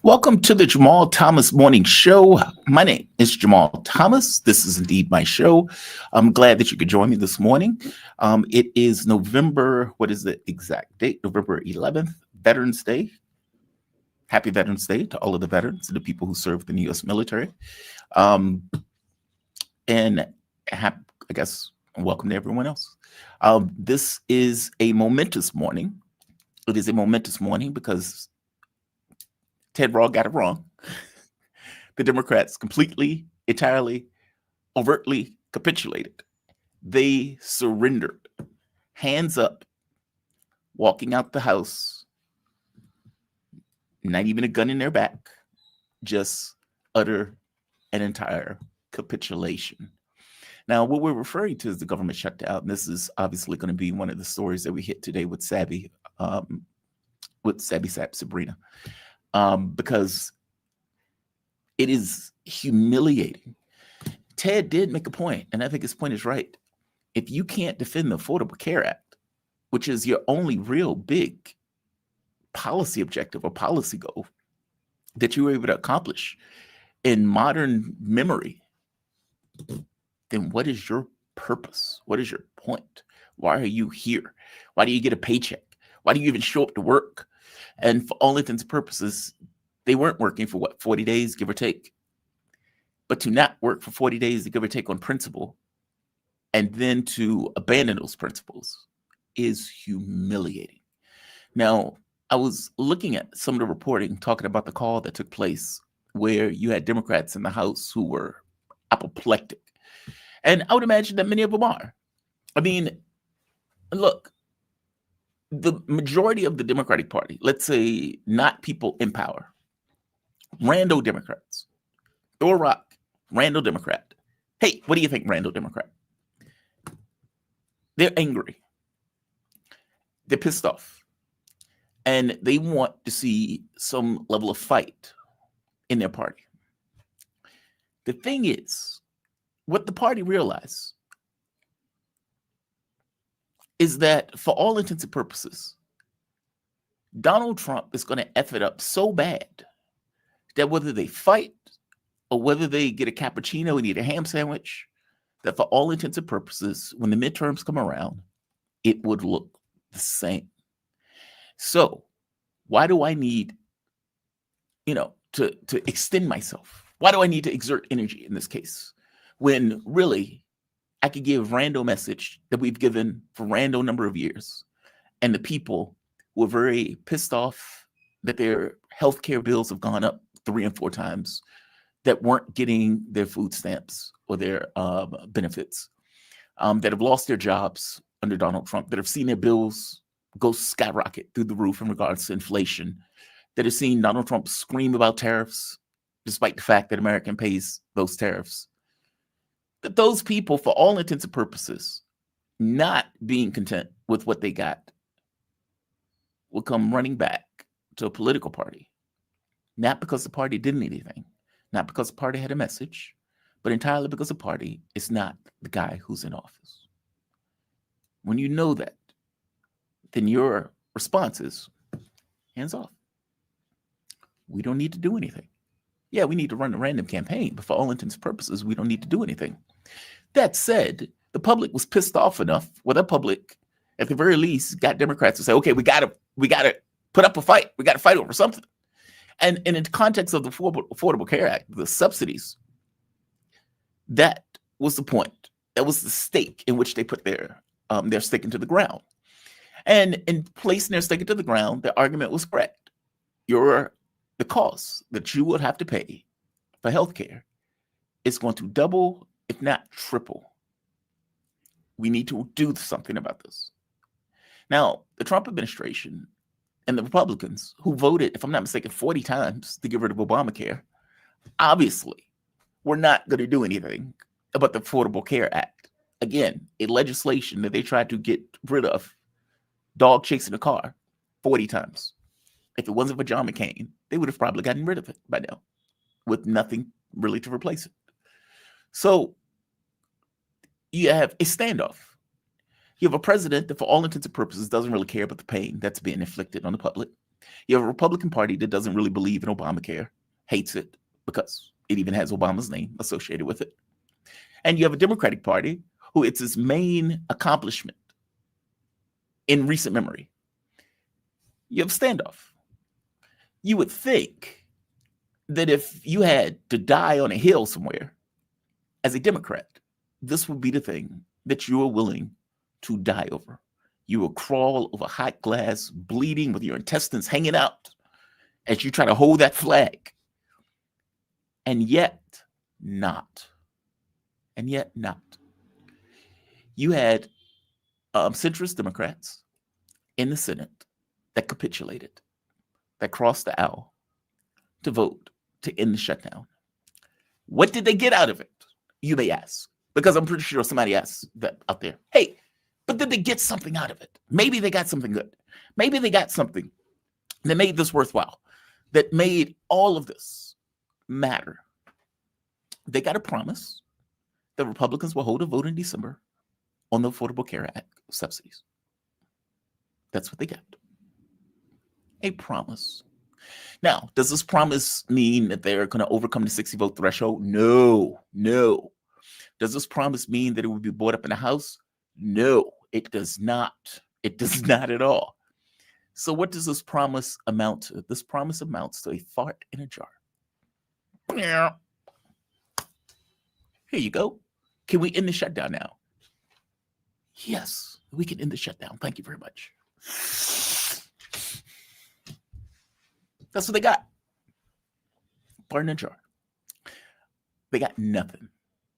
Welcome to the Jamal Thomas Morning Show. My name is Jamal Thomas. This is indeed my show. I'm glad that you could join me this morning. It is November, what is the exact date? November 11th, Veterans Day. Happy Veterans Day to all of the veterans and the people who served in the U.S. military. And I guess welcome to everyone else. This is a momentous morning. It is a momentous morning because Ted Raw got it wrong. The Democrats completely, entirely, overtly capitulated. They surrendered, hands up, walking out the House, not even a gun in their back, just utter and entire capitulation. Now, what we're referring to is the government shutdown. This is obviously going to be one of the stories that we hit today with Sabrina, because it is humiliating. Ted did make a point, and I think his point is right. If you can't defend the Affordable Care Act, which is your only real big policy objective or policy goal that you were able to accomplish in modern memory, then what is your purpose? What is your point? Why are you here? Why do you get a paycheck? Why do you even show up to work? And for all intents and purposes, they weren't working for 40 days, give or take. But to not work for 40 days, give or take, on principle, and then to abandon those principles is humiliating. Now, I was looking at some of the reporting talking about the call that took place where you had Democrats in the House who were apoplectic. And I would imagine that many of them are. I mean, look, the majority of the Democratic Party, let's say not people in power, rando Democrats, Thor Rock, rando Democrat. Hey, what do you think, rando Democrat? They're angry. They're pissed off. And they want to see some level of fight in their party. The thing is, what the party realized is that for all intents and purposes, Donald Trump is going to F it up so bad that whether they fight or whether they get a cappuccino and eat a ham sandwich, that for all intents and purposes, when the midterms come around, it would look the same. So why do I need, to extend myself? Why do I need to exert energy in this case when really I could give rando message that we've given for rando number of years, and the people who are very pissed off that their healthcare bills have gone up 3 and 4 times, that weren't getting their food stamps or their benefits, that have lost their jobs under Donald Trump, that have seen their bills go skyrocket through the roof in regards to inflation, that have seen Donald Trump scream about tariffs, despite the fact that America pays those tariffs. That those people, for all intents and purposes, not being content with what they got, will come running back to a political party. Not because the party did anything, not because the party had a message, but entirely because the party is not the guy who's in office. When you know that, then your response is hands off. We don't need to do anything. Yeah, we need to run a random campaign, but for all intents and purposes, we don't need to do anything. That said, the public was pissed off enough, where the public, at the very least, got Democrats to say, okay, we gotta put up a fight. We gotta fight over something. And in the context of the Affordable Care Act, the subsidies, that was the point. That was the stake in which they put their stake into the ground. And in placing their stake into the ground, the argument was correct. The cost that you would have to pay for healthcare is going to double, if not triple. We need to do something about this. Now, the Trump administration and the Republicans, who voted, if I'm not mistaken, 40 times to get rid of Obamacare, obviously were not going to do anything about the Affordable Care Act. Again, a legislation that they tried to get rid of, dog chasing a car, 40 times. If it wasn't for John McCain, they would have probably gotten rid of it by now with nothing really to replace it. So you have a standoff. You have a president that, for all intents and purposes, doesn't really care about the pain that's being inflicted on the public. You have a Republican Party that doesn't really believe in Obamacare, hates it because it even has Obama's name associated with it. And you have a Democratic Party who it's its main accomplishment in recent memory. You have standoff. You would think that if you had to die on a hill somewhere as a Democrat, this would be the thing that you are willing to die over. You will crawl over hot glass, bleeding with your intestines hanging out as you try to hold that flag. And yet not. And yet not. You had centrist Democrats in the Senate that capitulated, that crossed the aisle to vote to end the shutdown. What did they get out of it? You may ask, because I'm pretty sure somebody asked that out there. Hey, but did they get something out of it? Maybe they got something good. Maybe they got something that made this worthwhile, that made all of this matter. They got a promise that Republicans will hold a vote in December on the Affordable Care Act subsidies. That's what they got. A promise. Now, does this promise mean that they're going to overcome the 60 vote threshold? No. Does this promise mean that it will be brought up in the House? No, it does not. It does not at all. So what does this promise amount to? This promise amounts to a fart in a jar. Here you go. Can we end the shutdown now? Yes, we can end the shutdown. Thank you very much. That's what they got. Fart in a jar. They got nothing.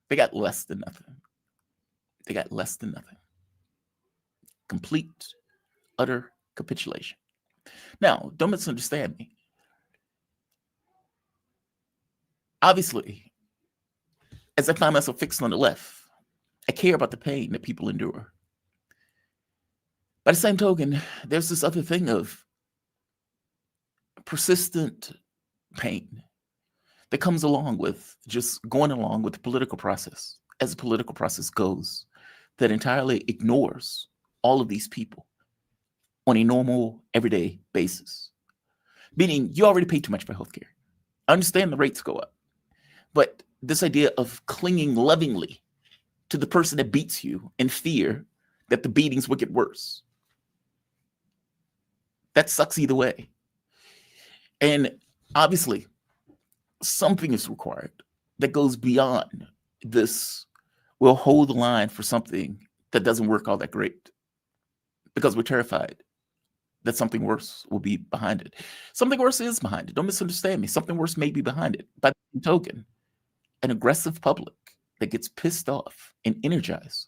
They got less than nothing. They got less than nothing. Complete, utter capitulation. Now, don't misunderstand me. Obviously, as I find myself fixed on the left, I care about the pain that people endure. By the same token, there's this other thing of persistent pain that comes along with just going along with the political process as the political process goes, that entirely ignores all of these people on a normal, everyday basis. Meaning, you already pay too much for healthcare. I understand the rates go up, but this idea of clinging lovingly to the person that beats you in fear that the beatings will get worse, that sucks either way. And obviously, something is required that goes beyond this. We'll hold the line for something that doesn't work all that great because we're terrified that something worse will be behind it. Something worse is behind it. Don't misunderstand me. Something worse may be behind it. By the same token, an aggressive public that gets pissed off and energized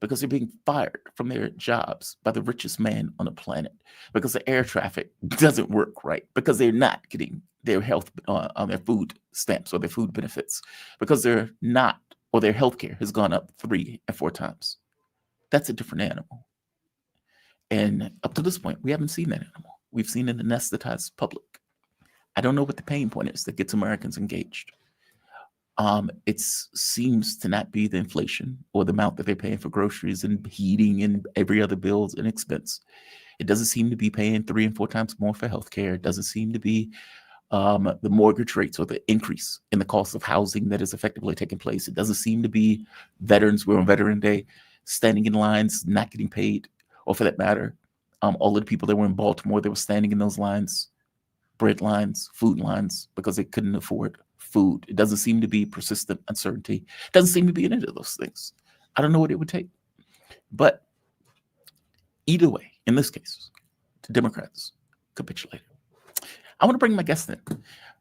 because they're being fired from their jobs by the richest man on the planet, because the air traffic doesn't work right, because they're not getting their health on their food stamps or their food benefits, because they're not, or their health care has gone up 3 and 4 times. That's a different animal. And up to this point, we haven't seen that animal. We've seen an anesthetized public. I don't know what the pain point is that gets Americans engaged. It seems to not be the inflation or the amount that they're paying for groceries and heating and every other bills and expense. It doesn't seem to be paying 3 and 4 times more for healthcare. It doesn't seem to be the mortgage rates or the increase in the cost of housing that is effectively taking place. It doesn't seem to be veterans. We're on Veteran Day, standing in lines, not getting paid, or for that matter, all of the people that were in Baltimore that were standing in those lines, bread lines, food lines, because they couldn't afford food. It doesn't seem to be persistent uncertainty. It doesn't seem to be any of those things. I don't know what it would take. But either way, in this case, the Democrats capitulated. I want to bring my guest in.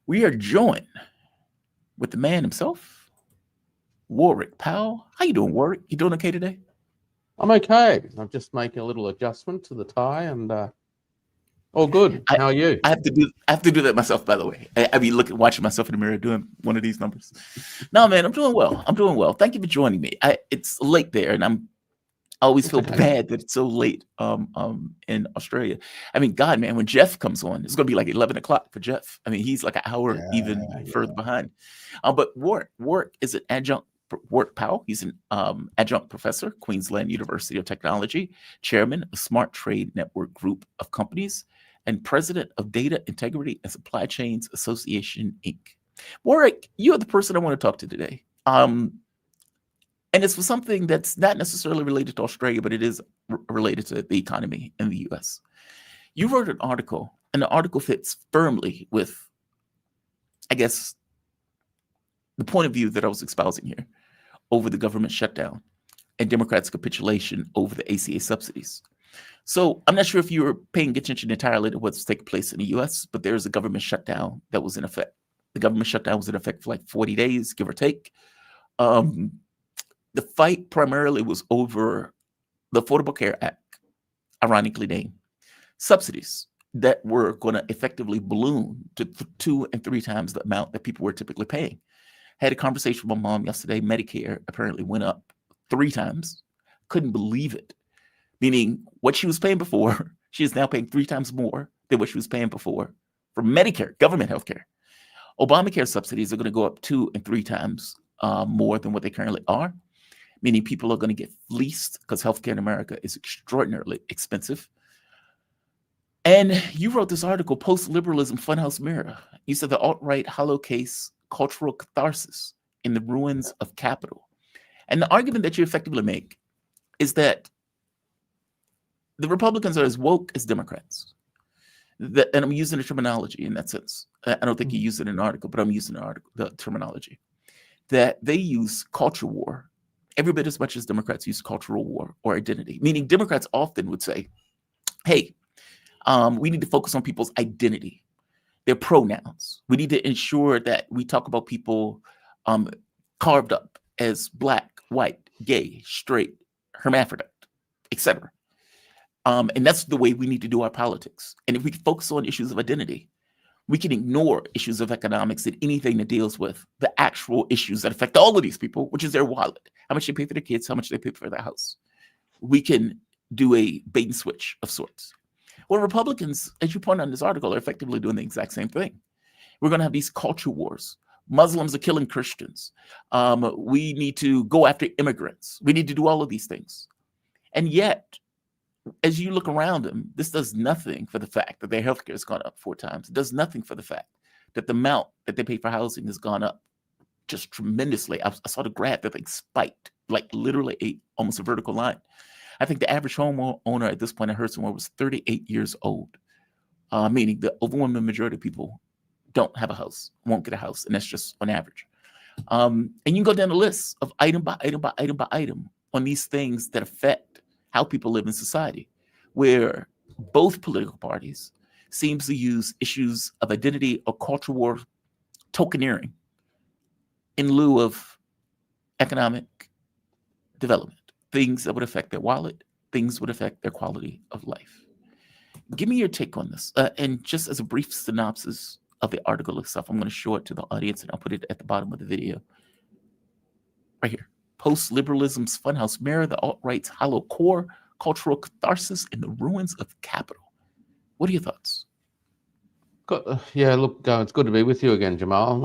We are joined with the man himself, Warwick Powell. How you doing, Warwick? You doing okay today? I'm okay. I'm just making a little adjustment to the tie and all good. How are you? I have to do that myself, by the way. I be watching myself in the mirror doing one of these numbers. No, man, I'm doing well. Thank you for joining me. It's late there, and I always feel bad that it's so late in Australia. I mean, God, man, when Jeff comes on, it's gonna be like 11 o'clock for Jeff. I mean, he's like an hour further behind. But Warwick is an adjunct Warwick Powell. He's an adjunct professor, Queensland University of Technology, chairman of Smart Trade Network Group of Companies, and president of Data Integrity and Supply Chains Association, Inc. Warwick, you're the person I want to talk to today. And it's for something that's not necessarily related to Australia, but it is related to the economy in the US. You wrote an article, and the article fits firmly with, I guess, the point of view that I was espousing here over the government shutdown and Democrats' capitulation over the ACA subsidies. So I'm not sure if you were paying attention entirely to what's taking place in the US, but there's a government shutdown that was in effect. The government shutdown was in effect for like 40 days, give or take. The fight primarily was over the Affordable Care Act, ironically named, subsidies that were going to effectively balloon to 2 and 3 times the amount that people were typically paying. I had a conversation with my mom yesterday. Medicare apparently went up 3 times. Couldn't believe it. Meaning what she was paying before, she is now paying 3 times more than what she was paying before for Medicare, government healthcare. Obamacare subsidies are going to go up 2 and 3 times more than what they currently are, meaning people are going to get fleeced because healthcare in America is extraordinarily expensive. And you wrote this article, Post-Liberalism Funhouse Mirror. You said the alt-right hollow case, cultural catharsis in the ruins of capital. And the argument that you effectively make is that the Republicans are as woke as Democrats. And I'm using the terminology in that sense. I don't think you used it in an article, but I'm using the terminology. That they use culture war every bit as much as Democrats use cultural war or identity. Meaning Democrats often would say, hey, we need to focus on people's identity, their pronouns. We need to ensure that we talk about people carved up as black, white, gay, straight, hermaphrodite, etc. And that's the way we need to do our politics. And if we focus on issues of identity, we can ignore issues of economics and anything that deals with the actual issues that affect all of these people, which is their wallet, how much they pay for their kids, how much they pay for their house. We can do a bait and switch of sorts. Well, Republicans, as you point out in this article, are effectively doing the exact same thing. We're going to have these culture wars. Muslims are killing Christians. We need to go after immigrants. We need to do all of these things. And yet, as you look around them, this does nothing for the fact that their healthcare has gone up 4 times. It does nothing for the fact that the amount that they pay for housing has gone up just tremendously. I saw the graph that like spiked, like literally almost a vertical line. I think the average homeowner at this point, I heard somewhere, was 38 years old, meaning the overwhelming majority of people don't have a house, won't get a house, and that's just on average. And you can go down the list of item by item by item by item on these things that affect how people live in society, where both political parties seems to use issues of identity or cultural war tokeneering in lieu of economic development, things that would affect their wallet, things would affect their quality of life. Give me your take on this. And just as a brief synopsis of the article itself, I'm going to show it to the audience and I'll put it at the bottom of the video. Right here. Post-liberalism's funhouse mirror, the alt-right's hollow core, cultural catharsis in the ruins of capital. What are your thoughts? Yeah, look, it's good to be with you again, Jamal.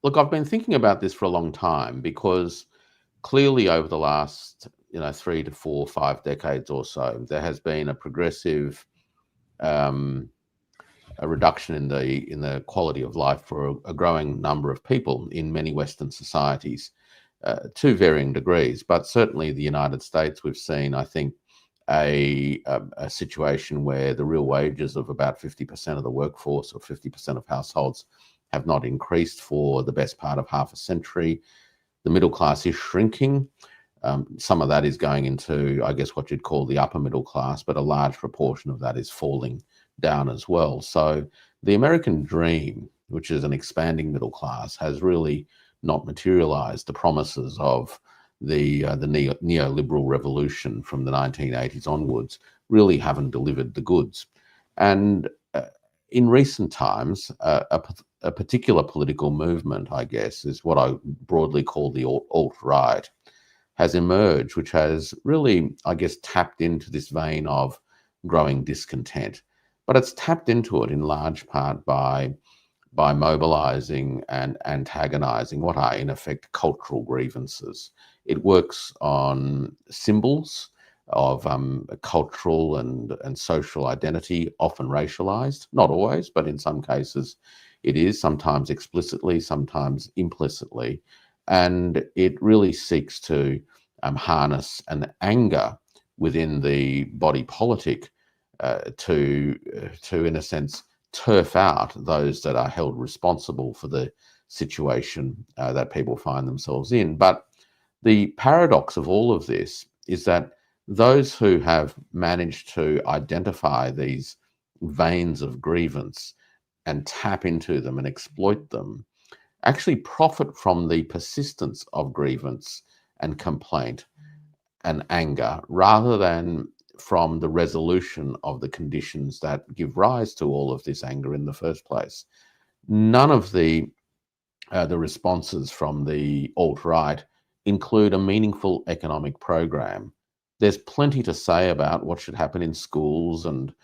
Look, I've been thinking about this for a long time because clearly over the last 3 to 4, 5 decades or so, there has been a progressive a reduction in the quality of life for a growing number of people in many Western societies, to varying degrees. But certainly the United States, we've seen, I think, a situation where the real wages of about 50% of the workforce or 50% of households have not increased for the best part of half a century. The middle class is shrinking. Some of that is going into, I guess, what you'd call the upper middle class, but a large proportion of that is falling down as well. So the American dream, which is an expanding middle class, has really not materialized. The promises of the neoliberal revolution from the 1980s onwards really haven't delivered the goods. And in recent times, a particular political movement, I guess, is what I broadly call the alt-right, has emerged, which has really, I guess, tapped into this vein of growing discontent. But it's tapped into it in large part by by mobilizing and antagonizing what are in effect cultural grievances. It works on symbols of cultural and social identity, often racialized, not always, but in some cases it is, sometimes explicitly, sometimes implicitly. And it really seeks to harness an anger within the body politic to, in a sense, turf out those that are held responsible for the situation that people find themselves in. But the paradox of all of this is that those who have managed to identify these veins of grievance and tap into them and exploit them actually profit from the persistence of grievance and complaint and anger rather than from the resolution of the conditions that give rise to all of this anger in the first place. None of the responses from the alt-right include a meaningful economic program. There's plenty to say about what should happen in schools and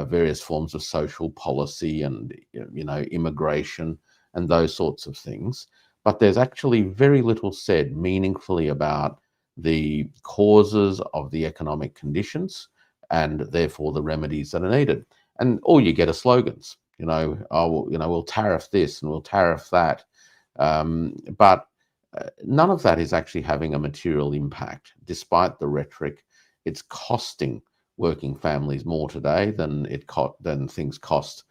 various forms of social policy and immigration and those sorts of things. But there's actually very little said meaningfully about the causes of the economic conditions and therefore the remedies that are needed. And all you get are slogans, we'll tariff this and we'll tariff that. But none of that is actually having a material impact, despite the rhetoric. It's costing working families more today than things cost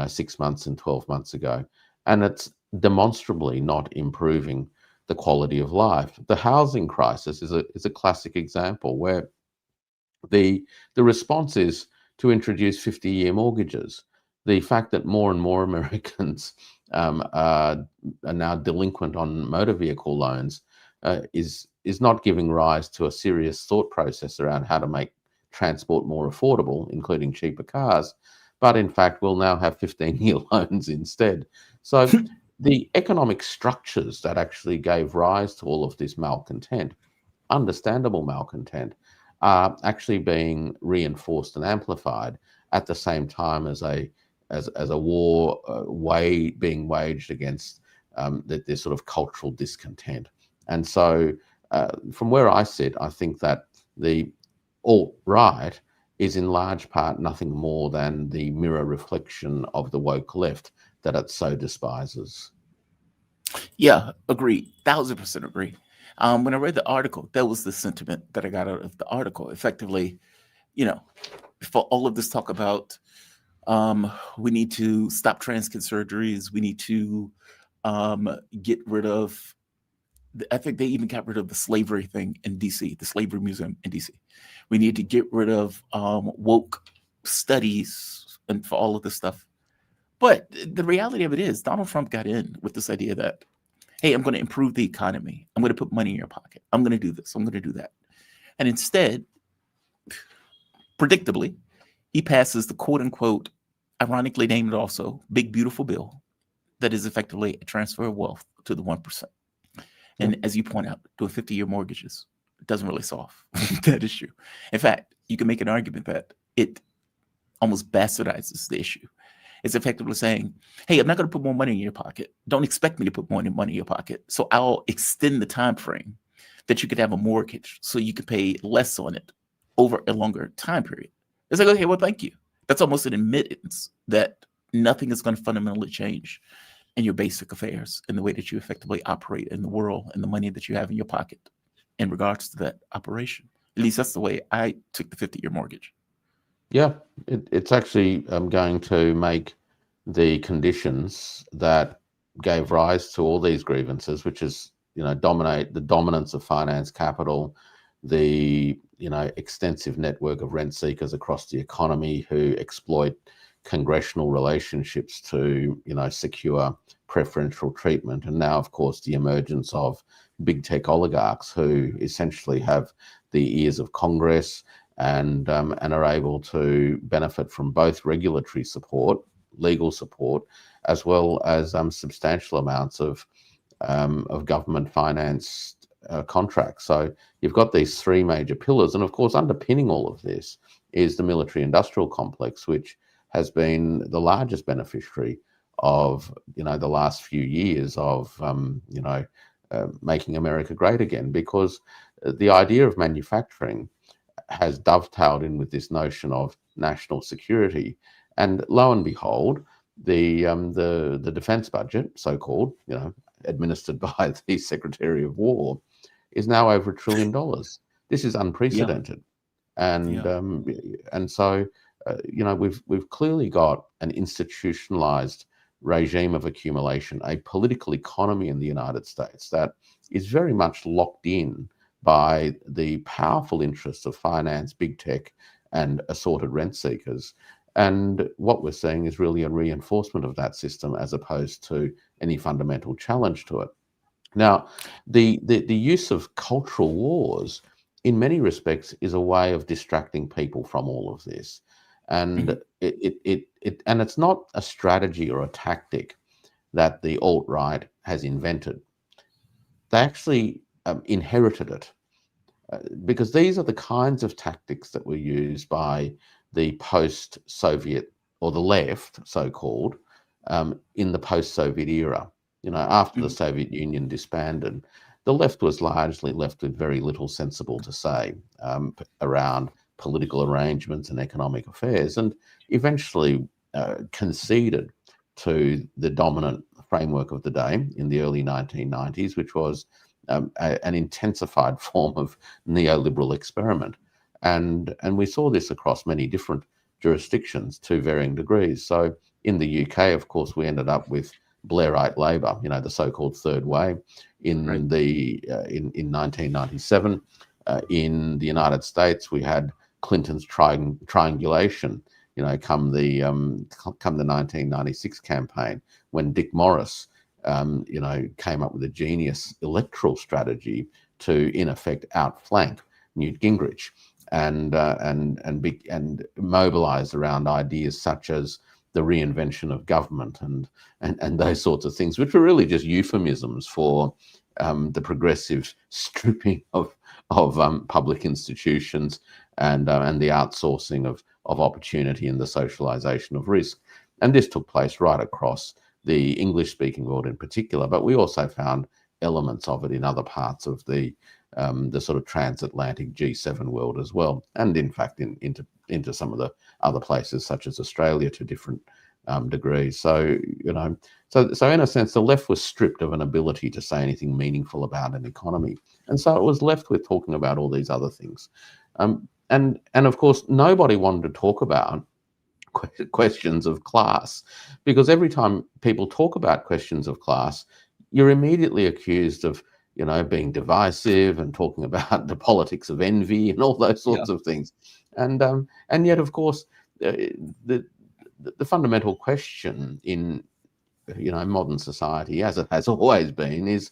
6 months and 12 months ago. And it's demonstrably not improving the quality of life. The housing crisis is a classic example where the response is to introduce 50-year mortgages. The fact that more and more Americans are now delinquent on motor vehicle loans is not giving rise to a serious thought process around how to make transport more affordable, including cheaper cars, but in fact we'll now have 15-year loans instead. So the economic structures that actually gave rise to all of this malcontent, understandable malcontent, are actually being reinforced and amplified at the same time as a war being waged against this sort of cultural discontent. And so from where I sit, I think that the alt-right is in large part nothing more than the mirror reflection of the woke left that it so despises. Yeah, agree. 1,000% agree. When I read the article, that was the sentiment that I got out of the article. Effectively, for all of this talk about we need to stop transgender surgeries, we need to get rid of, I think they even got rid of the slavery thing in DC, the slavery museum in DC. We need to get rid of woke studies and for all of this stuff. But the reality of it is Donald Trump got in with this idea that, hey, I'm going to improve the economy. I'm going to put money in your pocket. I'm going to do this. I'm going to do that. And instead, predictably, he passes the quote unquote, ironically named also, Big Beautiful Bill that is effectively a transfer of wealth to the 1%. And as you point out, doing 50-year mortgages doesn't really solve that issue. In fact, you can make an argument that it almost bastardizes the issue. It's effectively saying, hey, I'm not going to put more money in your pocket. Don't expect me to put more money in your pocket. So I'll extend the time frame that you could have a mortgage so you could pay less on it over a longer time period. It's like, okay, well, thank you. That's almost an admittance that nothing is going to fundamentally change in your basic affairs, in the way that you effectively operate in the world and the money that you have in your pocket in regards to that operation. At least that's the way I took the 50-year mortgage. Yeah, it's actually going to make the conditions that gave rise to all these grievances, which is, dominate the dominance of finance capital, the, extensive network of rent seekers across the economy who exploit congressional relationships to, secure preferential treatment. And now, of course, the emergence of big tech oligarchs who essentially have the ears of Congress and are able to benefit from both regulatory support, legal support, as well as substantial amounts of government financed contracts. So you've got these three major pillars. And of course, underpinning all of this is the military industrial complex, which has been the largest beneficiary of the last few years of making America great again, because the idea of manufacturing has dovetailed in with this notion of national security, and lo and behold, the defense budget, so-called, administered by the Secretary of War, is now over $1 trillion. This is unprecedented, and so we've clearly got an institutionalized regime of accumulation, a political economy in the United States that is very much locked in by the powerful interests of finance, big tech, and assorted rent seekers. And what we're seeing is really a reinforcement of that system, as opposed to any fundamental challenge to it. Now, the use of cultural wars, in many respects, is a way of distracting people from all of this, and it's not a strategy or a tactic that the alt-right has invented. They actually inherited it, because these are the kinds of tactics that were used by the post-Soviet, or the left, so-called, in the post-Soviet era. After the Soviet Union disbanded, the left was largely left with very little sensible to say around political arrangements and economic affairs, and eventually conceded to the dominant framework of the day in the early 1990s, which was an intensified form of neoliberal experiment. And we saw this across many different jurisdictions to varying degrees. So in the UK, of course, we ended up with Blairite Labour, the so-called third way, in 1997. In the United States, we had Clinton's triangulation, come the 1996 campaign, when Dick Morris, came up with a genius electoral strategy to, in effect, outflank Newt Gingrich, and mobilise around ideas such as the reinvention of government and those sorts of things, which were really just euphemisms for the progressive stripping of public institutions and the outsourcing of opportunity and the socialization of risk. And this took place right across the English-speaking world in particular, but we also found elements of it in other parts of the sort of transatlantic G7 world as well, and in fact into some of the other places such as Australia to different degrees. So so in a sense, the left was stripped of an ability to say anything meaningful about an economy, and so it was left with talking about all these other things. And of course, nobody wanted to talk about questions of class, because every time people talk about questions of class, you're immediately accused of being divisive and talking about the politics of envy and all those sorts of things. And yet, of course, the fundamental question in modern society, as it has always been, is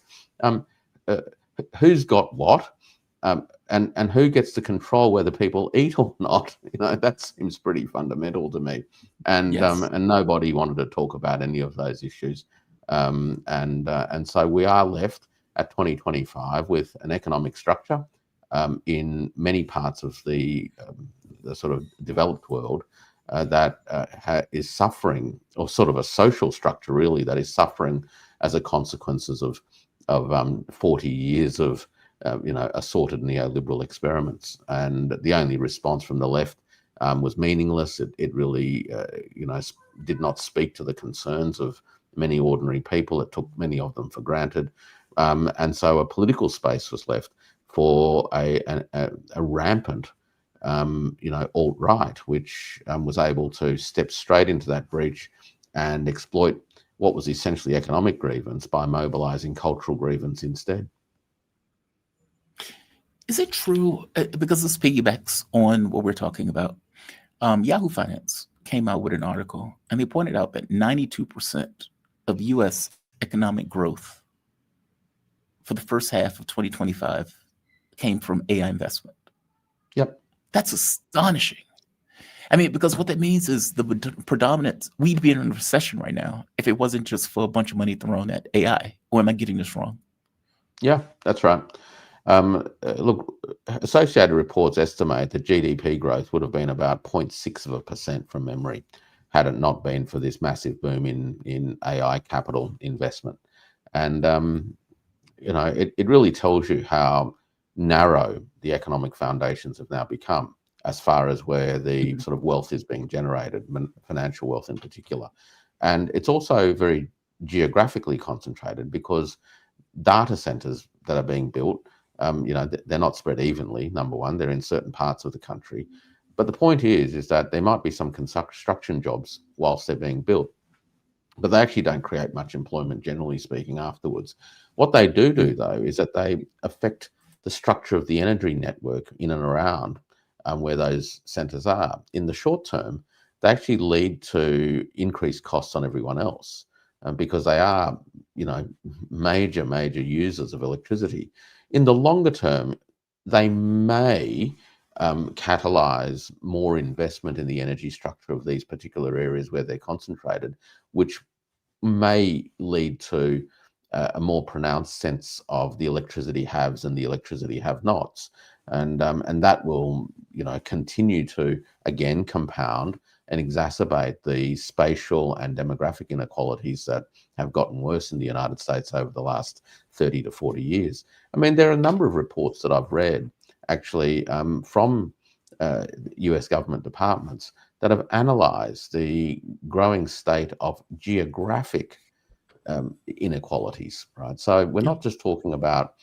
who's got what, and who gets to control whether people eat or not. That seems pretty fundamental to me. And and nobody wanted to talk about any of those issues. And so we are left at 2025 with an economic structure in many parts of the sort of developed world that is suffering, or sort of a social structure really that is suffering as a consequences of 40 years of assorted neoliberal experiments. And the only response from the left was meaningless. It really did not speak to the concerns of many ordinary people. It took many of them for granted. And so a political space was left for a rampant, alt-right, which was able to step straight into that breach and exploit what was essentially economic grievance by mobilizing cultural grievance instead. Is it true, because this piggybacks on what we're talking about, Yahoo Finance came out with an article, and they pointed out that 92% of U.S. economic growth for the first half of 2025 came from AI investment. Yep. That's astonishing. I mean, because what that means is the predominant, we'd be in a recession right now if it wasn't just for a bunch of money thrown at AI. Or am I getting this wrong? Yeah, that's right. Look, Associated Reports estimate that GDP growth would have been about 0.6% from memory had it not been for this massive boom in AI capital investment. And it really tells you how narrow the economic foundations have now become as far as where the sort of wealth is being generated, financial wealth in particular. And it's also very geographically concentrated, because data centers that are being built, they're not spread evenly. Number one, they're in certain parts of the country. But the point is that there might be some construction jobs whilst they're being built, but they actually don't create much employment, generally speaking, afterwards. What they do, though, is that they affect the structure of the energy network in and around where those centres are. In the short term, they actually lead to increased costs on everyone else, because they are, major users of electricity. In the longer term, they may catalyse more investment in the energy structure of these particular areas where they're concentrated, which may lead to a more pronounced sense of the electricity haves and the electricity have-nots, and that will, continue to again compound and exacerbate the spatial and demographic inequalities that have gotten worse in the United States over the last 30 to 40 years. I mean, there are a number of reports that I've read, actually, from US government departments that have analysed the growing state of geographic inequalities, right? So we're not just talking about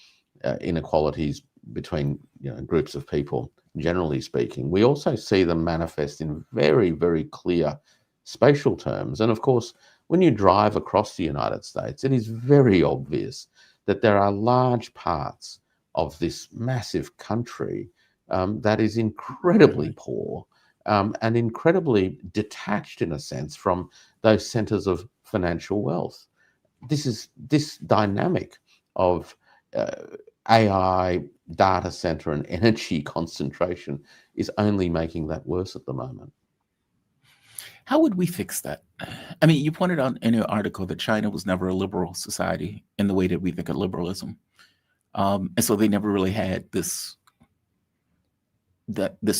inequalities between groups of people, generally speaking. We also see them manifest in very, very clear spatial terms. And of course, when you drive across the United States, it is very obvious that there are large parts of this massive country that is incredibly poor and incredibly detached, in a sense, from those centres of financial wealth. This dynamic of AI, data center, and energy concentration is only making that worse at the moment. How would we fix that? I mean, you pointed out in your article that China was never a liberal society in the way that we think of liberalism. And so they never really had this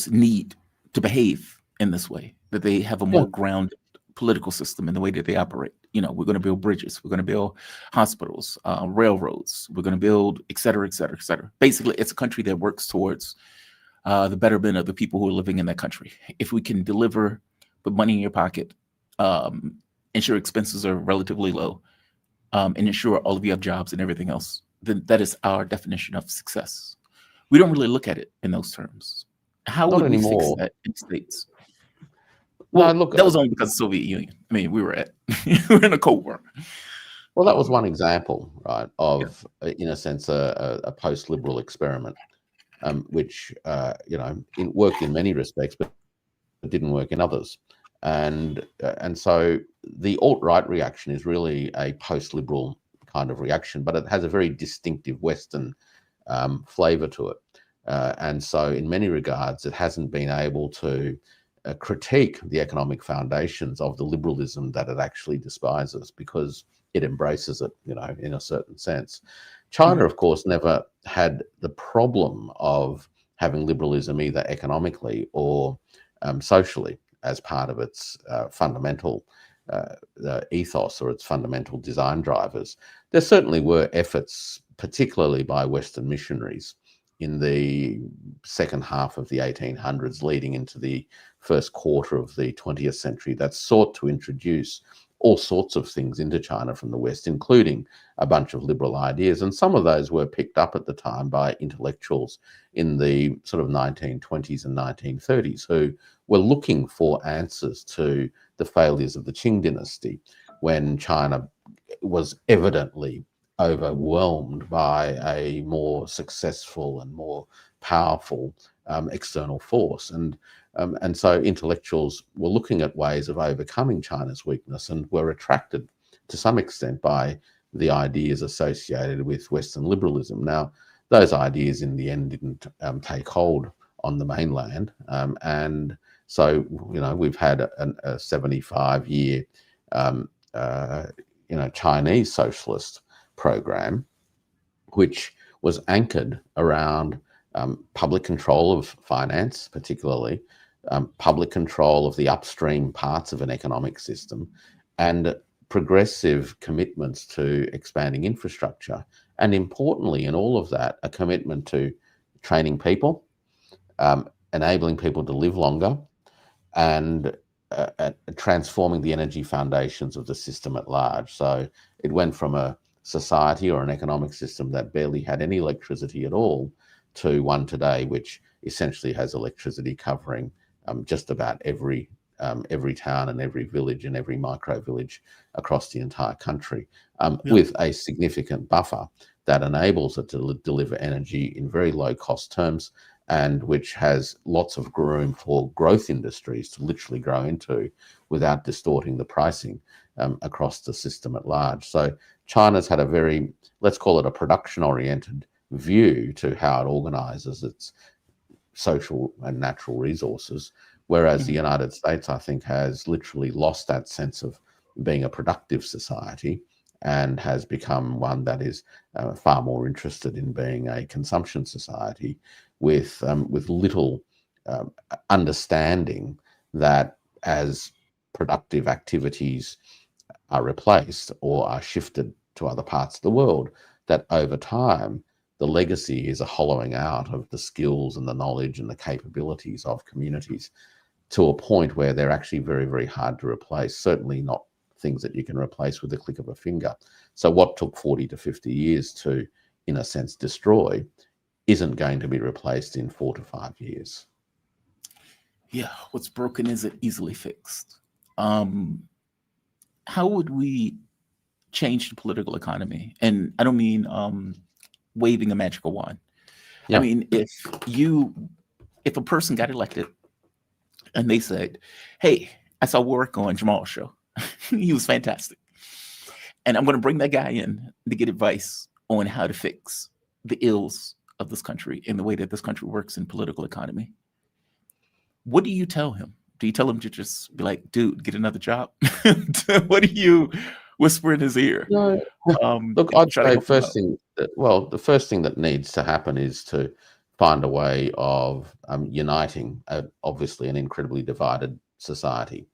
need to behave in this way, that they have a more grounded political system in the way that they operate. We're going to build bridges, we're going to build hospitals, railroads, we're going to build, et cetera, et cetera, et cetera. Basically, it's a country that works towards the betterment of the people who are living in that country. If we can deliver, put money in your pocket, ensure expenses are relatively low, and ensure all of you have jobs and everything else, then that is our definition of success. We don't really look at it in those terms. How Not would we anymore. fix that in the States? Well, No, look, that was only because of the Soviet Union. I mean, we were in a Cold War. Well, that was one example, right, of, in a sense, a post-liberal experiment, which, worked in many respects, but didn't work in others. And so the alt-right reaction is really a post-liberal kind of reaction, but it has a very distinctive Western flavour to it. And so in many regards, it hasn't been able to critique the economic foundations of the liberalism that it actually despises, because it embraces it, in a certain sense. China, of course, never had the problem of having liberalism either economically or socially as part of its fundamental ethos or its fundamental design drivers. There certainly were efforts, particularly by Western missionaries, in the second half of the 1800s, leading into the first quarter of the 20th century, that sought to introduce all sorts of things into China from the West, including a bunch of liberal ideas. And some of those were picked up at the time by intellectuals in the sort of 1920s and 1930s, who were looking for answers to the failures of the Qing dynasty, when China was evidently overwhelmed by a more successful and more powerful external force. And so intellectuals were looking at ways of overcoming China's weakness, and were attracted to some extent by the ideas associated with Western liberalism. Now, those ideas in the end didn't take hold on the mainland. And so, we've had a 75-year, Chinese socialist program, which was anchored around public control of finance, particularly, public control of the upstream parts of an economic system, and progressive commitments to expanding infrastructure. And importantly, in all of that, a commitment to training people, enabling people to live longer, and transforming the energy foundations of the system at large. So it went from a society or an economic system that barely had any electricity at all to one today which essentially has electricity covering just about every town and every village and every micro village across the entire country, with a significant buffer that enables it to deliver energy in very low cost terms, and which has lots of room for growth industries to literally grow into without distorting the pricing across the system at large. So China's had a very, let's call it a production-oriented view to how it organizes its social and natural resources, whereas the United States, I think, has literally lost that sense of being a productive society and has become one that is far more interested in being a consumption society with little understanding that as productive activities are replaced or are shifted to other parts of the world, that over time the legacy is a hollowing out of the skills and the knowledge and the capabilities of communities to a point where they're actually very, very hard to replace, certainly not things that you can replace with the click of a finger. So what took 40 to 50 years to, in a sense, destroy isn't going to be replaced in 4 to 5 years. Yeah, what's broken isn't easily fixed. How would we change the political economy? And I don't mean waving a magical wand. I mean, if a person got elected and they said, hey, I saw Warwick on Jamal's show. He was fantastic. And I'm going to bring that guy in to get advice on how to fix the ills of this country and the way that this country works in political economy. What do you tell him? Do you tell him to just be like, dude, get another job? What do you whisper in his ear? No. Look, I'd say the first thing that needs to happen is to find a way of uniting, obviously, an incredibly divided society,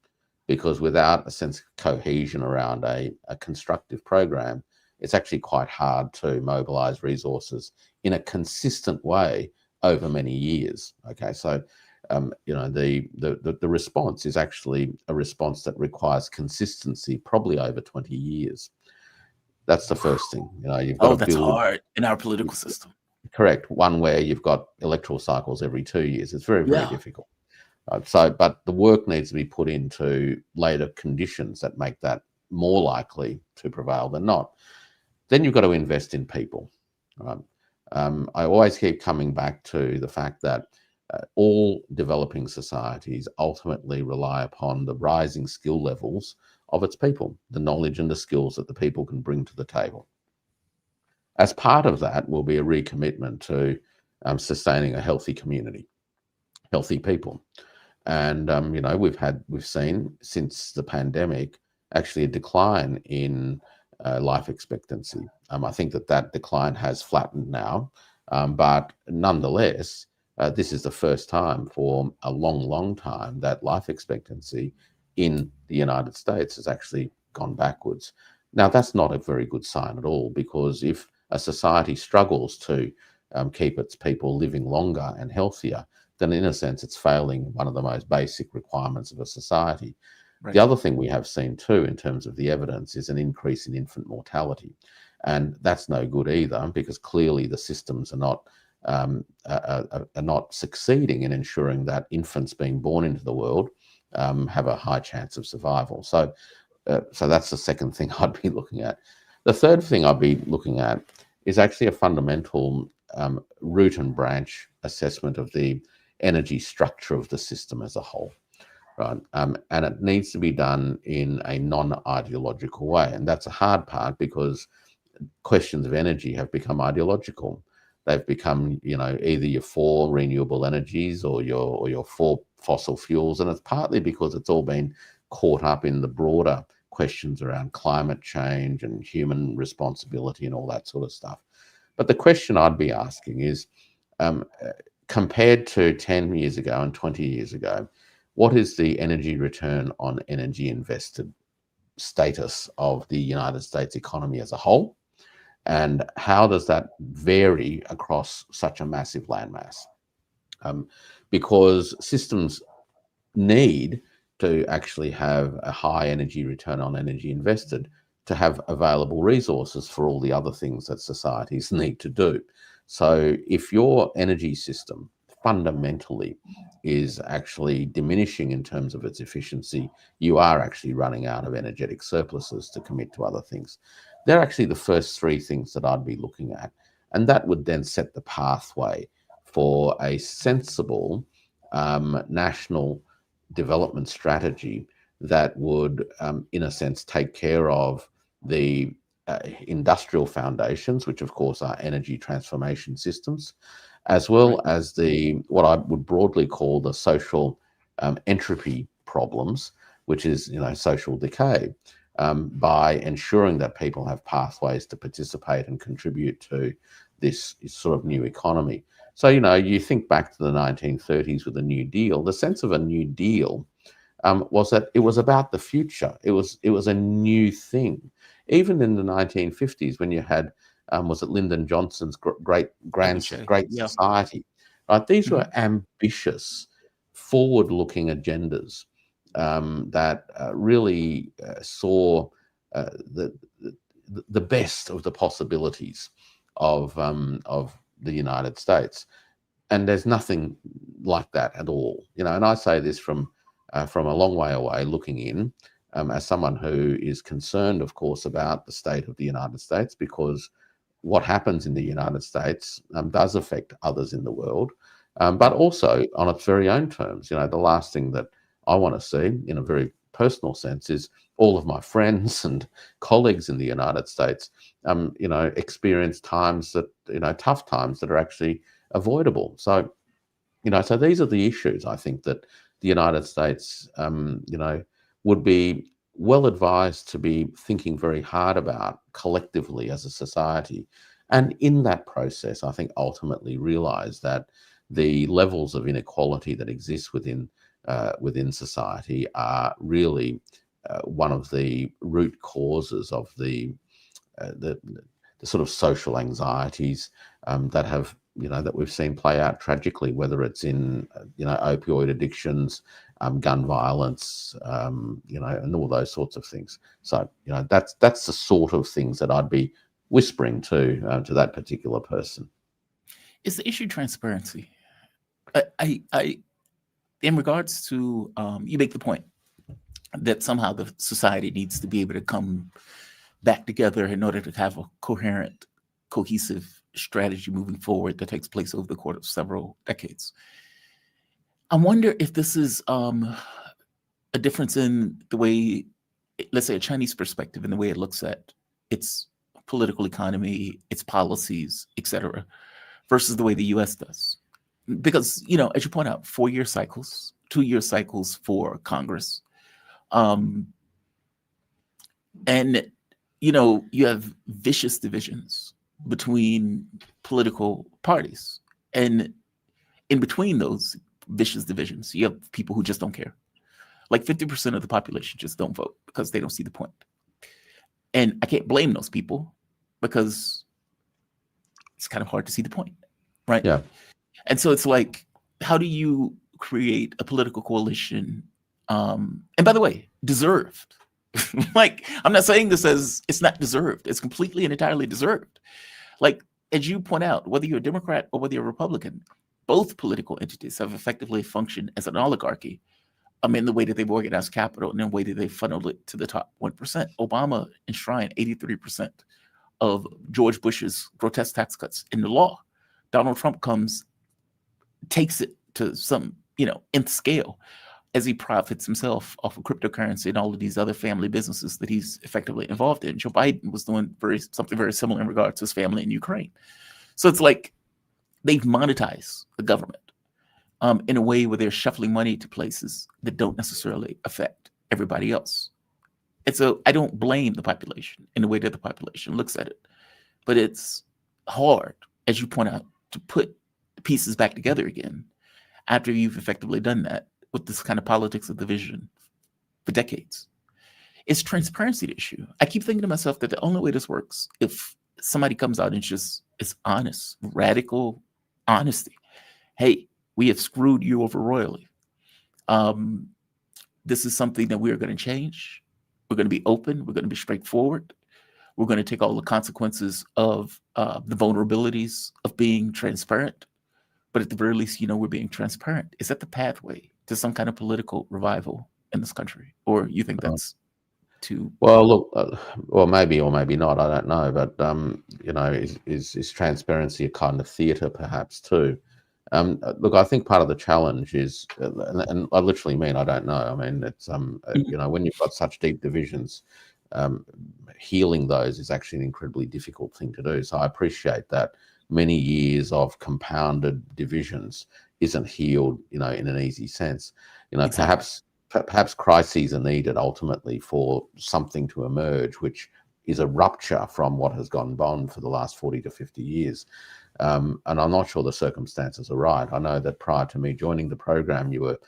because without a sense of cohesion around a constructive program, it's actually quite hard to mobilize resources in a consistent way over many years. Okay, so the response is actually a response that requires consistency, probably over 20 years. That's the first thing. You've got to that's build hard in our political system. Correct. One where you've got electoral cycles every 2 years. It's very, very difficult. But the work needs to be put into later conditions that make that more likely to prevail than not. Then you've got to invest in people. Right? I always keep coming back to the fact that all developing societies ultimately rely upon the rising skill levels of its people, the knowledge and the skills that the people can bring to the table. As part of that will be a recommitment to sustaining a healthy community, healthy people. And we've seen since the pandemic actually a decline in life expectancy. I think that decline has flattened now, but nonetheless, this is the first time for a long, long time that life expectancy in the United States has actually gone backwards. Now, that's not a very good sign at all, because if a society struggles to keep its people living longer and healthier, then in a sense it's failing one of the most basic requirements of a society. Right. The other thing we have seen too in terms of the evidence is an increase in infant mortality, and that's no good either, because clearly the systems are not succeeding in ensuring that infants being born into the world have a high chance of survival. So that's the second thing I'd be looking at. The third thing I'd be looking at is actually a fundamental root and branch assessment of the energy structure of the system as a whole, right? And it needs to be done in a non-ideological way. And that's a hard part, because questions of energy have become ideological. They've become, either you're for renewable energies or you're for fossil fuels. And it's partly because it's all been caught up in the broader questions around climate change and human responsibility and all that sort of stuff. But the question I'd be asking is, compared to 10 years ago and 20 years ago, what is the energy return on energy invested status of the United States economy as a whole? And how does that vary across such a massive landmass? Because systems need to actually have a high energy return on energy invested to have available resources for all the other things that societies need to do. So if your energy system fundamentally is actually diminishing in terms of its efficiency, you are actually running out of energetic surpluses to commit to other things. They're actually the first three things that I'd be looking at. And that would then set the pathway for a sensible national development strategy that would, in a sense, take care of the industrial foundations, which of course are energy transformation systems, as well as the what I would broadly call the social entropy problems, which is social decay, by ensuring that people have pathways to participate and contribute to this sort of new economy. So you think back to the 1930s with the New Deal. The sense of a New Deal was that it was about the future. It was a new thing. Even in the 1950s, when you had was it Lyndon Johnson's Great Society, right? These were ambitious, forward-looking agendas that really saw the best of the possibilities of the United States. And there's nothing like that at all, and I say this from a long way away looking in, as someone who is concerned, of course, about the state of the United States, because what happens in the United States does affect others in the world, but also on its very own terms. The last thing that I want to see, in a very personal sense, is all of my friends and colleagues in the United States, experience times that, tough times that are actually avoidable. So, so these are the issues I think that the United States, would be well advised to be thinking very hard about collectively as a society. And in that process, I think ultimately realize that the levels of inequality that exist within society are really one of the root causes of the sort of social anxieties that have that we've seen play out tragically, whether it's in opioid addictions, gun violence, and all those sorts of things. So that's the sort of things that I'd be whispering to that particular person. Is the issue transparency? I in regards to you make the point that somehow the society needs to be able to come back together in order to have a coherent, cohesive strategy moving forward that takes place over the course of several decades. I wonder if this is a difference in the way, let's say, a Chinese perspective in the way it looks at its political economy, its policies, etc., versus the way the U.S. does. Because, as you point out, 4-year cycles, 2-year cycles for Congress. And, you have vicious divisions between political parties. And in between those vicious divisions, you have people who just don't care. Like 50% of the population just don't vote because they don't see the point. And I can't blame those people because it's kind of hard to see the point, right? Yeah. And so it's like, how do you create a political coalition? And by the way, deserved. Like, I'm not saying this as it's not deserved. It's completely and entirely deserved. Like, as you point out, whether you're a Democrat or whether you're a Republican, both political entities have effectively functioned as an oligarchy in the way that they've organized capital and in the way that they funneled it to the top 1%. Obama enshrined 83% of George Bush's grotesque tax cuts into law. Donald Trump takes it to some, nth scale as he profits himself off of cryptocurrency and all of these other family businesses that he's effectively involved in. Joe Biden was doing something very similar in regards to his family in Ukraine. So it's like they've monetized the government in a way where they're shuffling money to places that don't necessarily affect everybody else. And so I don't blame the population in the way that the population looks at it, but it's hard, as you point out, to put pieces back together again after you've effectively done that with this kind of politics of division for decades. It's transparency the issue. I keep thinking to myself that the only way this works if somebody comes out and just is honest, radical honesty. Hey, we have screwed you over royally. This is something that we are going to change. We're going to be open. We're going to be straightforward. We're going to take all the consequences of the vulnerabilities of being transparent. But at the very least, we're being transparent. Is that the pathway to some kind of political revival in this country? Or you think that's too... Well, look, well, maybe or maybe not. I don't know. But, is transparency a kind of theatre perhaps too? Look, I think part of the challenge is, and I literally mean I don't know. I mean, it's when you've got such deep divisions, healing those is actually an incredibly difficult thing to do. So I appreciate that many years of compounded divisions isn't healed, in an easy sense. Exactly. Perhaps crises are needed ultimately for something to emerge, which is a rupture from what has gone on for the last 40 to 50 years. And I'm not sure the circumstances are right. I know that prior to me joining the program, you were,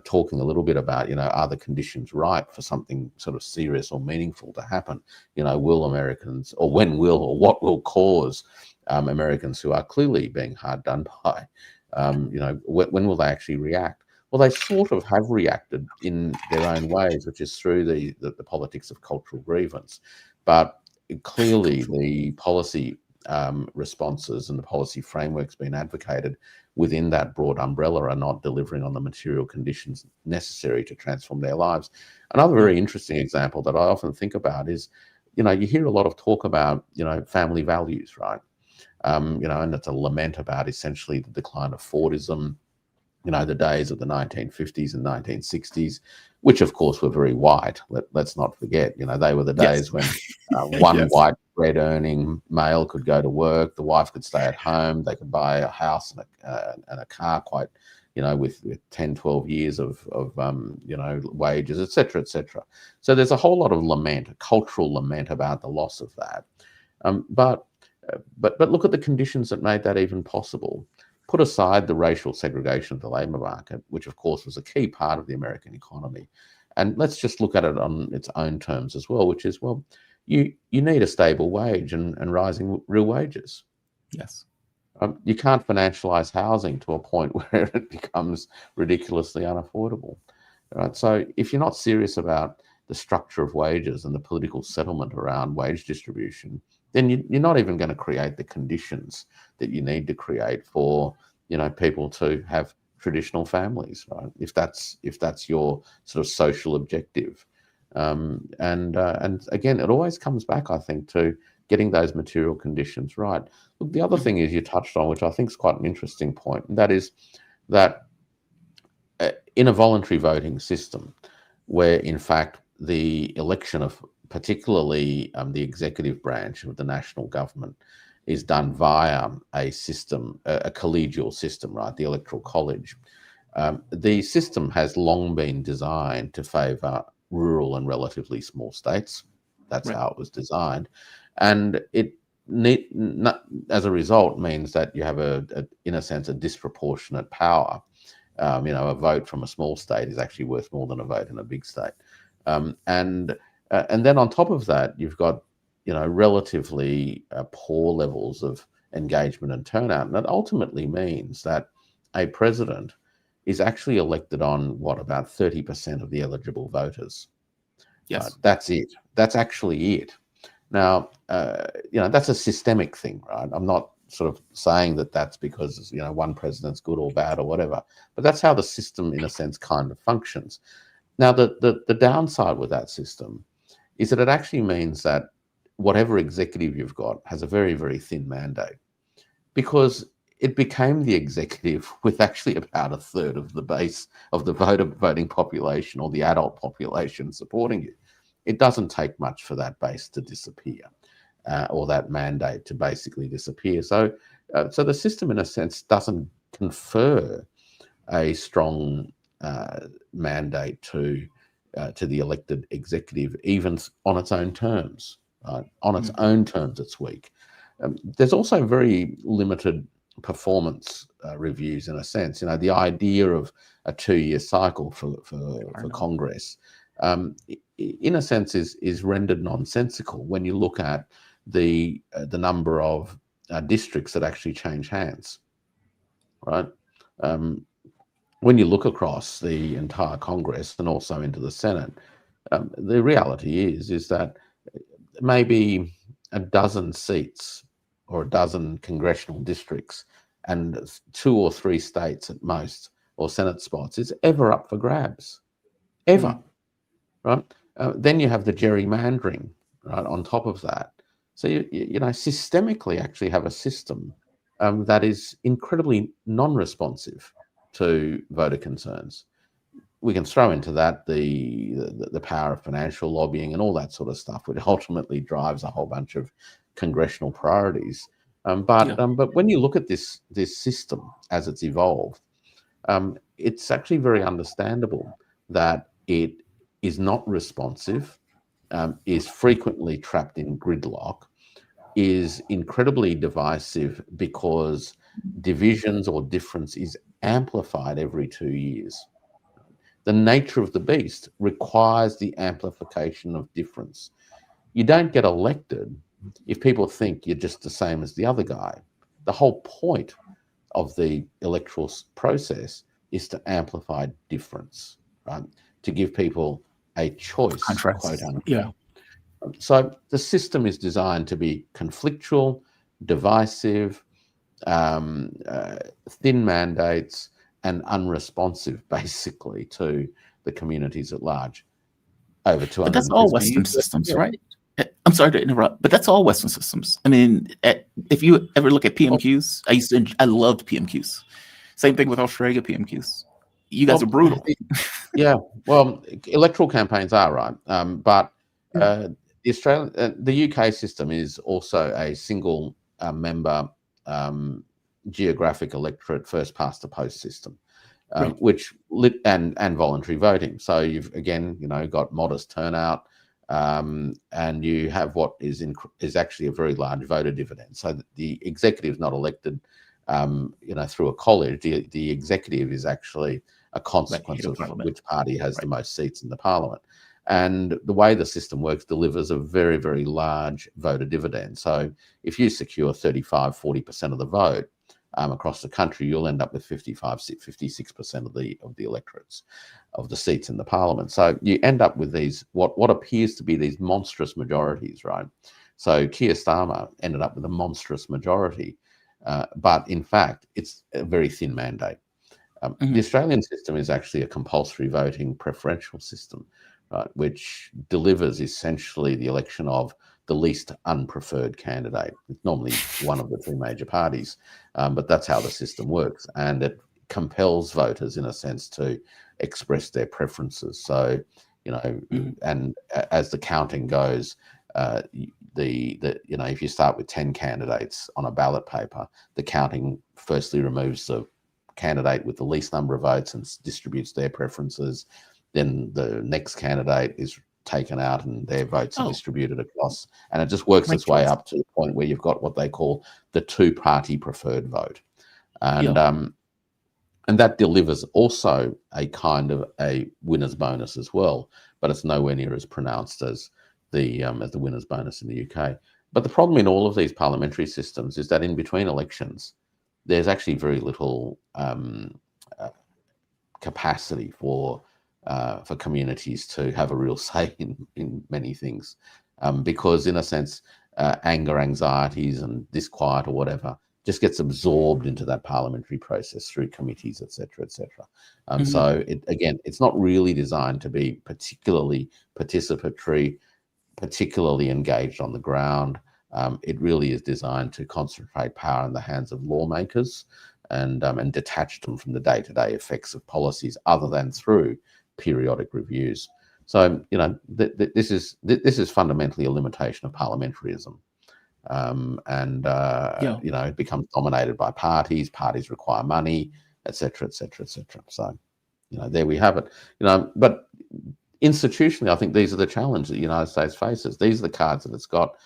talking a little bit about, are the conditions right for something sort of serious or meaningful to happen? Will Americans, or when will, or what will cause Americans who are clearly being hard done by, when will they actually react? Well, they sort of have reacted in their own ways, which is through the politics of cultural grievance. But clearly the policy responses and the policy frameworks being advocated within that broad umbrella are not delivering on the material conditions necessary to transform their lives. Another very interesting example that I often think about is, you hear a lot of talk about, family values, right? And it's a lament about essentially the decline of Fordism, the days of the 1950s and 1960s, which of course were very white. Let's not forget, they were the days when one yes. white bread earning male could go to work, the wife could stay at home, they could buy a house and a car quite, with 10, 12 years of wages, et cetera, et cetera. So there's a whole lot of lament, a cultural lament about the loss of that. But look at the conditions that made that even possible. Put aside the racial segregation of the labour market, which of course was a key part of the American economy. And let's just look at it on its own terms as well, which is, well, you need a stable wage and rising real wages. Yes. You can't financialise housing to a point where it becomes ridiculously unaffordable. Right? So if you're not serious about the structure of wages and the political settlement around wage distribution, then you're not even going to create the conditions that you need to create for, people to have traditional families, right? If that's your sort of social objective. And again, it always comes back, I think, to getting those material conditions right. Look, the other thing is you touched on, which I think is quite an interesting point, and that is that in a voluntary voting system, where in fact the election of particularly the executive branch of the national government is done via a system, a collegial system, right, the Electoral College. The system has long been designed to favour rural and relatively small states. That's right. How it was designed. And it, as a result, means that you have, in a sense, a disproportionate power. A vote from a small state is actually worth more than a vote in a big state. And then on top of that, you've got, relatively poor levels of engagement and turnout. And that ultimately means that a president is actually elected on, about 30% of the eligible voters. Yes. That's it. That's actually it. Now, that's a systemic thing, right? I'm not sort of saying that that's because, one president's good or bad or whatever, but that's how the system, in a sense, kind of functions. Now, the downside with that system is that it actually means that whatever executive you've got has a very, very thin mandate, because it became the executive with actually about a third of the base of the voting population or the adult population supporting you. It doesn't take much for that base to disappear or that mandate to basically disappear. So the system, in a sense, doesn't confer a strong mandate to the elected executive, even on its own terms. On its own terms, it's weak. There's also very limited performance reviews in a sense. You know, the idea of a 2-year cycle for Congress, in a sense, is rendered nonsensical when you look at the number of districts that actually change hands, right? When you look across the entire Congress and also into the Senate, the reality is that maybe a dozen seats or a dozen congressional districts and 2 or 3 states at most, or Senate spots, is ever up for grabs, ever, right? Then you have the gerrymandering, right, on top of that. So you know, systemically actually have a system that is incredibly non-responsive to voter concerns. We can throw into that the power of financial lobbying and all that sort of stuff, which ultimately drives a whole bunch of congressional priorities. But when you look at this system as it's evolved, it's actually very understandable that it is not responsive, is frequently trapped in gridlock, is incredibly divisive because divisions or difference is amplified every 2 years. The nature of the beast requires the amplification of difference. You don't get elected if people think you're just the same as the other guy. The whole point of the electoral process is to amplify difference, right? To give people a choice, Contrast. quote unquote. Yeah. So the system is designed to be conflictual, divisive, thin mandates, and unresponsive, basically, to the communities at large. Over 250 But that's all Western years. systems, right? I'm sorry to interrupt, but that's all Western systems. I mean, if you ever look at PMQs, I loved PMQs. Same thing with Australia PMQs. You guys are brutal. Yeah, well, electoral campaigns are right, but the UK system is also a single member geographic electorate first past the post system, Right. which and voluntary voting. So you've again, you know, got modest turnout, and you have what is actually a very large voter dividend. So the executive is not elected, you know, through a college. The executive is actually a consequence of which party has the most seats in the parliament. And the way the system works delivers a very, very large voter dividend. So if you secure 35, 40% of the vote across the country, you'll end up with 55, 56% of the electorates of the seats in the parliament. So you end up with these, what appears to be these monstrous majorities, right? So Keir Starmer ended up with a monstrous majority, but in fact, it's a very thin mandate. The Australian system is actually a compulsory voting preferential system, right, which delivers essentially the election of the least unpreferred candidate. It's normally one of the 2 major parties, but that's how the system works. And it compels voters, in a sense, to express their preferences. So, you know, and as the counting goes, you know, if you start with 10 candidates on a ballot paper, the counting firstly removes the candidate with the least number of votes and distributes their preferences. Then the next candidate is taken out and their votes are distributed across, and it just works its way up to the point where you've got what they call the 2-party preferred vote, and that delivers also a kind of a winner's bonus as well, but it's nowhere near as pronounced as the winner's bonus in the UK. But the problem in all of these parliamentary systems is that in between elections, there's actually very little capacity for communities to have a real say in many things, because in a sense, anger, anxieties, and disquiet or whatever just gets absorbed into that parliamentary process through committees, etc., etc. So it's not really designed to be particularly participatory, particularly engaged on the ground. It really is designed to concentrate power in the hands of lawmakers and detach them from the day-to-day effects of policies, other than through periodic reviews. So, you know, this is fundamentally a limitation of parliamentarism, you know, it becomes dominated by parties. Parties require money, etc., etc., etc. So, you know, there we have it. You know, but institutionally, I think these are the challenges that the United States faces. These are the cards that it's got.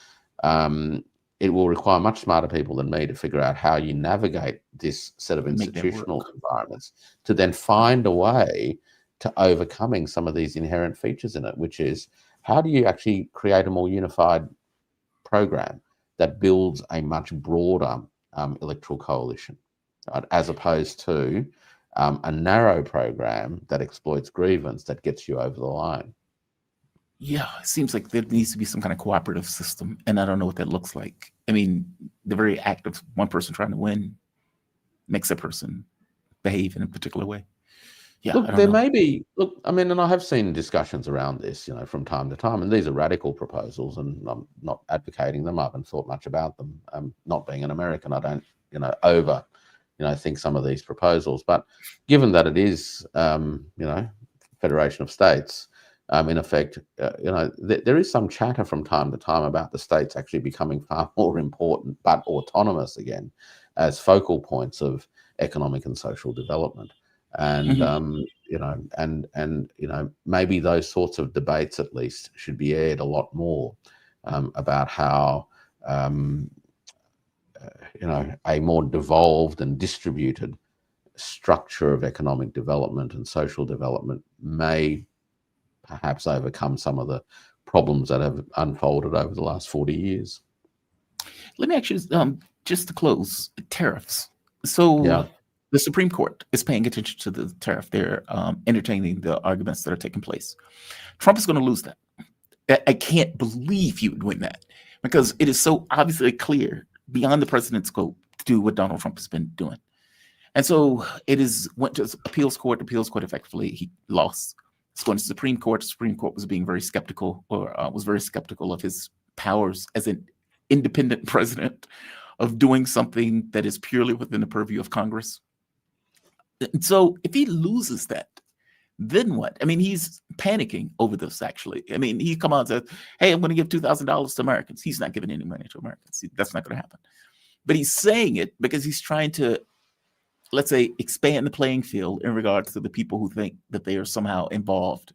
it will require much smarter people than me to figure out how you navigate this set of Make that institutional work. environments to then find a way to overcoming some of these inherent features in it, which is how do you actually create a more unified program that builds a much broader electoral coalition, right, as opposed to a narrow program that exploits grievance that gets you over the line. Yeah, it seems like there needs to be some kind of cooperative system, and I don't know what that looks like. I mean, the very act of one person trying to win makes that person behave in a particular way. Yeah, I Look, don't there know. may be, look, I mean, and I have seen discussions around this, you know, from time to time, and these are radical proposals, and I'm not advocating them. I haven't thought much about them. Not being an American, I don't, think some of these proposals. But given that it is, Federation of States, in effect, there is some chatter from time to time about the states actually becoming far more important, but autonomous again, as focal points of economic and social development. And maybe those sorts of debates at least should be aired a lot more about how a more devolved and distributed structure of economic development and social development may perhaps overcome some of the problems that have unfolded over the last 40 years. Let me actually, just to close, tariffs. So Yeah. the Supreme Court is paying attention to the tariff. They're entertaining the arguments that are taking place. Trump is going to lose that. I can't believe he would win that, because it is so obviously clear beyond the president's scope to do what Donald Trump has been doing. And so went to appeals court. Appeals court effectively, he lost. It's going to the Supreme Court. The Supreme Court was being very skeptical, or was very skeptical of his powers as an independent president of doing something that is purely within the purview of Congress. And so if he loses that, then what? I mean, he's panicking over this, actually. I mean, he come out and says, hey, I'm going to give $2,000 to Americans. He's not giving any money to Americans. That's not going to happen. But he's saying it because he's trying to, let's say, expand the playing field in regards to the people who think that they are somehow involved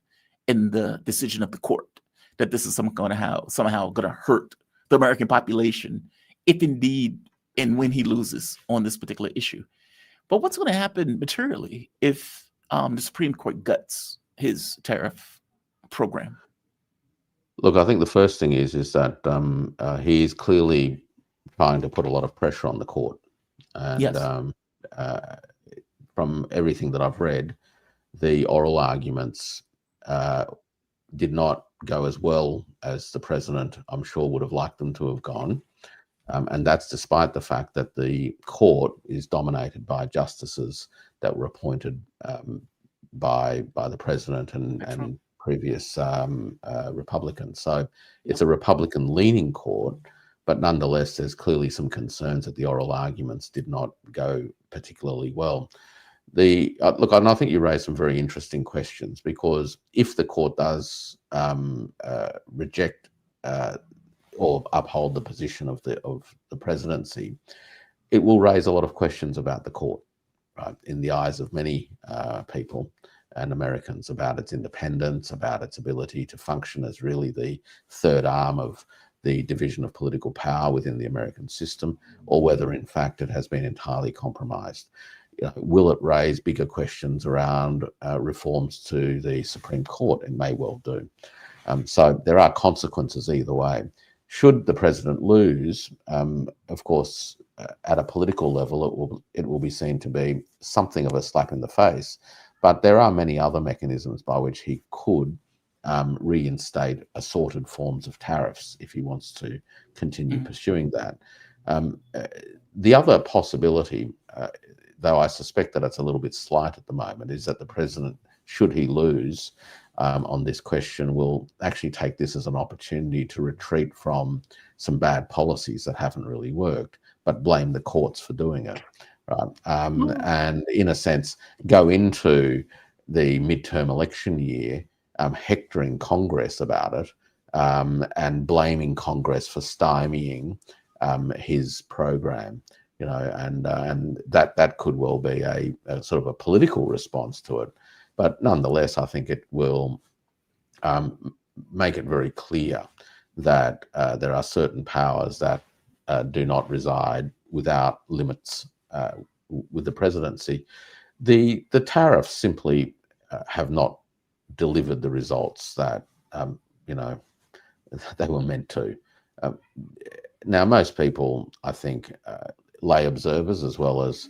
in the decision of the court, that this is somehow going to hurt the American population, if indeed and when he loses on this particular issue. But what's going to happen materially if the Supreme Court guts his tariff program? Look, I think the first thing is that he is clearly trying to put a lot of pressure on the court. And Yes. From everything that I've read, the oral arguments did not go as well as the president, I'm sure, would have liked them to have gone. And that's despite the fact that the court is dominated by justices that were appointed by the president and previous Republicans. So it's a Republican-leaning court, but nonetheless, there's clearly some concerns that the oral arguments did not go particularly well. Look, and I think you raised some very interesting questions, because if the court does reject or uphold the position of the presidency, it will raise a lot of questions about the court, right, in the eyes of many people and Americans, about its independence, about its ability to function as really the third arm of the division of political power within the American system, or whether in fact it has been entirely compromised. Will it raise bigger questions around reforms to the Supreme Court? It may well do. So there are consequences either way. Should the president lose, of course, at a political level, it will be seen to be something of a slap in the face. But there are many other mechanisms by which he could reinstate assorted forms of tariffs if he wants to continue pursuing that. The other possibility, though I suspect that it's a little bit slight at the moment, is that the president, should he lose on this question, will actually take this as an opportunity to retreat from some bad policies that haven't really worked, but blame the courts for doing it. Right. And in a sense, go into the midterm election year hectoring Congress about it, and blaming Congress for stymieing his program. And that could well be a sort of a political response to it. But nonetheless, I think it will make it very clear that there are certain powers that do not reside without limits with the presidency. The tariffs simply have not delivered the results that they were meant to. Now, most people, I think, lay observers as well as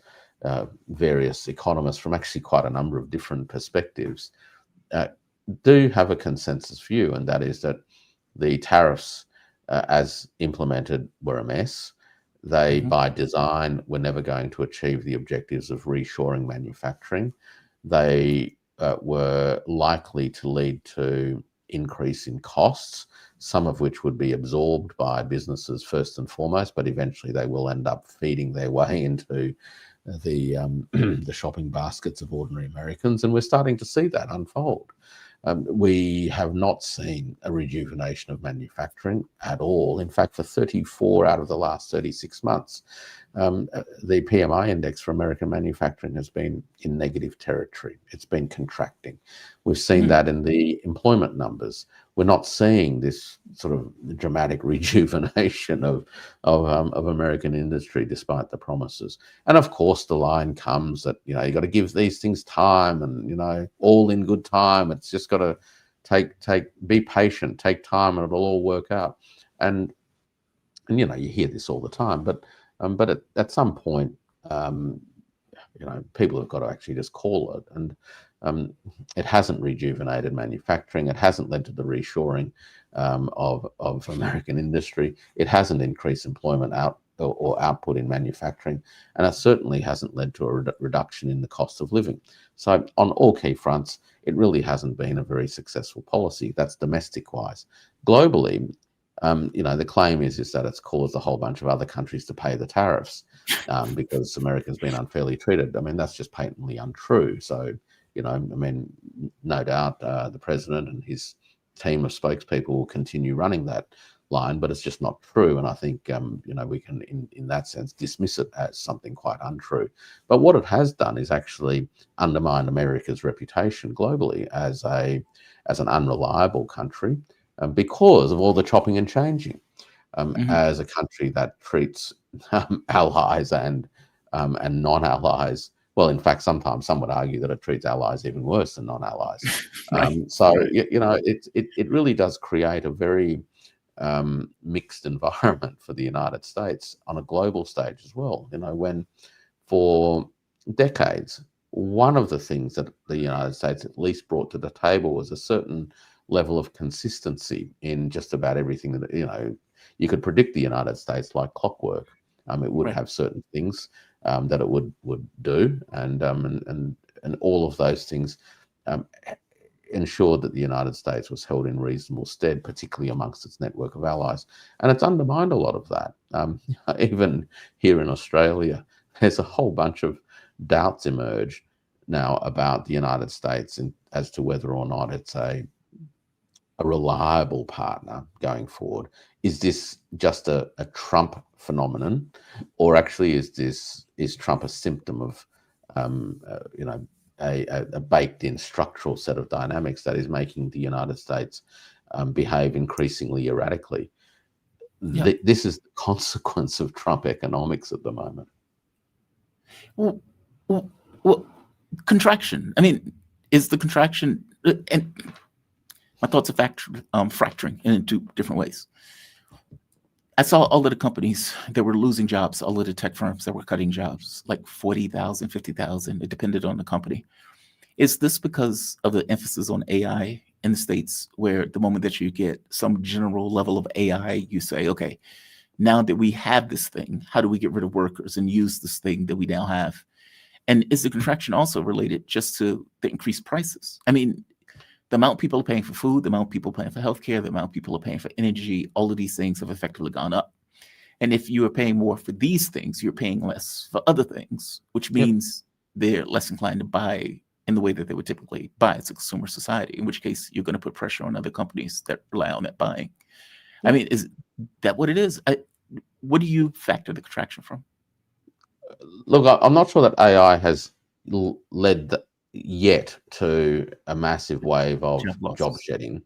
various economists from actually quite a number of different perspectives, do have a consensus view, and that is that the tariffs as implemented were a mess. They, by design, were never going to achieve the objectives of reshoring manufacturing. They were likely to lead to increase in costs, some of which would be absorbed by businesses first and foremost, but eventually they will end up feeding their way into the shopping baskets of ordinary Americans, and we're starting to see that unfold. We have not seen a rejuvenation of manufacturing at all. In fact, for 34 out of the last 36 months, the PMI index for American manufacturing has been in negative territory. It's been contracting. We've seen that in the employment numbers. We're not seeing this sort of dramatic rejuvenation of American industry, despite the promises. And of course, the line comes that you got to give these things time, and all in good time. It's just got to be patient, take time, and it'll all work out. And you hear this all the time, but at some point, people have got to actually just call it. And it hasn't rejuvenated manufacturing. It hasn't led to the reshoring of American industry. It hasn't increased employment or output in manufacturing, and it certainly hasn't led to a reduction in the cost of living. So on all key fronts, it really hasn't been a very successful policy. That's domestic-wise. Globally, the claim is that it's caused a whole bunch of other countries to pay the tariffs because Americans been unfairly treated. I mean, that's just patently untrue. So, no doubt the president and his team of spokespeople will continue running that line, but it's just not true. And I think, we can, in that sense, dismiss it as something quite untrue. But what it has done is actually undermine America's reputation globally as an unreliable country, because of all the chopping and changing, as a country that treats allies and non-allies. Well, in fact, sometimes some would argue that it treats allies even worse than non-allies. It really does create a very mixed environment for the United States on a global stage as well. When for decades, one of the things that the United States at least brought to the table was a certain level of consistency in just about everything that you could predict the United States like clockwork. It would have certain things that it would do, and all of those things ensured that the United States was held in reasonable stead, particularly amongst its network of allies. And it's undermined a lot of that. Even here in Australia, there's a whole bunch of doubts emerge now about the United States as to whether or not it's a reliable partner going forward. Is this just a Trump phenomenon, or actually is Trump a symptom of a baked-in structural set of dynamics that is making the United States behave increasingly erratically? This is the consequence of Trump economics at the moment. Well, contraction. I mean, is the contraction, and my thoughts are fracturing in two different ways. I saw all of the companies that were losing jobs, all of the tech firms that were cutting jobs, like 40,000, 50,000. It depended on the company. Is this because of the emphasis on AI in the States, where the moment that you get some general level of AI, you say, okay, now that we have this thing, how do we get rid of workers and use this thing that we now have? And is the contraction also related just to the increased prices? I mean, the amount people are paying for food, the amount people are paying for healthcare, the amount people are paying for energy, all of these things have effectively gone up. And if you are paying more for these things, you're paying less for other things, which means they're less inclined to buy in the way that they would typically buy as a consumer society, in which case you're going to put pressure on other companies that rely on that buying. I mean, is that what it is? What do you factor the contraction from? Look, I'm not sure that AI has led yet to a massive wave of job shedding,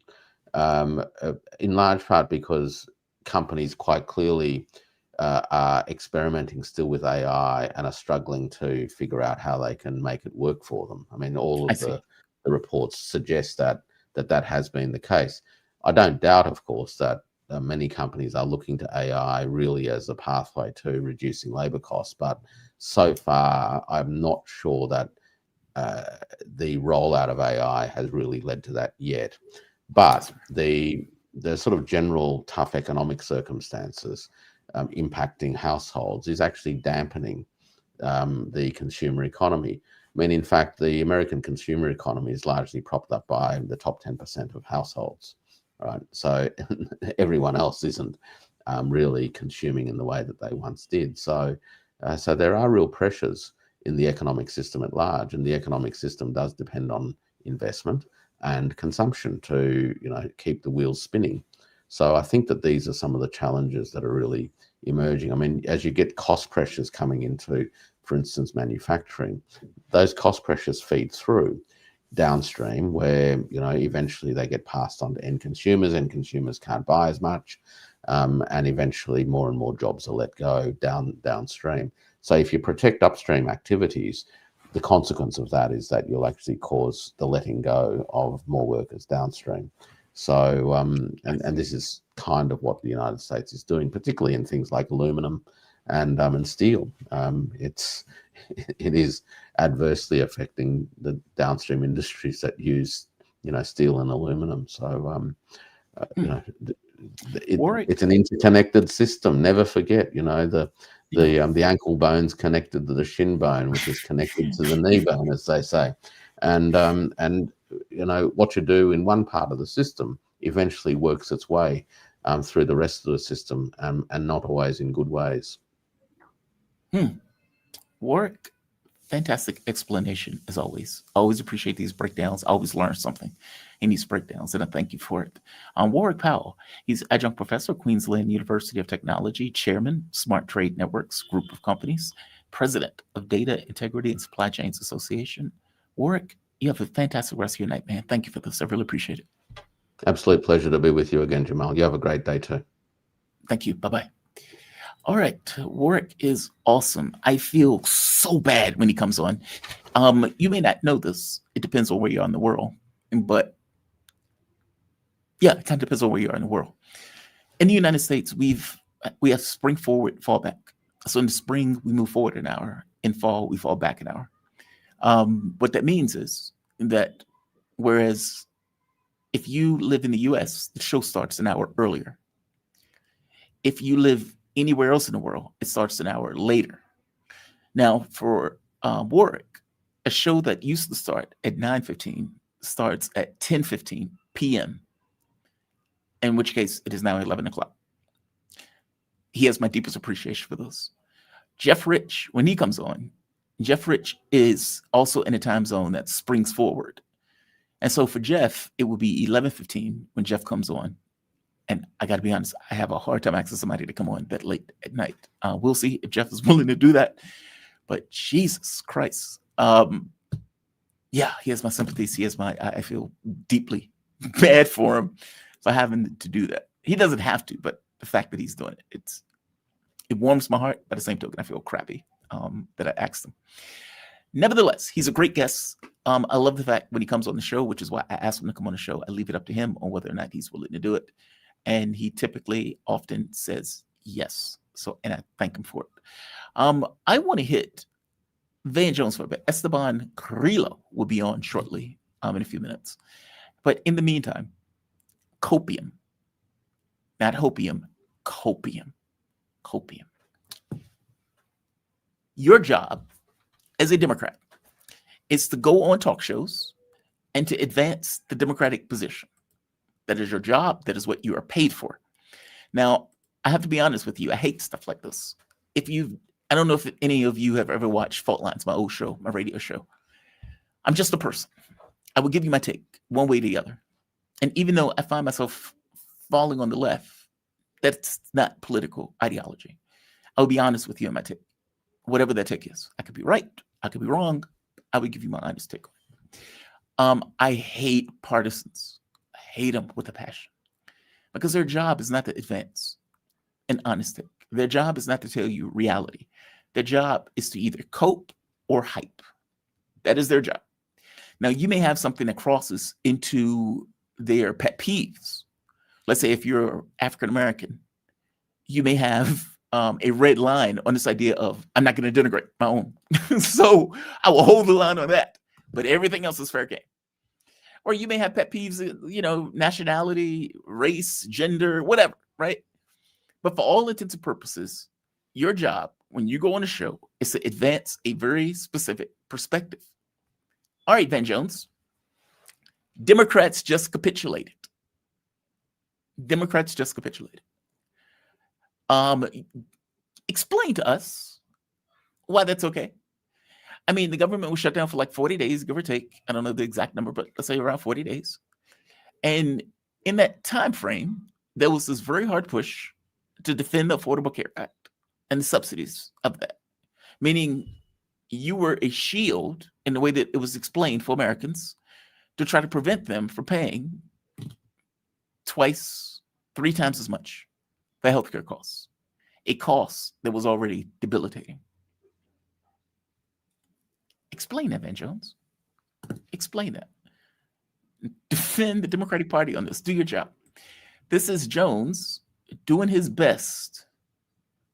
in large part because companies quite clearly are experimenting still with AI and are struggling to figure out how they can make it work for them. I mean, all I of see. the reports suggest that has been the case. I don't doubt, of course, that many companies are looking to AI really as a pathway to reducing labor costs, but so far, I'm not sure that the rollout of AI has really led to that yet. But the sort of general tough economic circumstances impacting households is actually dampening the consumer economy. I mean, in fact, the American consumer economy is largely propped up by the top 10% of households, right? So everyone else isn't really consuming in the way that they once did. So there are real pressures in the economic system at large, and the economic system does depend on investment and consumption to keep the wheels spinning. So I think that these are some of the challenges that are really emerging. I mean, as you get cost pressures coming into, for instance, manufacturing, those cost pressures feed through downstream, where eventually they get passed on to end consumers, and consumers can't buy as much, and eventually more and more jobs are let go downstream. So if you protect upstream activities, the consequence of that is that you'll actually cause the letting go of more workers downstream. So and this is kind of what the United States is doing, particularly in things like aluminum and steel. It is adversely affecting the downstream industries that use steel and aluminum. So it's an interconnected system. Never forget, the ankle bone's connected to the shin bone, which is connected to the knee bone, as they say. And what you do in one part of the system eventually works its way through the rest of the system, and not always in good ways. Warwick, fantastic explanation as always. Always appreciate these breakdowns. Always learn something in these breakdowns, and I thank you for it. Warwick Powell, he's adjunct professor, Queensland University of Technology, chairman, Smart Trade Networks Group of Companies, president of Data Integrity and Supply Chains Association. Warwick, you have a fantastic rest of your night, man. Thank you for this. I really appreciate it. Absolute pleasure to be with you again, Jamal. You have a great day too. Thank you. Bye-bye. All right. Warwick is awesome. I feel so bad when he comes on. You may not know this. It depends on where you are in the world. But yeah, it kind of depends on where you are in the world. In the United States, we have spring forward, fall back. So in the spring, we move forward an hour. In fall, we fall back an hour. What that means is that whereas if you live in the US, the show starts an hour earlier. If you live anywhere else in the world, it starts an hour later. Now, for Warwick, a show that used to start at 9:15 starts at 10:15 p.m., in which case it is now 11 o'clock. He has my deepest appreciation for this. Jeff Rich, when he comes on, Jeff Rich is also in a time zone that springs forward. And so for Jeff, it will be 11:15 when Jeff comes on. And I got to be honest, I have a hard time asking somebody to come on that late at night. We'll see if Jeff is willing to do that. But Jesus Christ. Yeah, he has my sympathies. He has I feel deeply bad for him for having to do that. He doesn't have to, but the fact that he's doing it, it warms my heart. By the same token, I feel crappy that I asked him. Nevertheless, he's a great guest. I love the fact when he comes on the show, which is why I asked him to come on the show. I leave it up to him on whether or not he's willing to do it. And he typically often says yes. So, and I thank him for it. I want to hit Van Jones for a bit. Esteban Carrillo will be on shortly in a few minutes. But in the meantime, copium. Not hopium, copium. Copium. Your job as a Democrat is to go on talk shows and to advance the Democratic position. That is your job. That is what you are paid for. Now, I have to be honest with you. I hate stuff like this. I don't know if any of you have ever watched Fault Lines, my old show, my radio show. I'm just a person. I will give you my take one way or the other. And even though I find myself falling on the left, that's not political ideology. I'll be honest with you in my take. Whatever that take is. I could be right. I could be wrong. I would give you my honest take on it. I hate partisans. I hate them with a passion. Because their job is not to advance an honest take. Their job is not to tell you reality. Their job is to either cope or hype. That is their job. Now, you may have something that crosses into their pet peeves. Let's say if you're African American, you may have a red line on this idea of, I'm not going to denigrate my own. So I will hold the line on that. But everything else is fair game. Or you may have pet peeves, nationality, race, gender, whatever, right? But for all intents and purposes, your job when you go on a show is to advance a very specific perspective. All right, Van Jones. Democrats just capitulated. Democrats just capitulated. Explain to us why that's okay. I mean, the government was shut down for like 40 days, give or take. I don't know the exact number, but let's say around 40 days. And in that time frame, there was this very hard push to defend the Affordable Care Act and the subsidies of that. Meaning you were a shield in the way that it was explained for Americans to try to prevent them from paying twice, 3 times as much for healthcare costs, a cost that was already debilitating. Explain that, Van Jones. Explain that. Defend the Democratic Party on this. Do your job. This is Jones doing his best.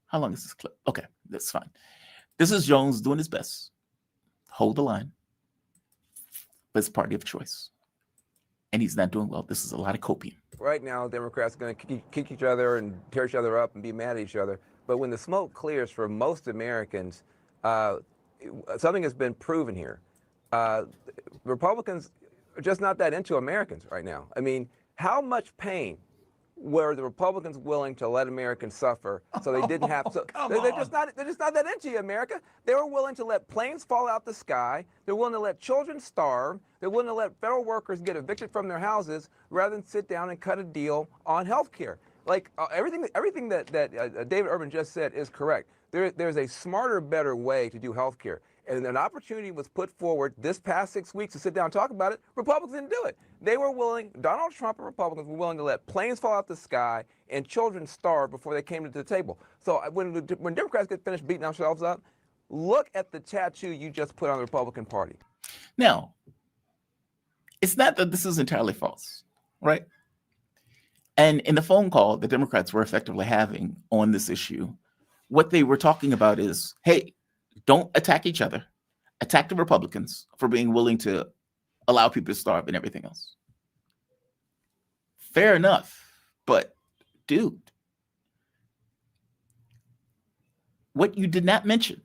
How long is this clip? Okay, that's fine. This is Jones doing his best. Hold the line. But it's party of choice. And he's not doing well. This is a lot of copium. Right now, Democrats are going to kick each other and tear each other up and be mad at each other. But when the smoke clears for most Americans, something has been proven here. Republicans are just not that into Americans right now. I mean, how much pain were the Republicans willing to let Americans suffer so they didn't have to? They're just not that into America. They were willing to let planes fall out the sky. They're willing to let children starve. They're willing to let federal workers get evicted from their houses rather than sit down and cut a deal on health care. Like everything that David Urban just said is correct. There's a smarter, better way to do health care. And an opportunity was put forward this past 6 weeks to sit down and talk about it. Republicans didn't do it. They were willing, Donald Trump and Republicans were willing to let planes fall out the sky and children starve before they came to the table. So when Democrats get finished beating themselves up, look at the tattoo you just put on the Republican Party. Now, it's not that this is entirely false, right? And in the phone call the Democrats were effectively having on this issue, what they were talking about is, hey, don't attack each other. Attack the Republicans for being willing to allow people to starve and everything else. Fair enough. But, dude, what you did not mention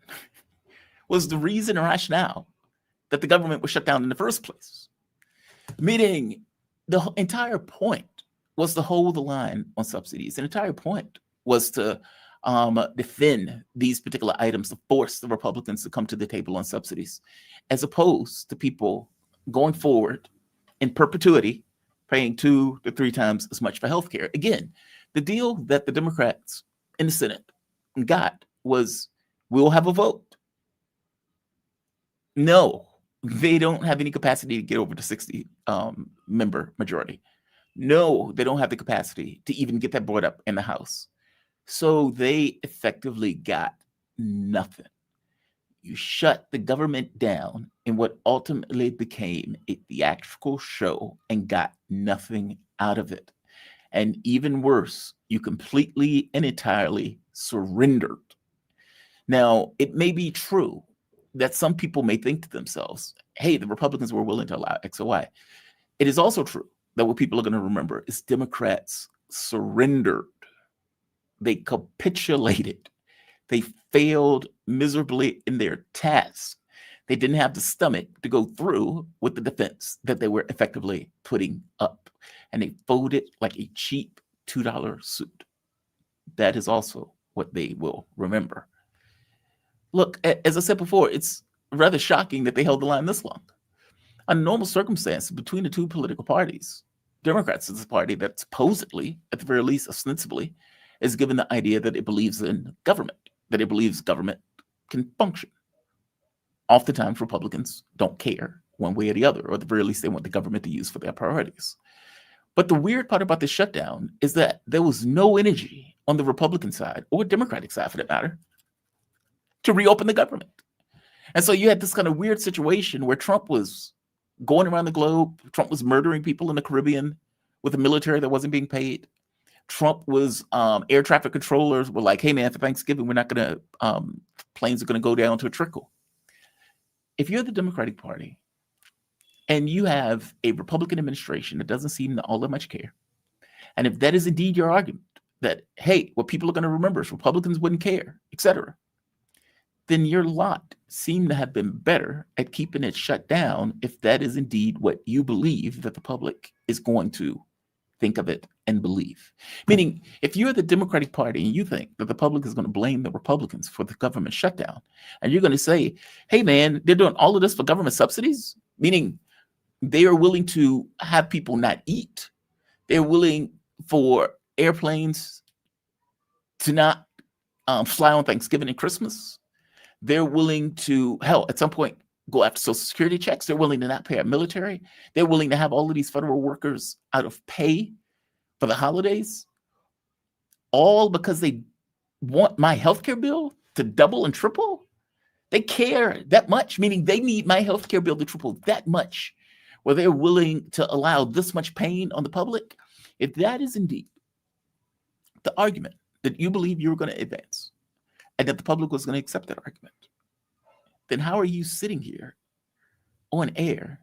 was the reason or rationale that the government was shut down in the first place. Meaning the entire point was to hold the line on subsidies. The entire point was to defend these particular items, to force the Republicans to come to the table on subsidies, as opposed to people going forward in perpetuity, paying 2 to 3 times as much for healthcare. Again, the deal that the Democrats in the Senate got was, we'll have a vote. No, they don't have any capacity to get over the 60 member majority. No, they don't have the capacity to even get that brought up in the House. So they effectively got nothing. You shut the government down in what ultimately became a theatrical show and got nothing out of it. And even worse, you completely and entirely surrendered. Now, it may be true that some people may think to themselves, hey, the Republicans were willing to allow X or Y. It is also true that what people are going to remember is Democrats surrendered. They capitulated. They failed miserably in their task. They didn't have the stomach to go through with the defense that they were effectively putting up. And they folded like a cheap $2 suit. That is also what they will remember. Look, as I said before, it's rather shocking that they held the line this long. Under normal circumstances, between the two political parties, Democrats is a party that supposedly, at the very least ostensibly, is given the idea that it believes in government, that it believes government can function. Oftentimes, Republicans don't care one way or the other, or at the very least, they want the government to use for their priorities. But the weird part about this shutdown is that there was no energy on the Republican side, or Democratic side for that matter, to reopen the government. And so you had this kind of weird situation where Trump was going around the globe. Trump was murdering people in the Caribbean with a military that wasn't being paid. Trump was air traffic controllers were like, hey man, for Thanksgiving, we're not going to, planes are going to go down to a trickle. If you're the Democratic Party and you have a Republican administration that doesn't seem to all that much care, and if that is indeed your argument that, hey, what people are going to remember is Republicans wouldn't care, etc., then your lot seem to have been better at keeping it shut down if that is indeed what you believe that the public is going to think of it and believe. Meaning, if you're the Democratic Party and you think that the public is going to blame the Republicans for the government shutdown, and you're going to say, hey man, they're doing all of this for government subsidies, meaning they are willing to have people not eat. They're willing for airplanes to not fly on Thanksgiving and Christmas. They're willing to, hell, at some point, go after Social Security checks. They're willing to not pay our military. They're willing to have all of these federal workers out of pay for the holidays, all because they want my healthcare bill to double and triple. They care that much, meaning they need my healthcare bill to triple that much, where they're willing to allow this much pain on the public. If that is indeed the argument that you believe you're going to advance, and that the public was going to accept that argument, then how are you sitting here on air,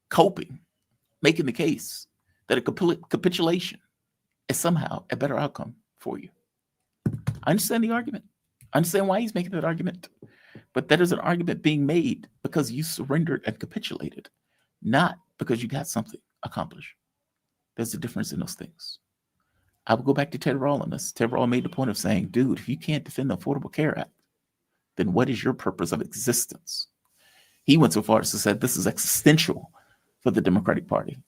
coping, making the case that a capitulation is somehow a better outcome for you? I understand the argument. I understand why he's making that argument. But that is an argument being made because you surrendered and capitulated, not because you got something accomplished. There's a difference in those things. I will go back to Ted Rall on this. Ted Rall made the point of saying, dude, if you can't defend the Affordable Care Act, then what is your purpose of existence? He went so far as to say this is existential for the Democratic Party.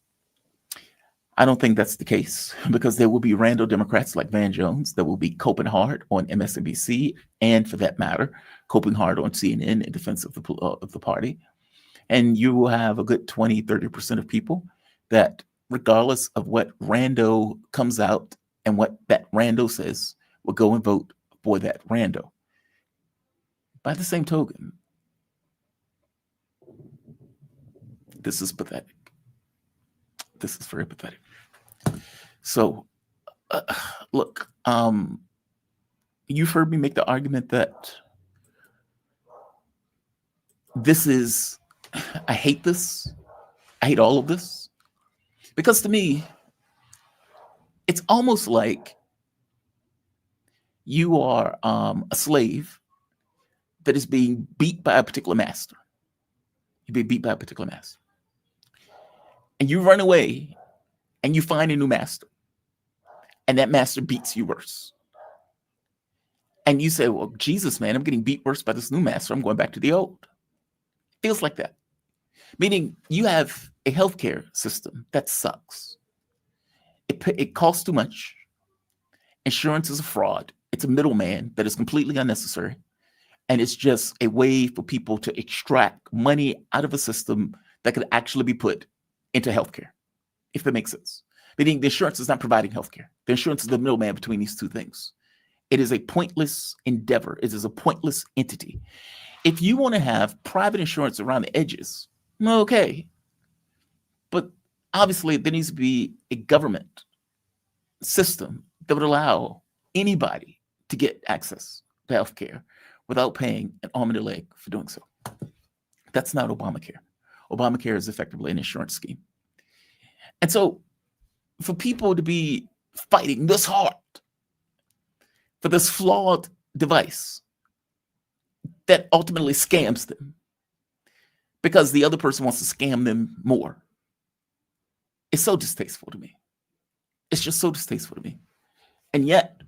I don't think that's the case, because there will be rando Democrats like Van Jones that will be coping hard on MSNBC, and for that matter, coping hard on CNN in defense of the party. And you will have a good 20, 30% of people that, regardless of what rando comes out and what that rando says, will go and vote for that rando. By the same token, this is pathetic. This is very pathetic. So, look, you've heard me make the argument that this is, I hate this. I hate all of this. Because to me, it's almost like you are a slave that is being beat by a particular master. You're being beat by a particular master. And you run away and you find a new master. And that master beats you worse. And you say, well, Jesus, man, I'm getting beat worse by this new master. I'm going back to the old. It feels like that. Meaning you have a healthcare system that sucks. It costs too much. Insurance is a fraud. It's a middleman that is completely unnecessary. And it's just a way for people to extract money out of a system that could actually be put into healthcare, if that makes sense. Meaning the insurance is not providing healthcare. The insurance is the middleman between these two things. It is a pointless endeavor. It is a pointless entity. If you want to have private insurance around the edges, okay. But obviously there needs to be a government system that would allow anybody to get access to healthcare without paying an arm and a leg for doing so. That's not Obamacare. Obamacare is effectively an insurance scheme. And so for people to be fighting this hard for this flawed device that ultimately scams them because the other person wants to scam them more, it's so distasteful to me. It's just so distasteful to me. And yet,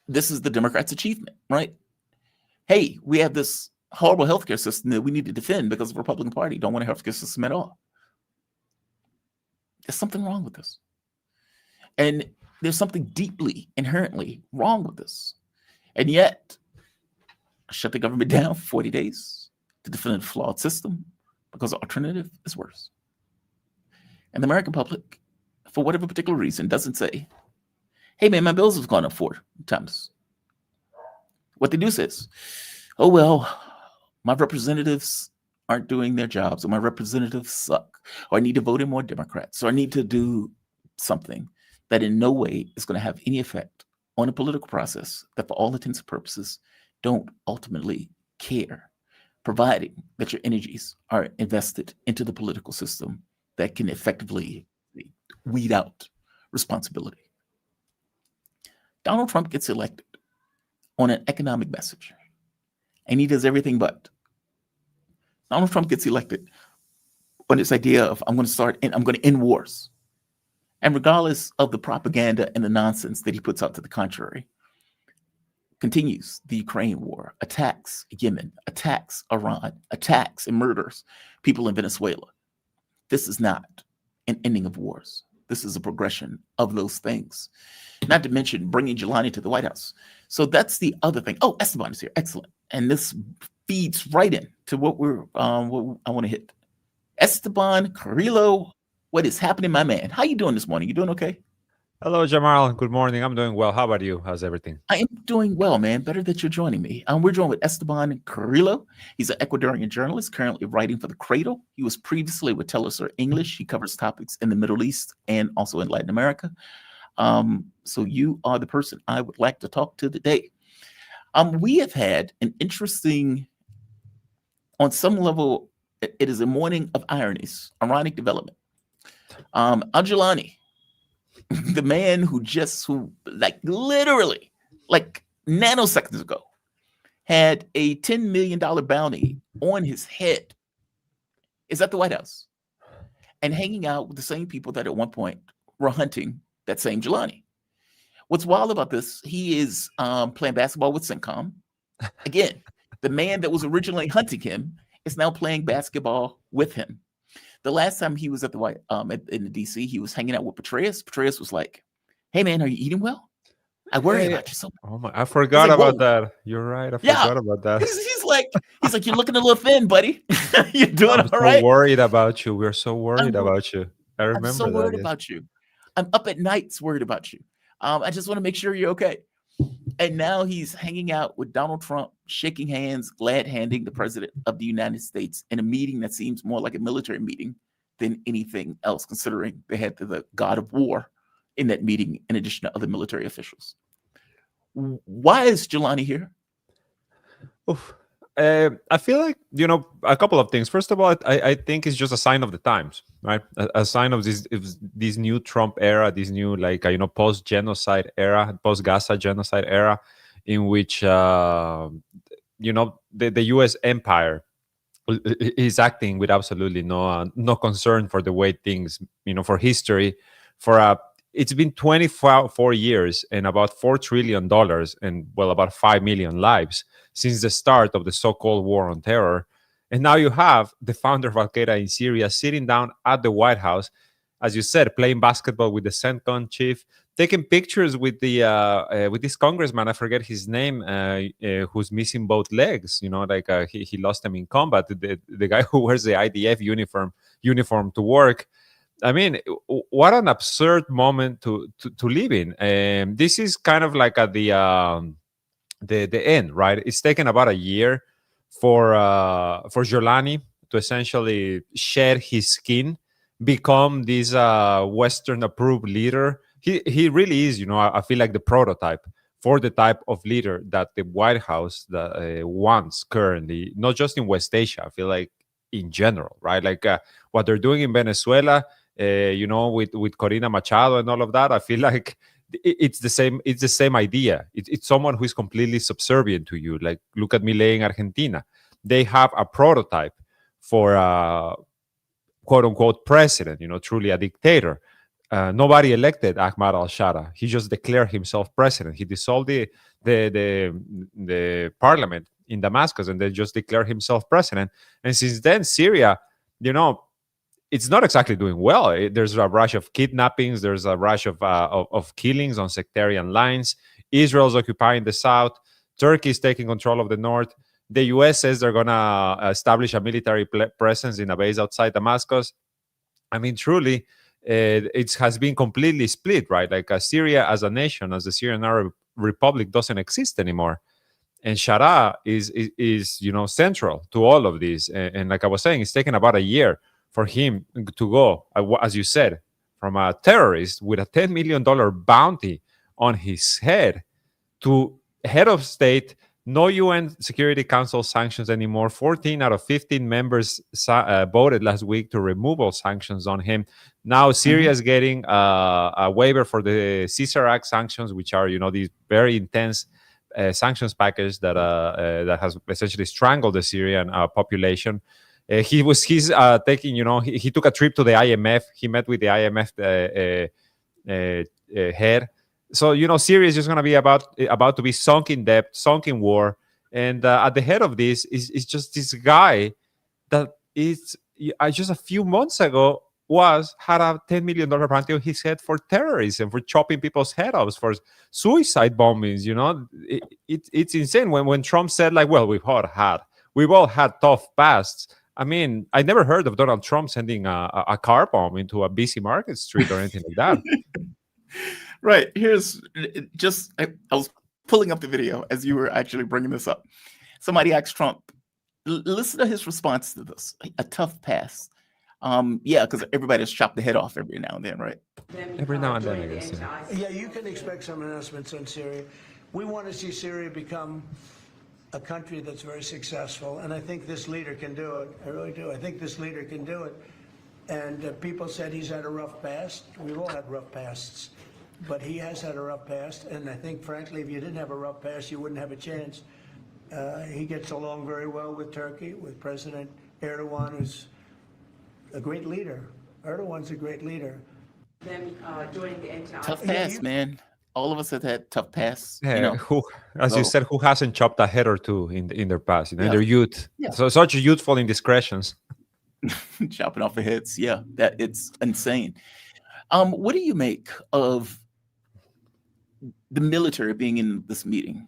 this is the Democrats' achievement, right? Hey, we have this horrible healthcare system that we need to defend because the Republican Party don't want a healthcare system at all. There's something wrong with this. And there's something deeply, inherently wrong with this. And yet, shut the government down for 40 days to defend a flawed system because the alternative is worse. And the American public, for whatever particular reason, doesn't say, Hey, man, my bills have gone up 4 times. What they do says, oh, well, my representatives aren't doing their jobs, or my representatives suck, or I need to vote in more Democrats, or I need to do something that in no way is going to have any effect on a political process that for all intents and purposes don't ultimately care, providing that your energies are invested into the political system that can effectively weed out responsibility. Donald Trump gets elected on an economic message, and he does everything but. Donald Trump gets elected on this idea of I'm going to end wars. And regardless of the propaganda and the nonsense that he puts out to the contrary, continues the Ukraine war, attacks Yemen, attacks Iran, attacks and murders people in Venezuela. This is not an ending of wars. This is a progression of those things. Not to mention bringing Jelani to the White House. So that's the other thing. Oh, Esteban is here. Excellent. And this feeds right in to what what I want to hit. Esteban Carrillo, what is happening, my man? How you doing this morning? You doing okay? Hello, Jamal. Good morning. I'm doing well. How about you? How's everything? I am doing well, man. Better that you're joining me. We're joined with Esteban Carrillo. He's an Ecuadorian journalist currently writing for The Cradle. He was previously with Telesur English. He covers topics in the Middle East and also in Latin America. So you are the person I would like to talk to today. We have had an interesting, on some level, it is a morning of ironies, ironic development. Al-Jilani, the man who like literally, like nanoseconds ago, had a $10 million bounty on his head, is at the White House and hanging out with the same people that at one point were hunting that same Jelani. What's wild about this, he is playing basketball with CENTCOM. Again, the man that was originally hunting him is now playing basketball with him. The last time he was at the in the DC, he was hanging out with Petraeus. Petraeus was like, "Hey man, are you eating well? I worry about you so much." Oh my! I forgot like, about that. You're right. I forgot about that. He's like, "You're looking a little thin, buddy. You're doing all right." Worried about you. We're so worried about you. I remember I'm so worried about you. I'm up at nights worried about you. I just want to make sure you're okay. And now he's hanging out with Donald Trump, shaking hands, glad-handing the president of the United States in a meeting that seems more like a military meeting than anything else, considering they had the god of war in that meeting in addition to other military officials. Why is Jelani here? Oof. I feel like, a couple of things. First of all, I think it's just a sign of the times, right? A sign of this new Trump era, this new post-genocide era, post-Gaza genocide era, in which the U.S. empire is acting with absolutely no concern for the way things, for history, it's been 24 years and about $4 trillion and about 5 million lives since the start of the so-called war on terror. And now you have the founder of Al-Qaeda in Syria sitting down at the White House, as you said, playing basketball with the CENTCOM chief, taking pictures with with this congressman, I forget his name, who's missing both legs. He lost them in combat. The guy who wears the IDF uniform to work. I mean, what an absurd moment to live in. This is kind of like at the end, right? It's taken about a year for Jelani to essentially shed his skin, become this Western approved leader. He really is, I feel like the prototype for the type of leader that the White House wants currently, not just in West Asia. I feel like in general, right? Like what they're doing in Venezuela, with Corina Machado and all of that. I feel like it's the same. It's the same idea. It's someone who is completely subservient to you. Like look at Milei in Argentina. They have a prototype for quote unquote president. Truly a dictator. Nobody elected Ahmad al-Shara. He just declared himself president. He dissolved the parliament in Damascus and then just declared himself president. And since then, Syria, it's not exactly doing well. There's a rush of kidnappings. There's a rush of killings on sectarian lines. Israel's occupying the south. Turkey is taking control of the north. The U.S. says they're going to establish a military presence in a base outside Damascus. I mean, truly, it has been completely split, right? Like Syria as a nation, as the Syrian Arab Republic, doesn't exist anymore, and Sharia is central to all of this. And like I was saying, it's taken about a year for him to go, as you said, from a terrorist with a $10 million bounty on his head to head of state. No UN Security Council sanctions anymore. 14 out of 15 members voted last week to remove all sanctions on him. Now Syria is getting a waiver for the Caesar Act sanctions, which are these very intense sanctions package that has essentially strangled the Syrian population. He's taking, he took a trip to the IMF. He met with the IMF head. So Syria is just going to be about to be sunk in debt, sunk in war, and at the head of this is just this guy that is just a few months ago had a $10 million bounty on his head for terrorism, for chopping people's head off, for suicide bombings. It's insane. When Trump said, like, well, we've all had tough pasts. I mean, I never heard of Donald Trump sending a car bomb into a busy market street or anything like that. Right. Here's just, I was pulling up the video as you were actually bringing this up. Somebody asked Trump, listen to his response to this, a tough pass. Yeah, because everybody's chopped the head off every now and then, right? Every now and then, I guess. Yeah, you can expect some announcements on Syria. We want to see Syria become a country that's very successful, and I think this leader can do it. I really do. I think this leader can do it. And people said he's had a rough past. We've all had rough pasts. But he has had a rough past, and I think, frankly, if you didn't have a rough past, you wouldn't have a chance. He gets along very well with Turkey, with President Erdogan, who's a great leader. Erdogan's a great leader. Them during the Tough pass, man. All of us have had tough pass. Yeah, you said, who hasn't chopped a head or two in their past, in their youth? Yeah. So such youthful indiscretions. Chopping off the heads. Yeah, that it's insane. What do you make of the military being in this meeting?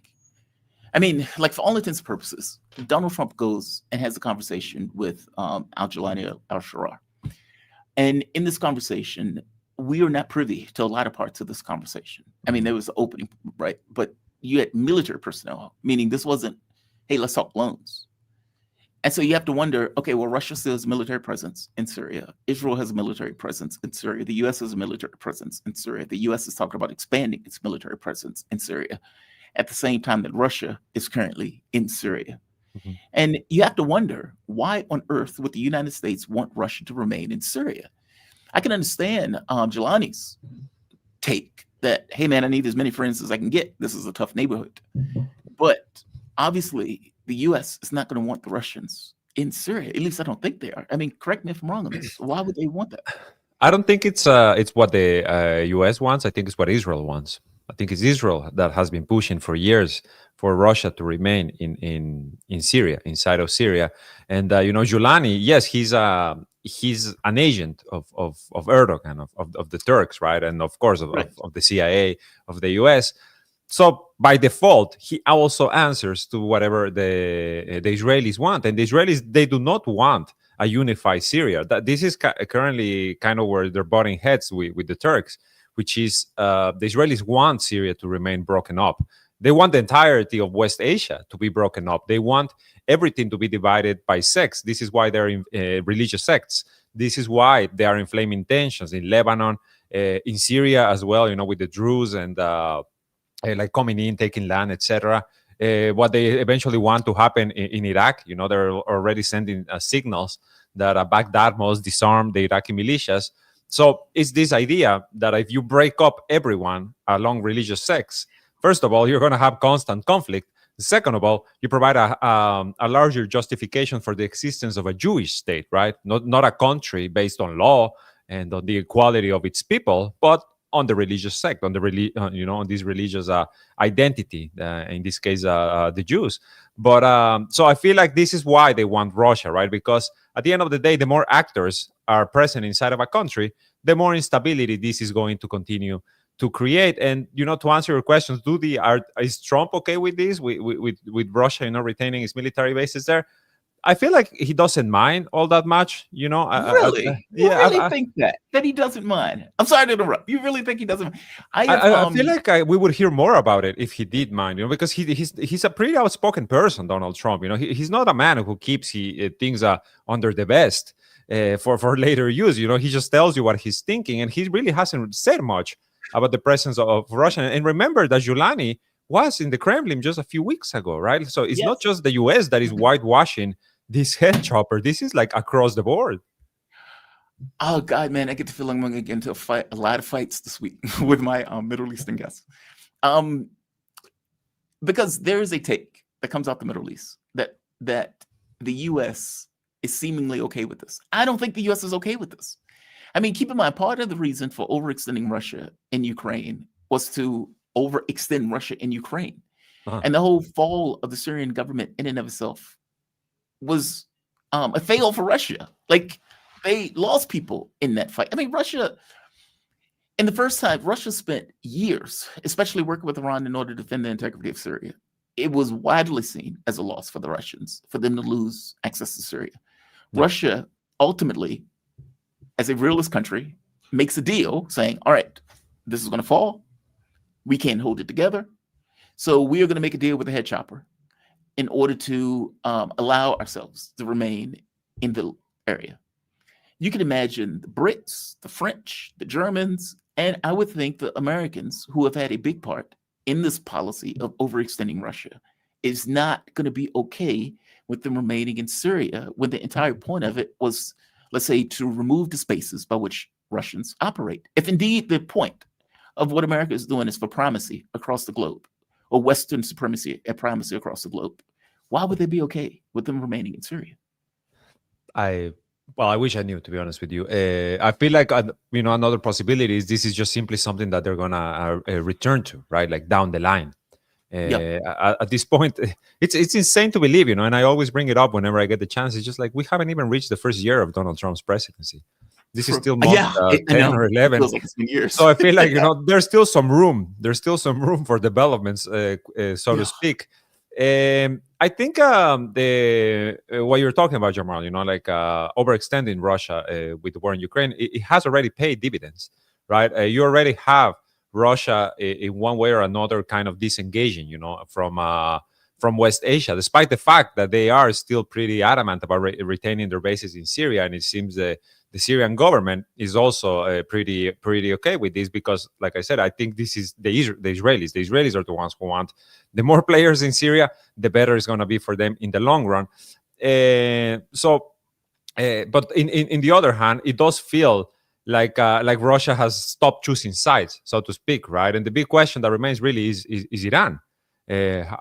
I mean, like, for all intents and purposes, Donald Trump goes and has a conversation with Al-Jilani al-Sharar. And in this conversation, we are not privy to a lot of parts of this conversation. I mean, there was the opening, right? But you had military personnel, meaning this wasn't, hey, let's talk loans. And so you have to wonder, okay, well, Russia still has a military presence in Syria. Israel has a military presence in Syria. The U.S. has a military presence in Syria. The U.S. is talking about expanding its military presence in Syria at the same time that Russia is currently in Syria. Mm-hmm. And you have to wonder, why on earth would the United States want Russia to remain in Syria? I can understand Jelani's take that, hey, man, I need as many friends as I can get. This is a tough neighborhood. But obviously, the U.S. is not going to want the Russians in Syria. At least I don't think they are. I mean, correct me if I'm wrong on this. Why would they want that? I don't think it's what the U.S. wants. I think it's what Israel wants. I think it's Israel that has been pushing for years for Russia to remain in Syria, inside of Syria. And Giuliani, yes, he's an agent of Erdogan, of the Turks, right? And of course of the CIA, of the U.S. So by default, he also answers to whatever the Israelis want. And the Israelis, they do not want a unified Syria. This is currently kind of where they're butting heads with the Turks, which is the Israelis want Syria to remain broken up. They want the entirety of West Asia to be broken up. They want everything to be divided by sects. This is why they're in religious sects. This is why they are inflaming tensions in Lebanon, in Syria as well, with the Druze and like coming in, taking land, etc. What they eventually want to happen in Iraq, they're already sending signals that Baghdad must disarm the Iraqi militias. So it's this idea that if you break up everyone along religious sects, first of all, you're going to have constant conflict. Second of all, you provide a larger justification for the existence of a Jewish state, right? Not a country based on law and on the equality of its people, but on the religious sect, on this religious identity. In this case, the Jews. But so I feel like this is why they want Russia, right? Because at the end of the day, the more actors are present inside of a country, the more instability this is going to continue to create. And to answer your questions, is Trump okay with this? With Russia, retaining its military bases there? I feel like he doesn't mind all that much, you know. Really? You really think that he doesn't mind? I'm sorry to interrupt. You really think he doesn't mind? I feel like we would hear more about it if he did mind, you know, because he's a pretty outspoken person, Donald Trump. You know, he's not a man who keeps things under the vest for later use. You know, he just tells you what he's thinking, and he really hasn't said much about the presence of Russia. And remember that Giuliani was in the Kremlin just a few weeks ago, right? So it's not just the U.S. that is whitewashing this head chopper. This is like across the board. Oh God, man, I get the feeling I'm going to get into a lot of fights this week with my Middle Eastern guests, because there is a take that comes out the Middle East that the U.S. is seemingly okay with this. I don't think the U.S. is okay with this. I mean, keep in mind, part of the reason for overextending Russia in Ukraine was to overextend Russia in Ukraine, and the whole fall of the Syrian government in and of itself was a fail for Russia. Like, they lost people in that fight. I mean, Russia, in the first time, Russia spent years, especially working with Iran in order to defend the integrity of Syria. It was widely seen as a loss for the Russians, for them to lose access to Syria. Russia, ultimately, as a realist country, makes a deal saying, all right, this is going to fall. We can't hold it together. So we are going to make a deal with the head chopper in order to allow ourselves to remain in the area. You can imagine the Brits, the French, the Germans, and I would think the Americans, who have had a big part in this policy of overextending Russia, is not going to be okay with them remaining in Syria when the entire point of it was, let's say, to remove the spaces by which Russians operate. If indeed the point of what America is doing is for primacy across the globe, or Western supremacy and primacy across the globe, why would they be okay with them remaining in Syria? Well, I wish I knew, to be honest with you. I feel like, another possibility is this is just simply something that they're going to return to, right? Like down the line. At this point, it's insane to believe, you know, and I always bring it up whenever I get the chance. It's just like, we haven't even reached the first year of Donald Trump's presidency. This is still month 10 or 11. It feels like it's been years. So I feel like, there's still some room. There's still some room for developments, so to speak. I think what you're talking about, Jamal, like overextending Russia with the war in Ukraine, it has already paid dividends, right? You already have Russia in one way or another kind of disengaging, from West Asia, despite the fact that they are still pretty adamant about retaining their bases in Syria. And it seems the Syrian government is also pretty okay with this, because, like I said, I think this is the Israelis. The Israelis are the ones who want the more players in Syria, the better it's going to be for them in the long run. But in the other hand, it does feel like Russia has stopped choosing sides, so to speak, right? And the big question that remains really is Iran.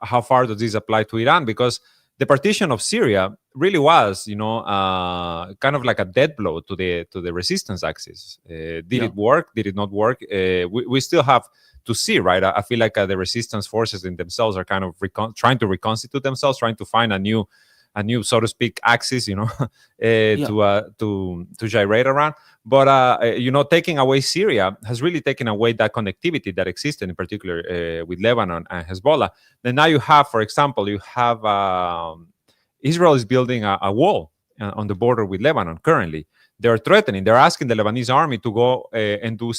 How far does this apply to Iran? Because the partition of Syria really was, kind of like a dead blow to the resistance axis. Did it work? Did it not work? We still have to see, right? I feel like the resistance forces in themselves are kind of trying to reconstitute themselves, trying to find a new, so to speak, axis, to gyrate around. But taking away Syria has really taken away that connectivity that existed, in particular with Lebanon and Hezbollah. Then now you have, for example, Israel is building a wall on the border with Lebanon currently. They're asking the Lebanese army to go and do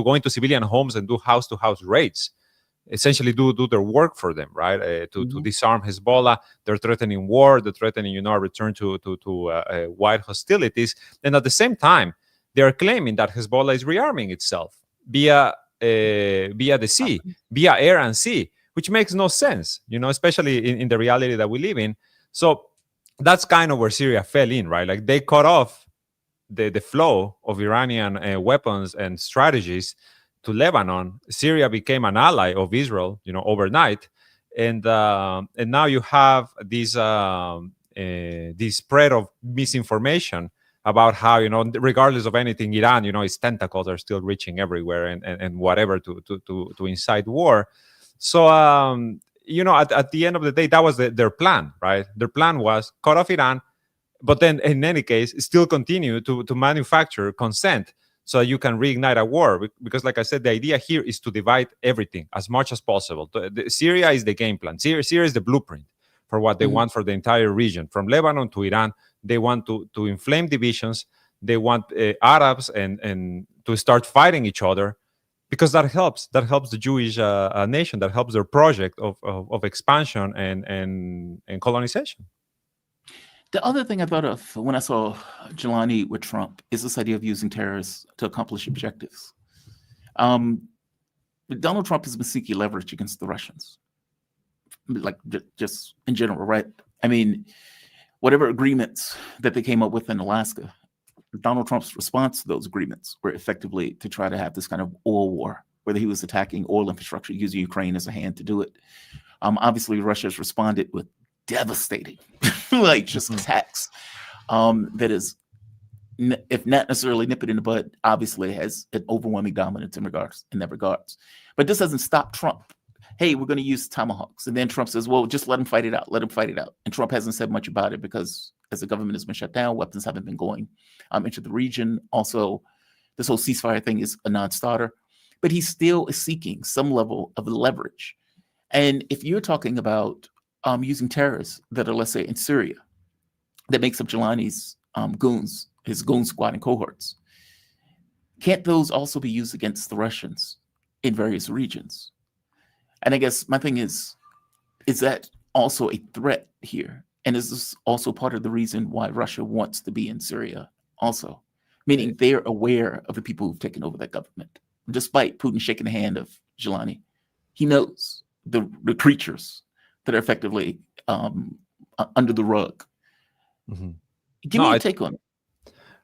go into civilian homes and do house-to-house raids. Essentially do their work for them, right? To disarm Hezbollah. They're threatening war. They're threatening, a return to wide hostilities. And at the same time, they are claiming that Hezbollah is rearming itself via the sea, via air and sea, which makes no sense, especially in the reality that we live in. So that's kind of where Syria fell in, right? Like, they cut off the flow of Iranian weapons and strategies to Lebanon. Syria became an ally of Israel, overnight, and now you have this spread of misinformation about how, regardless of anything, Iran, its tentacles are still reaching everywhere and whatever to incite war. So at the end of the day, that was their plan, right? Their plan was cut off Iran, but then in any case, still continue to manufacture consent so you can reignite a war. Because, like I said, the idea here is to divide everything as much as possible. Syria is the game plan. Syria is the blueprint for what they want for the entire region, from Lebanon to Iran. They want to inflame divisions. They want Arabs and to start fighting each other, because that helps the Jewish nation, that helps their project of expansion and colonization. The other thing I thought of when I saw Jelani with Trump is this idea of using terrorists to accomplish objectives. Donald Trump has been seeking leverage against the Russians, like just in general, right? I mean, whatever agreements that they came up with in Alaska, Donald Trump's response to those agreements were effectively to try to have this kind of oil war, whether he was attacking oil infrastructure, using Ukraine as a hand to do it. Obviously, Russia's responded with devastating, like just attacks that is, if not necessarily nip it in the bud, obviously has an overwhelming dominance in that regards. But this doesn't stop Trump. Hey, we're going to use tomahawks. And then Trump says, well, just let them fight it out. Let them fight it out. And Trump hasn't said much about it because as the government has been shut down, weapons haven't been going into the region. Also, this whole ceasefire thing is a non-starter. But he still is seeking some level of leverage. And if you're talking about using terrorists that are, let's say, in Syria, that makes up Jelani's goons, his goon squad and cohorts, can't those also be used against the Russians in various regions? And I guess my thing is that also a threat here? And is this also part of the reason why Russia wants to be in Syria also? Meaning they're aware of the people who've taken over that government. Despite Putin shaking the hand of Jelani, he knows the creatures that are effectively under the rug. Give me a take on it.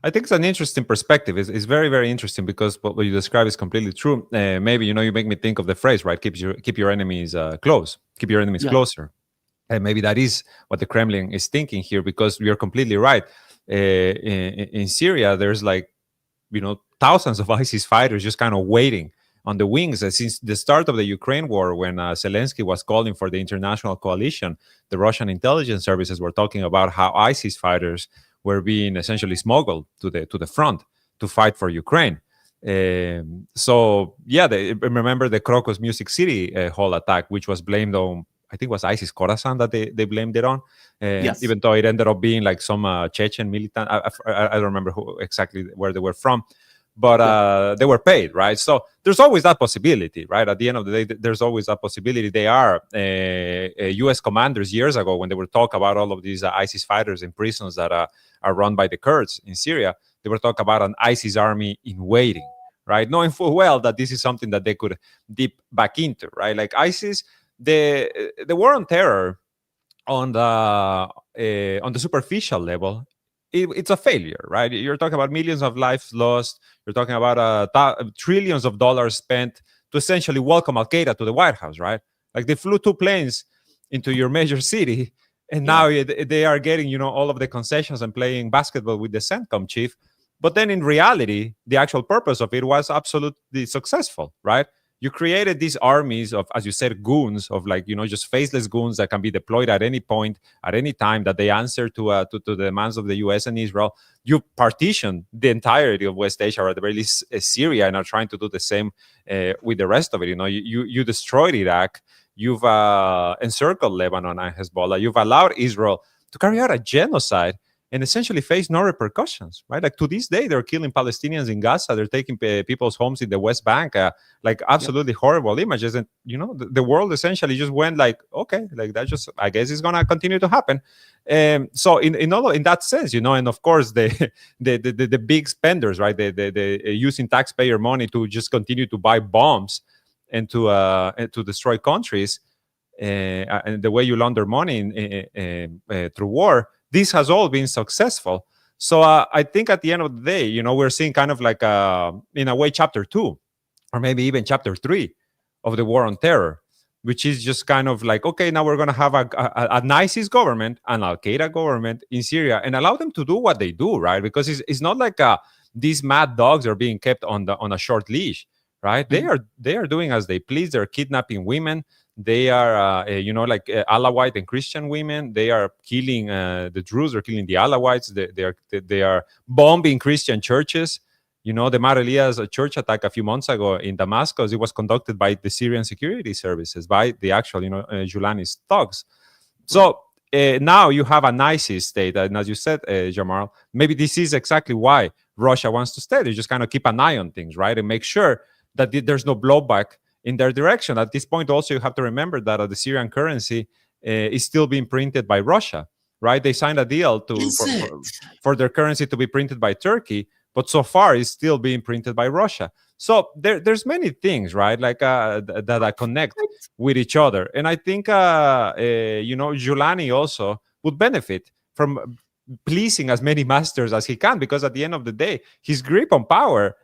I think it's an interesting perspective. It's very, very interesting, because what you describe is completely true. Maybe, you make me think of the phrase, right? Keep your enemies close. Keep your enemies closer. And maybe that is what the Kremlin is thinking here, because you're completely right. In Syria, there's thousands of ISIS fighters just kind of waiting on the wings. Since the start of the Ukraine war, when Zelensky was calling for the international coalition, the Russian intelligence services were talking about how ISIS fighters were being essentially smuggled to the front to fight for Ukraine. So remember the Crocus Music City hall attack, which was blamed on, I think it was ISIS Khorasan that they blamed it on. Yes. Even though it ended up being like some Chechen militant. I don't remember exactly where they were from, but they were paid, right? So there's always that possibility, right? At the end of the day, there's always that possibility. They are U.S. commanders years ago, when they were talking about all of these ISIS fighters in prisons that are run by the Kurds in Syria. They were talking about an ISIS army in waiting, right? Knowing full well that this is something that they could dip back into, right? Like ISIS, the war on terror on the superficial level, it's a failure, right? You're talking about millions of lives lost. You're talking about trillions of dollars spent to essentially welcome Al-Qaeda to the White House, right? Like they flew 2 planes into your major city, and now they are getting, all of the concessions and playing basketball with the CENTCOM chief. But then in reality, the actual purpose of it was absolutely successful, right? You created these armies of, as you said, goons, of just faceless goons that can be deployed at any point, at any time, that they answer to the demands of the U.S. and Israel. You partitioned the entirety of West Asia, or at the very least Syria, and are trying to do the same with the rest of it. You destroyed Iraq. You've encircled Lebanon and Hezbollah. You've allowed Israel to carry out a genocide and essentially face no repercussions, right? Like to this day, they're killing Palestinians in Gaza. They're taking people's homes in the West Bank, absolutely horrible images. And, the world essentially just went okay, that just, I guess it's going to continue to happen. So in that sense, and of course, the big spenders, right? The using taxpayer money to just continue to buy bombs and to destroy countries, and the way you launder money through war. This has all been successful. So I think at the end of the day, we're seeing kind of like, in a way, chapter 2, or maybe even chapter 3 of the war on terror, which is just kind of like, okay, now we're going to have an ISIS government, an Al-Qaeda government in Syria, and allow them to do what they do, right? Because it's not like these mad dogs are being kept on a short leash, right? Mm-hmm. They are doing as they please. They're kidnapping women. They are, Alawite and Christian women. They are killing the Druze. They're killing the Alawites. They are bombing Christian churches. The Mar Elias church attack a few months ago in Damascus, it was conducted by the Syrian security services, by the actual, Julani's thugs. So now you have an ISIS state, and as you said, Jamal, maybe this is exactly why Russia wants to stay. They just kind of keep an eye on things, right, and make sure that there's no blowback in their direction. At this point, also, you have to remember that the Syrian currency is still being printed by Russia, right? They signed a deal for their currency to be printed by Turkey, but so far it's still being printed by Russia. So there's many things, right, like that connect with each other. And I think, Giuliani also would benefit from pleasing as many masters as he can, because at the end of the day, his grip on power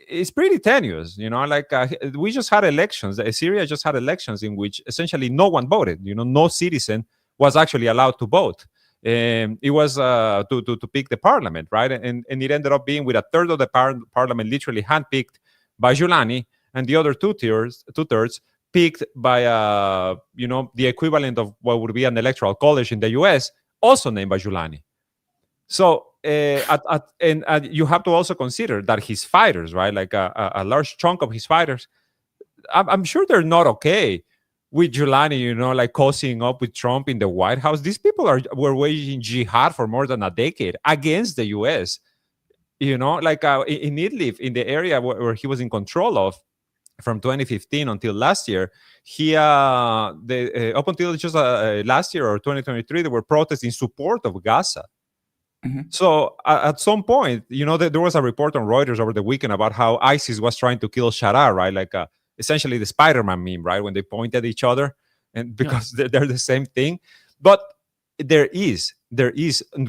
is pretty tenuous. We just had elections. Syria just had elections in which essentially no one voted. No citizen was actually allowed to vote. It was to pick the parliament, right? And it ended up being with a third of the parliament literally handpicked by Giuliani, and the other two-thirds picked by the equivalent of what would be an electoral college in the US, also named by Giuliani. So and you have to also consider that his fighters, right, like a large chunk of his fighters, I'm sure they're not okay with Giuliani, like cozying up with Trump in the White House. These people were waging jihad for more than a decade against the US. In Idlib, in the area where he was in control of from 2015 until last year, up until just last year or 2023, there were protests in support of Gaza. Mm-hmm. So at some point, there was a report on Reuters over the weekend about how ISIS was trying to kill Sharar, right? Like essentially the Spider-Man meme, right? When they point at each other, and because they're the same thing. But there is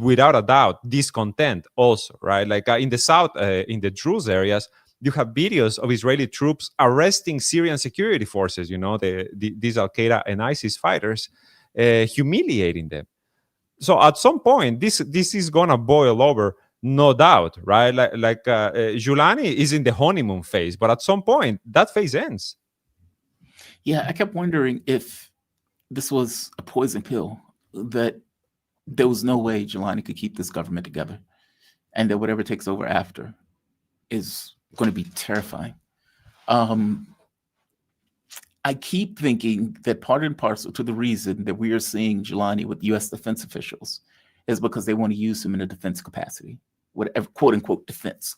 without a doubt discontent also, right? Like in the south, in the Druze areas, you have videos of Israeli troops arresting Syrian security forces, these Al-Qaeda and ISIS fighters, humiliating them. So at some point, this is gonna boil over, no doubt, right? Like Giuliani is in the honeymoon phase, but at some point that phase ends. Yeah, I kept wondering if this was a poison pill, that there was no way Giuliani could keep this government together, and that whatever takes over after is going to be terrifying. I keep thinking that part and parcel to the reason that we are seeing Giuliani with U.S. defense officials is because they want to use him in a defense capacity, whatever, quote unquote,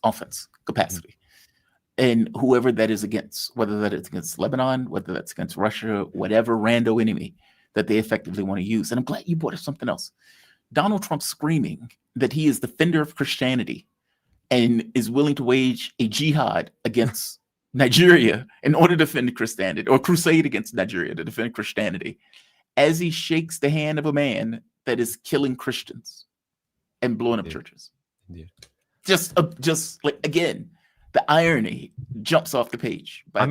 offense capacity. And whoever that is against, whether that is against Lebanon, whether that's against Russia, whatever rando enemy that they effectively want to use. And I'm glad you brought up something else. Donald Trump screaming that he is the defender of Christianity and is willing to wage a jihad against Nigeria in order to defend Christianity, or crusade against Nigeria to defend Christianity, as he shakes the hand of a man that is killing Christians and blowing up churches. Indeed. Just like, again, the irony jumps off the page. Right?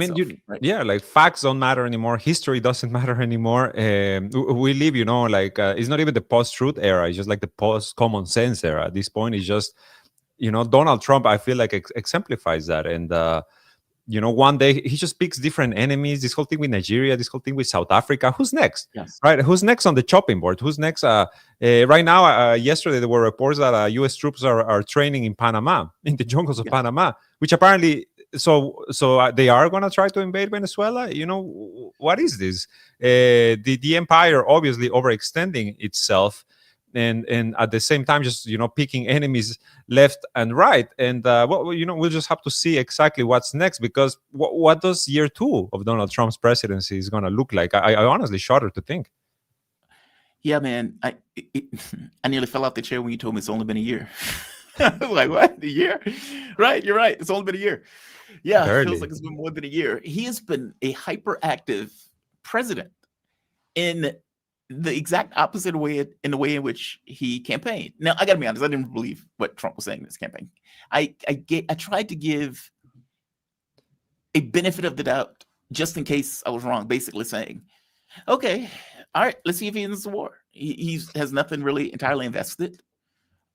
Like facts don't matter anymore. History doesn't matter anymore. We live, it's not even the post-truth era. It's just like the post-common sense era. At this point, it's just, Donald Trump, I feel like exemplifies that. And, one day he just picks different enemies. This whole thing with Nigeria, this whole thing with South Africa. Who's next? Yes. Right? Who's next on the chopping board? Who's next? Right now, yesterday there were reports that U.S. troops are training in Panama, in the jungles of Panama, which apparently, so they are going to try to invade Venezuela. What is this? The empire obviously overextending itself. And at the same time, just picking enemies left and right, and we'll just have to see exactly what's next, because what does year 2 of Donald Trump's presidency is going to look like? I honestly shudder to think. Yeah, man, I nearly fell off the chair when you told me it's only been a year. I was like, what? A year? Right, you're right. It's only been a year. Yeah, Barely. It feels like it's been more than a year. He has been a hyperactive president in the exact opposite way, in the way in which he campaigned. Now, I got to be honest, I didn't believe what Trump was saying in this campaign. I tried to give a benefit of the doubt just in case I was wrong, basically saying, okay, all right, let's see if he ends the war. He has nothing really entirely invested.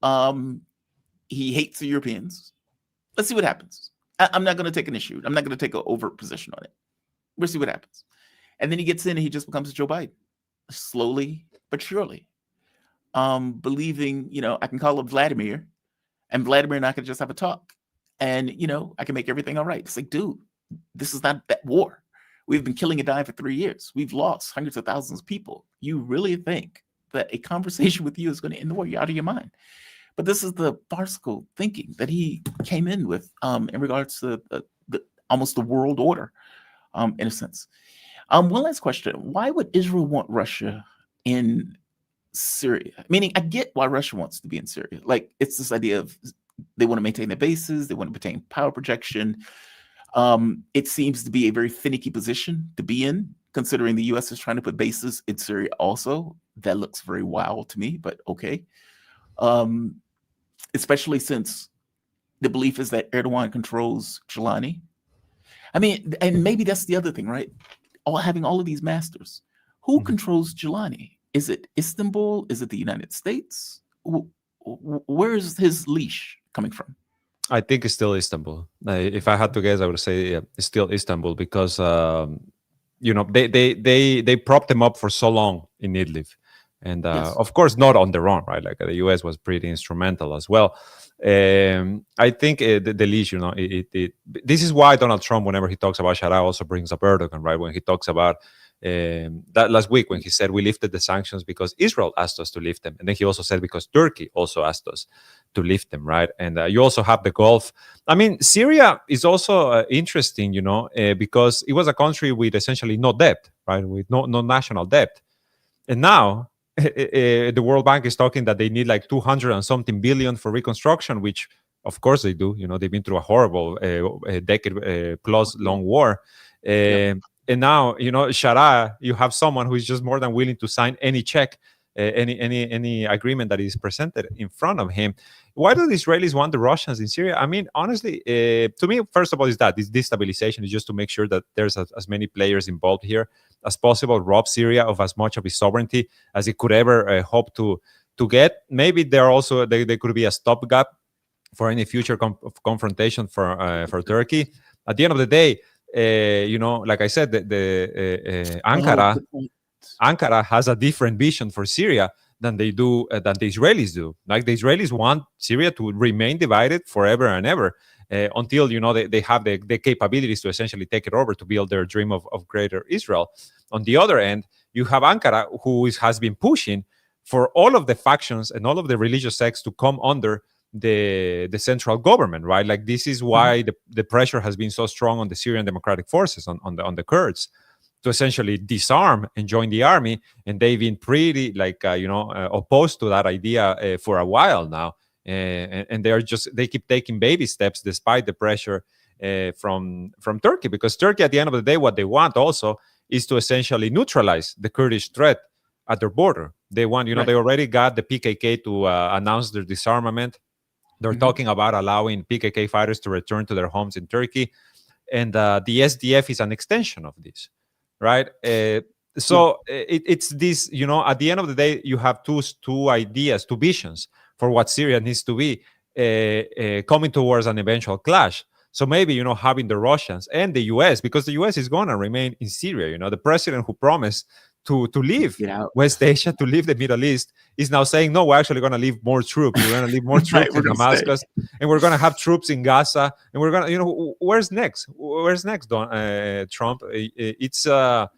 He hates the Europeans. Let's see what happens. I'm not going to take an issue. I'm not going to take an overt position on it. We'll see what happens. And then he gets in and he just becomes Joe Biden. Slowly but surely, believing, I can call up Vladimir, and Vladimir and I can just have a talk, and I can make everything all right. It's like, dude, this is not that war. We've been killing and dying for 3 years. We've lost hundreds of thousands of people. You really think that a conversation with you is going to end the war. You're out of your mind. But this is the farcical thinking that he came in with in regards to almost the world order, in a sense. One last question. Why would Israel want Russia in Syria? Meaning, I get why Russia wants to be in Syria. Like, it's this idea of they want to maintain their bases, they want to maintain power projection. It seems to be a very finicky position to be in, considering the U.S. is trying to put bases in Syria also. That looks very wild to me, but okay. Especially since the belief is that Erdogan controls Jelani. I mean, and maybe that's the other thing, right? Having all of these masters. Who controls Jelani? Is it Istanbul? Is it the United States? Where is his leash coming from? I think it's still Istanbul. If I had to guess, I would say it's still Istanbul because they propped him up for so long in Idlib, and Yes. of course not on their own, right? Like the U.S. was pretty instrumental as well. I think the leash, this is why Donald Trump, whenever he talks about Sharia, also brings up Erdogan, right? When he talks about that last week, when he said we lifted the sanctions because Israel asked us to lift them, and then he also said because Turkey also asked us to lift them, right? And you also have the Gulf. I mean, Syria is also interesting, because it was a country with essentially no debt, right? With no national debt, and now the World Bank is talking that they need like 200 and something billion for reconstruction, which of course they do. They've been through a horrible decade plus long war. And now, Sharia, you have someone who is just more than willing to sign any check, any agreement that is presented in front of him. Why do the Israelis want the Russians in Syria? I mean, honestly, to me, first of all, is that this destabilization is just to make sure that there's as many players involved here as possible, rob Syria of as much of its sovereignty as it could ever hope to get. Maybe there could be a stopgap for any future confrontation for Turkey. At the end of the day, like I said, the Ankara has a different vision for Syria than they do than the Israelis do. Like the Israelis want Syria to remain divided forever and ever until they have the capabilities to essentially take it over to build their dream of greater Israel. On the other end, you have Ankara, who has been pushing for all of the factions and all of the religious sects to come under the central government, right? Like this is why the pressure has been so strong on the Syrian Democratic Forces, on the Kurds, to essentially disarm and join the army. And they've been pretty opposed to that idea for a while now, and they keep taking baby steps despite the pressure from Turkey, because Turkey, at the end of the day, what they want also is to essentially neutralize the Kurdish threat at their border. They want, Right. they already got the PKK to announce their disarmament. They're talking about allowing PKK fighters to return to their homes in Turkey. And the SDF is an extension of this, right? So it's this, at the end of the day, you have two ideas, two visions for what Syria needs to be coming towards an eventual clash. So maybe, having the Russians and the U.S., because the U.S. is going to remain in Syria. The president who promised to leave West Asia, to leave the Middle East, is now saying, no, we're actually going to leave more troops. We're going to leave more troops in Damascus, and we're going to have troops in Gaza, and we're going to, where's next? Where's next, Trump? It's a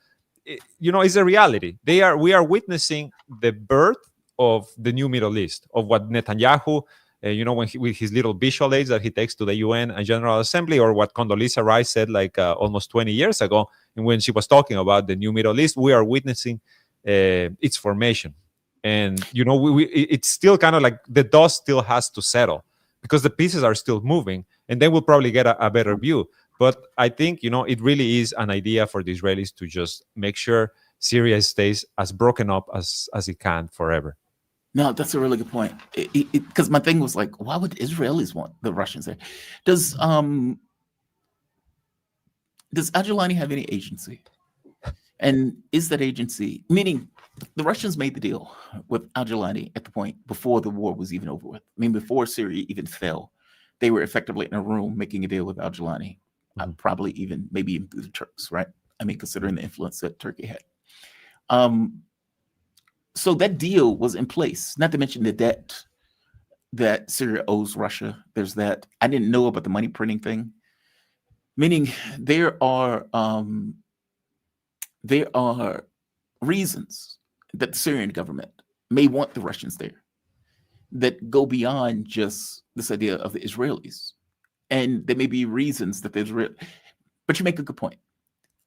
reality. We are witnessing the birth of the new Middle East, of what Netanyahu, when with his little visual aids that he takes to the UN and General Assembly, or what Condoleezza Rice said almost 20 years ago, and when she was talking about the new Middle East, we are witnessing its formation. And it's still kind of like the dust still has to settle, because the pieces are still moving, and then we'll probably get a better view. But I think it really is an idea for the Israelis to just make sure Syria stays as broken up as it can forever. No, that's a really good point. Because my thing was like, why would Israelis want the Russians there? Does Al-Jilani have any agency? And is that agency, meaning the Russians made the deal with Al-Jilani at the point before the war was even over with. I mean, before Syria even fell, they were effectively in a room making a deal with Al-Jilani, probably maybe even through the Turks, right? I mean, considering the influence that Turkey had. So that deal was in place, not to mention the debt that Syria owes Russia. There's that. I didn't know about the money printing thing, meaning there are reasons that the Syrian government may want the Russians there that go beyond just this idea of the Israelis. And there may be reasons that the Israel, but you make a good point.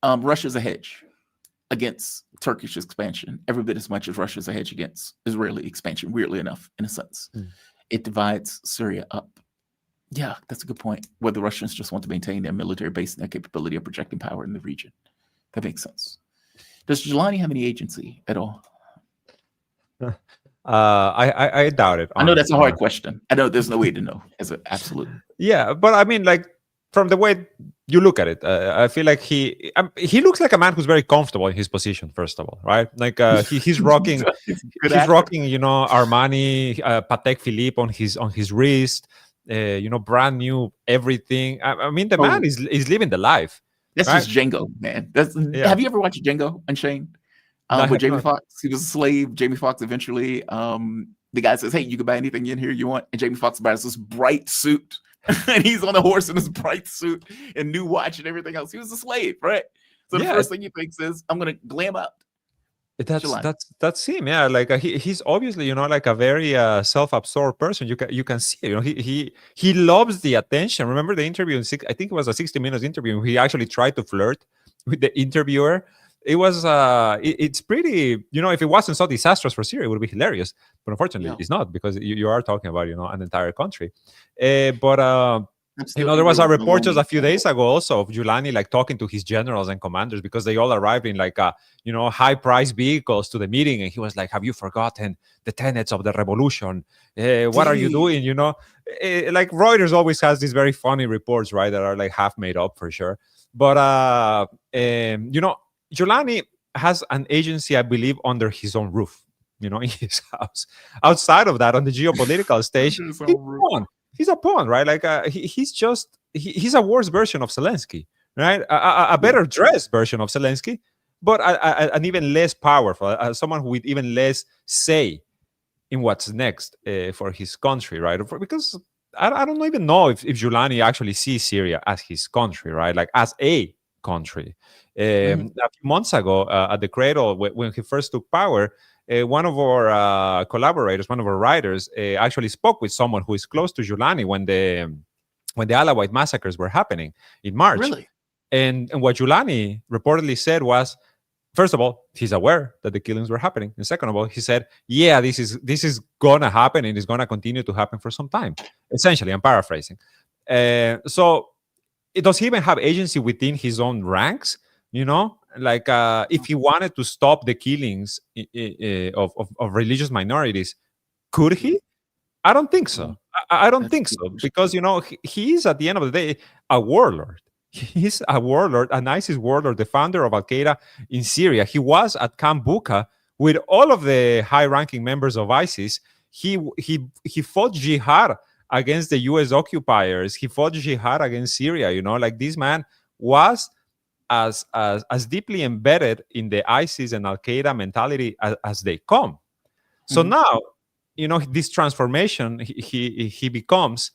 Russia's a hedge against Turkish expansion, every bit as much as Russia's a hedge against Israeli expansion, weirdly enough, in a sense. It divides Syria up. Yeah, that's a good point. Where the Russians just want to maintain their military base and their capability of projecting power in the region. That makes sense. Does Jelani have any agency at all? I doubt it. I know that's a hard question. I know there's no way to know as an absolute. Yeah, but I mean, like, from the way you look at it, I feel like he looks like a man who's very comfortable in his position. First of all, right? Like he's rocking, rocking, you know, Armani, Patek Philippe on his wrist, you know, brand new everything. I mean, the man is living the life. That's right? just Django, man. Have you ever watched Django Unchained? With Jamie Foxx, he was a slave. Jamie Foxx eventually, the guy says, "Hey, you can buy anything in here you want," and Jamie Foxx buys this bright suit. And he's on a horse in his bright suit and new watch and everything else. He was a slave, right? So the first thing he thinks is, "I'm gonna glam up." That's him, yeah. Like he's obviously, you know, like a very self-absorbed person. You can see, you know, he loves the attention. Remember the interview I think it was a 60 Minutes interview. He actually tried to flirt with the interviewer. It was it's pretty, you know, if it wasn't so disastrous for Syria, it would be hilarious. But unfortunately, it's not, because you are talking about, you know, an entire country. But you know, there was a report just a few days ago also of Giuliani like talking to his generals and commanders, because they all arrived in like you know, high-priced vehicles to the meeting, and he was like, "Have you forgotten the tenets of the revolution? What are you doing?" You know, like Reuters always has these very funny reports, right, that are like half made up for sure. But you know, Giuliani has an agency, I believe, under his own roof, you know, in his house. Outside of that, on the geopolitical stage, he's a pawn, right? Like he's a worse version of Zelensky, right? A better dressed version of Zelensky, but an even less powerful, someone with even less say in what's next for his country, right? Because I don't even know if Giuliani actually sees Syria as his country, right? Like as a country. A few months ago at the Cradle, when he first took power, one of our collaborators, one of our writers, actually spoke with someone who is close to Giuliani when the Alawite massacres were happening in March. Really? And what Giuliani reportedly said was, first of all, he's aware that the killings were happening, and second of all, he said, "Yeah, this is gonna happen, and it's gonna continue to happen for some time." Essentially, I'm paraphrasing. So, does he even have agency within his own ranks? You know, like if he wanted to stop the killings of religious minorities, could he? I don't think so. I don't think so, because, you know, he is, at the end of the day, a warlord. He's a warlord, an ISIS warlord, the founder of Al-Qaeda in Syria. He was at Camp Bucca with all of the high-ranking members of ISIS. He fought jihad against the U.S. occupiers. He fought jihad against Syria. You know, like this man was as deeply embedded in the ISIS and Al-Qaeda mentality as they come. So now, you know, this transformation, he becomes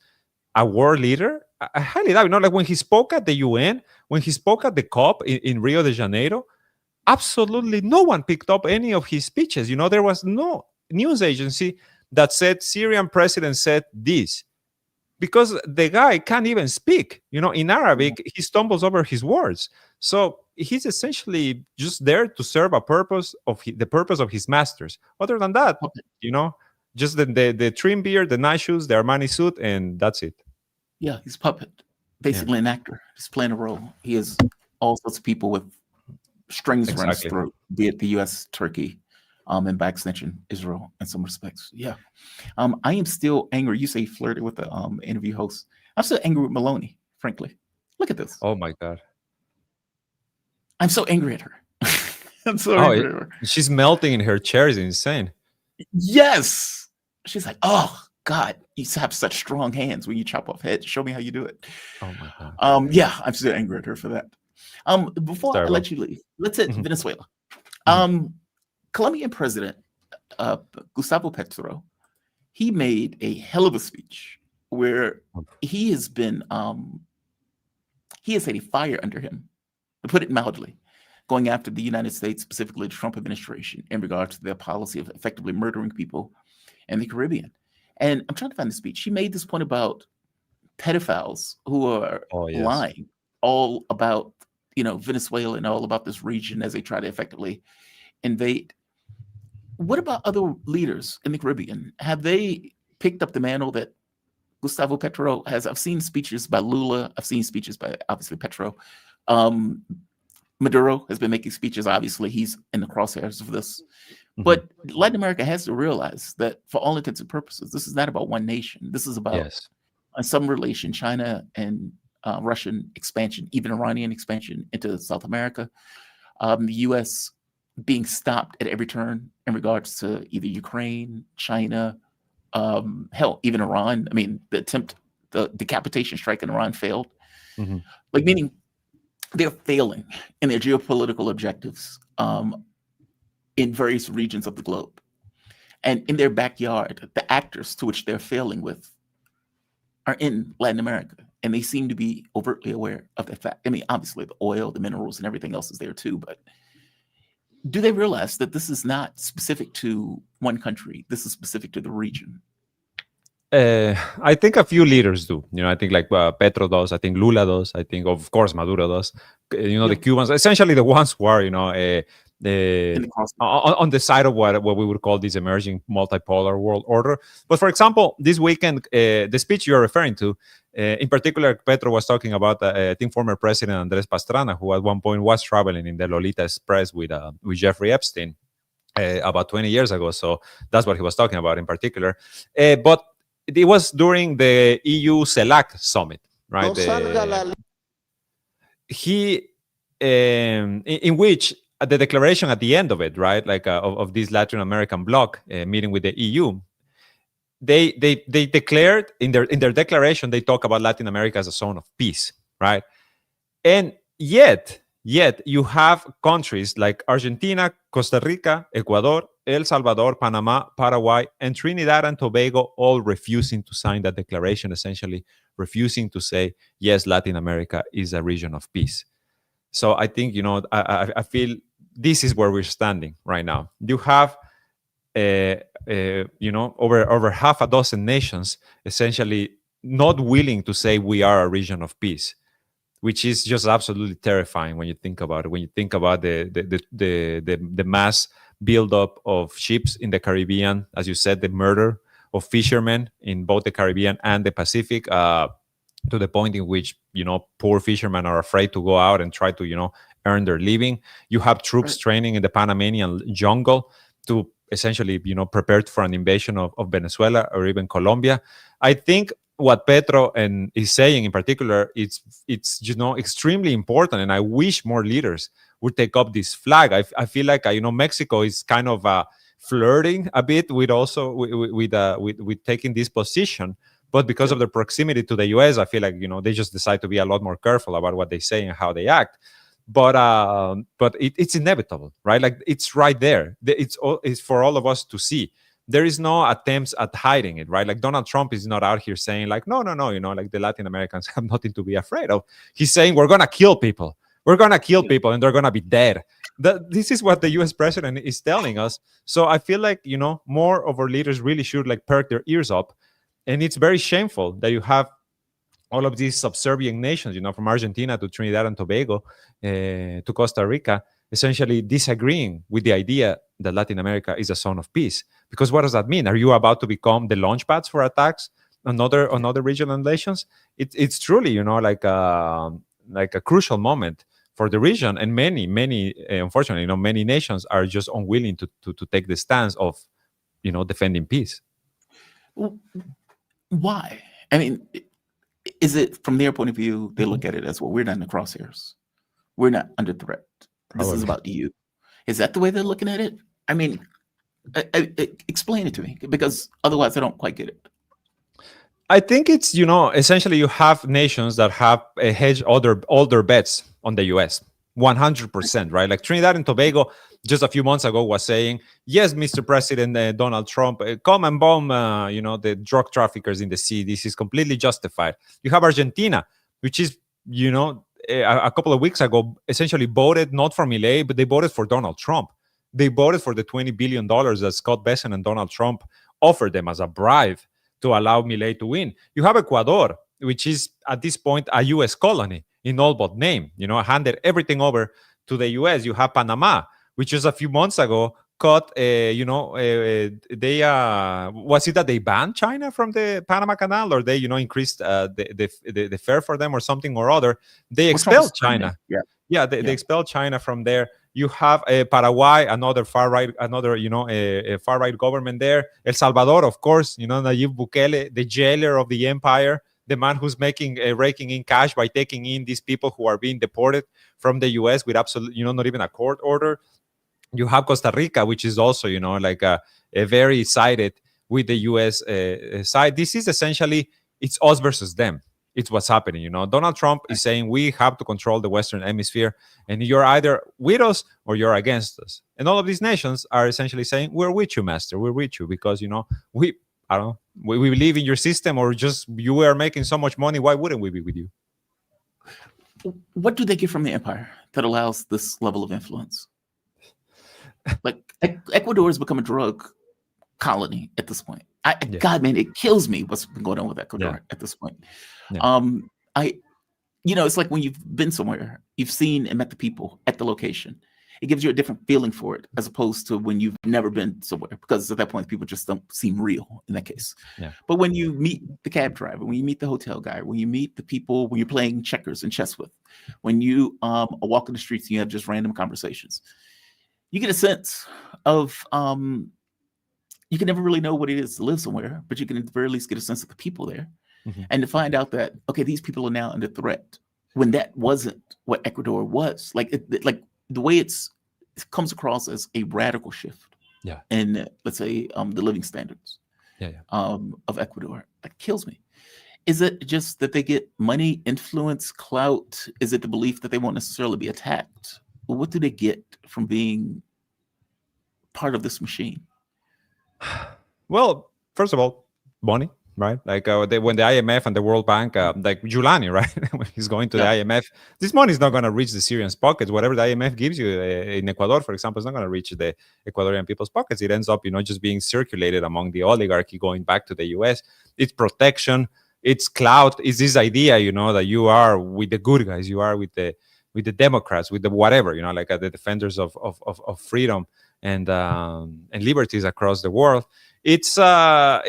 a war leader. I highly doubt, you know, like when he spoke at the UN, when he spoke at the COP in Rio de Janeiro, absolutely no one picked up any of his speeches. You know, there was no news agency that said Syrian president said this, because the guy can't even speak. You know, in Arabic, he stumbles over his words. So he's essentially just there to serve a purpose of the purpose of his masters. Other than that, you know, just the trim beard, the nice shoes, the Armani suit, and that's it. Yeah, he's a puppet, basically an actor. He's playing a role. He has all sorts of people with strings around his throat, be it the U.S., Turkey, and by extension, Israel in some respects. Yeah. I am still angry. You say he flirted with the interview host. I'm still angry with Maloney, frankly. Look at this. Oh, my God. I'm so angry at her. I'm so angry at her. She's melting in her chair. It's insane. Yes. She's like, "Oh, God, you have such strong hands when you chop off heads. Show me how you do it." Oh, my God. Yeah, I'm still angry at her for that. Before I let you leave, let's hit Venezuela. Colombian President Gustavo Petro, he made a hell of a speech where he has had a fire under him, to put it mildly, going after the United States, specifically the Trump administration, in regards to their policy of effectively murdering people in the Caribbean. And I'm trying to find the speech. She made this point about pedophiles who are Oh, yes. lying all about, Venezuela and all about this region as they try to effectively invade. What about other leaders in the Caribbean? Have they picked up the mantle that Gustavo Petro has? I've seen speeches by Lula. I've seen speeches by, obviously, Petro. Maduro has been making speeches. Obviously, he's in the crosshairs of this. But Latin America has to realize that for all intents and purposes, this is not about one nation. This is about some relation, China and Russian expansion, even Iranian expansion into South America. The U.S. being stopped at every turn in regards to either Ukraine, China, hell, even Iran. I mean, the decapitation strike in Iran failed. Meaning they're failing in their geopolitical objectives in various regions of the globe. And in their backyard, the actors to which they're failing with are in Latin America. And they seem to be overtly aware of that fact. I mean, obviously, the oil, the minerals, and everything else is there too. But do they realize that this is not specific to one country? This is specific to the region. I think a few leaders do. I think like Petro does. I think Lula does. I think, of course, Maduro does. The Cubans, essentially the ones who are, on the side of what we would call this emerging multipolar world order. But for example, this weekend, the speech you're referring to, in particular, Petro was talking about, I think, former President Andres Pastrana, who at one point was traveling in the Lolita Express with Jeffrey Epstein about 20 years ago. So that's what he was talking about in particular. But it was during the EU CELAC summit, right? In which the declaration at the end of it, right, like of this Latin American bloc meeting with the EU, they declared in their declaration, they talk about Latin America as a zone of peace, right? And yet you have countries like Argentina, Costa Rica, Ecuador, El Salvador, Panama, Paraguay, and Trinidad and Tobago all refusing to sign that declaration, essentially refusing to say, yes, Latin America is a region of peace. So I think, I feel this is where we're standing right now. You have, over half a dozen nations essentially not willing to say we are a region of peace, which is just absolutely terrifying when you think about it. When you think about the mass buildup of ships in the Caribbean, as you said, the murder of fishermen in both the Caribbean and the Pacific, to the point in which poor fishermen are afraid to go out and try to earn their living. You have troops training in the Panamanian jungle to essentially prepare for an invasion of Venezuela or even Colombia. I think what Petro is saying in particular, it's extremely important, and I wish more leaders would take up this flag. I feel like Mexico is kind of flirting a bit with taking this position, but because of the proximity to the U.S., I feel like they just decide to be a lot more careful about what they say and how they act. But it's inevitable, right? Like it's right there. It's for all of us to see. There is no attempts at hiding it, right? Like Donald Trump is not out here saying like, no, like the Latin Americans have nothing to be afraid of. He's saying we're going to kill people. We're going to kill people and they're going to be dead. This is what the U.S. president is telling us. So I feel like, more of our leaders really should like perk their ears up. And it's very shameful that you have all of these subservient nations, from Argentina to Trinidad and Tobago to Costa Rica, essentially disagreeing with the idea that Latin America is a zone of peace. Because what does that mean? Are you about to become the launch pads for attacks on other regional nations? It's truly, like a crucial moment for the region, and many, unfortunately, many nations are just unwilling to take the stance of, defending peace. Why? I mean, is it from their point of view? They look at it as, well, we're not in the crosshairs. We're not under threat. This is about you. Is that the way they're looking at it? I mean, explain it to me, because otherwise I don't quite get it. I think it's, essentially you have nations that have hedged all their bets on the U.S. 100%, right? Like Trinidad and Tobago just a few months ago was saying, yes, Mr. President Donald Trump, come and bomb, the drug traffickers in the sea. This is completely justified. You have Argentina, which is, a couple of weeks ago essentially voted not for Milei, but they voted for Donald Trump. They voted for the $20 billion that Scott Bessent and Donald Trump offered them as a bribe to allow Milei to win. You have Ecuador, which is at this point a U.S. colony in all but name, handed everything over to the U.S. You have Panama, which just a few months ago was it that they banned China from the Panama Canal, or they increased the fare for them or something or other? They expelled China. They expelled China from there. You have Paraguay, another far right government there. El Salvador, of course, Nayib Bukele, the jailer of the empire, the man who's raking in cash by taking in these people who are being deported from the U.S. with absolute, not even a court order. You have Costa Rica, which is also, a very sided with the U.S. Side. This is essentially, it's us versus them. It's what's happening. Donald Trump is saying we have to control the Western Hemisphere, and you're either with us or you're against us. And all of these nations are essentially saying, we're with you, master. We're with you because, we believe in your system, or just you are making so much money. Why wouldn't we be with you? What do they get from the empire that allows this level of influence? Like Ecuador has become a drug colony at this point. God, man, it kills me what's been going on with Ecuador at this point. It's like when you've been somewhere, you've seen and met the people at the location. It gives you a different feeling for it as opposed to when you've never been somewhere, because at that point, people just don't seem real in that case. But when you meet the cab driver, when you meet the hotel guy, when you meet the people, when you're playing checkers and chess with, when you are walking the streets and you have just random conversations, you get a sense of, you can never really know what it is to live somewhere, but you can at the very least get a sense of the people there. And to find out that, okay, these people are now under threat, when that wasn't what Ecuador was. Like the way it comes across as a radical shift in, let's say, the living standards of Ecuador. That kills me. Is it just that they get money, influence, clout? Is it the belief that they won't necessarily be attacked? What do they get from being part of this machine? Well, first of all, money, right? Like when the IMF and the World Bank, like Giuliani, right? When he's going to the IMF, this money is not going to reach the Syrians' pockets. Whatever the IMF gives you in Ecuador, for example, is not going to reach the Ecuadorian people's pockets. It ends up, just being circulated among the oligarchy, going back to the US. It's protection, it's clout, it's this idea, that you are with the good guys, you are with the Democrats, with the whatever, like the defenders of freedom and liberties across the world. It's a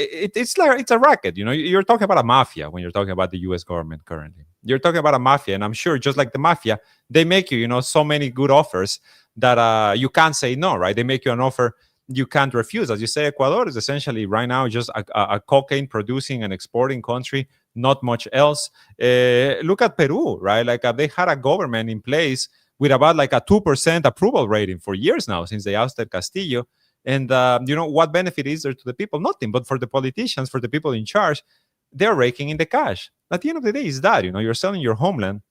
racket. You're talking about a mafia when you're talking about the U.S. government currently. You're talking about a mafia, and I'm sure just like the mafia, they make you, so many good offers that you can't say no, right? They make you an offer you can't refuse. As you say, Ecuador is essentially right now just a cocaine producing and exporting country, not much else. Look at Peru, right? Like they had a government in place with about like a 2% approval rating for years now since they ousted Castillo. And what benefit is there to the people? Nothing. But for the politicians, for the people in charge, they're raking in the cash. At the end of the day, is that, you're selling your homeland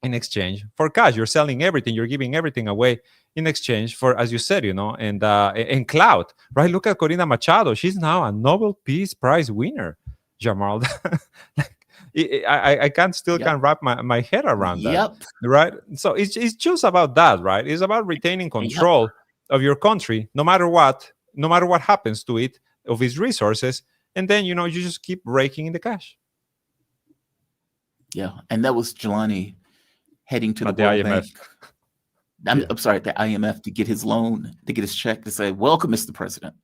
in exchange for cash. You're selling everything. You're giving everything away in exchange for, as you said, and clout, right? Look at Corina Machado. She's now a Nobel Peace Prize winner, Jamal. I can't wrap my head around that, right? So it's just about that, right? It's about retaining control of your country, no matter what happens to it, of its resources, and then you just keep raking in the cash. Yeah, and that was Jelani heading to the IMF. Bank. I'm sorry, the IMF, to get his loan, to get his check, to say, welcome, Mr. President,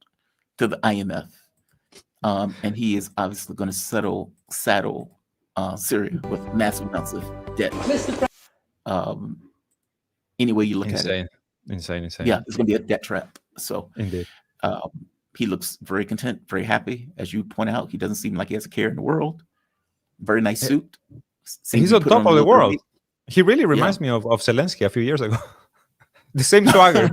to the IMF. And he is obviously going to saddle Syria with massive amounts of debt. Any way you look at it. Insane. Yeah, it's going to be a debt trap. So indeed. He looks very content, very happy. As you point out, he doesn't seem like he has a care in the world. Very nice suit. He's on top of the world. He really reminds me of Zelensky a few years ago. The same swagger.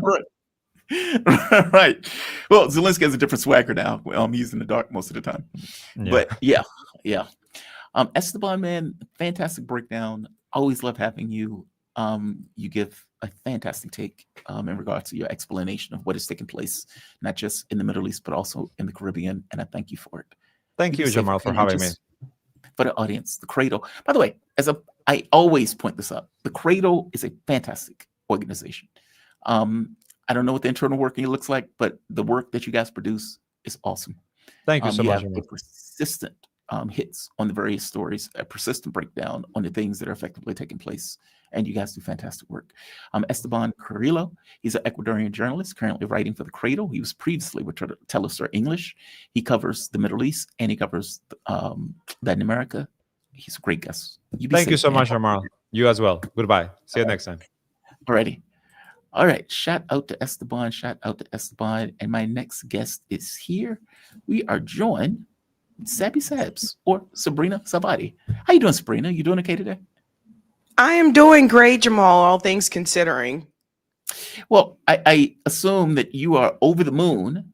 Right. Well, Zelensky has a different swagger now. He's in the dark most of the time. But yeah. Esteban, man, fantastic breakdown. Always love having you. You give a fantastic take in regards to your explanation of what is taking place, not just in the Middle East, but also in the Caribbean. And I thank you for it. Thank you, Jamal, for having me. for the audience, the Cradle. By the way, I always point this out, the Cradle is a fantastic organization. I don't know what the internal working looks like, but the work that you guys produce is awesome. Thank you so You much. have a persistent hits on the various stories, a persistent breakdown on the things that are effectively taking place. And you guys do fantastic work. Esteban Carrillo, he's an Ecuadorian journalist currently writing for The Cradle. He was previously with Telesur English. He covers the Middle East and he covers Latin America. He's a great guest. Thank you so much, Amal. You as well. Goodbye. See you next time. Alrighty. All right. Shout out to Esteban. Shout out to Esteban. And my next guest is here. We are joined Sabby Sabs or Sabrina Salvati. How you doing, Sabrina? You doing okay today? I am doing great, Jamal, all things considering. Well, I assume that you are over the moon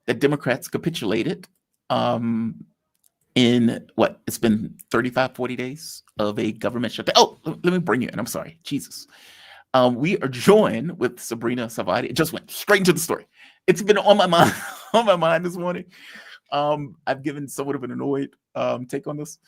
that Democrats capitulated in what? It's been 35, 40 days of a government shutdown. Oh, let me bring you in. I'm sorry. Jesus. We are joined with Sabrina Salvati. It just went straight into the story. It's been on my mind this morning. I've given somewhat of an annoyed take on this,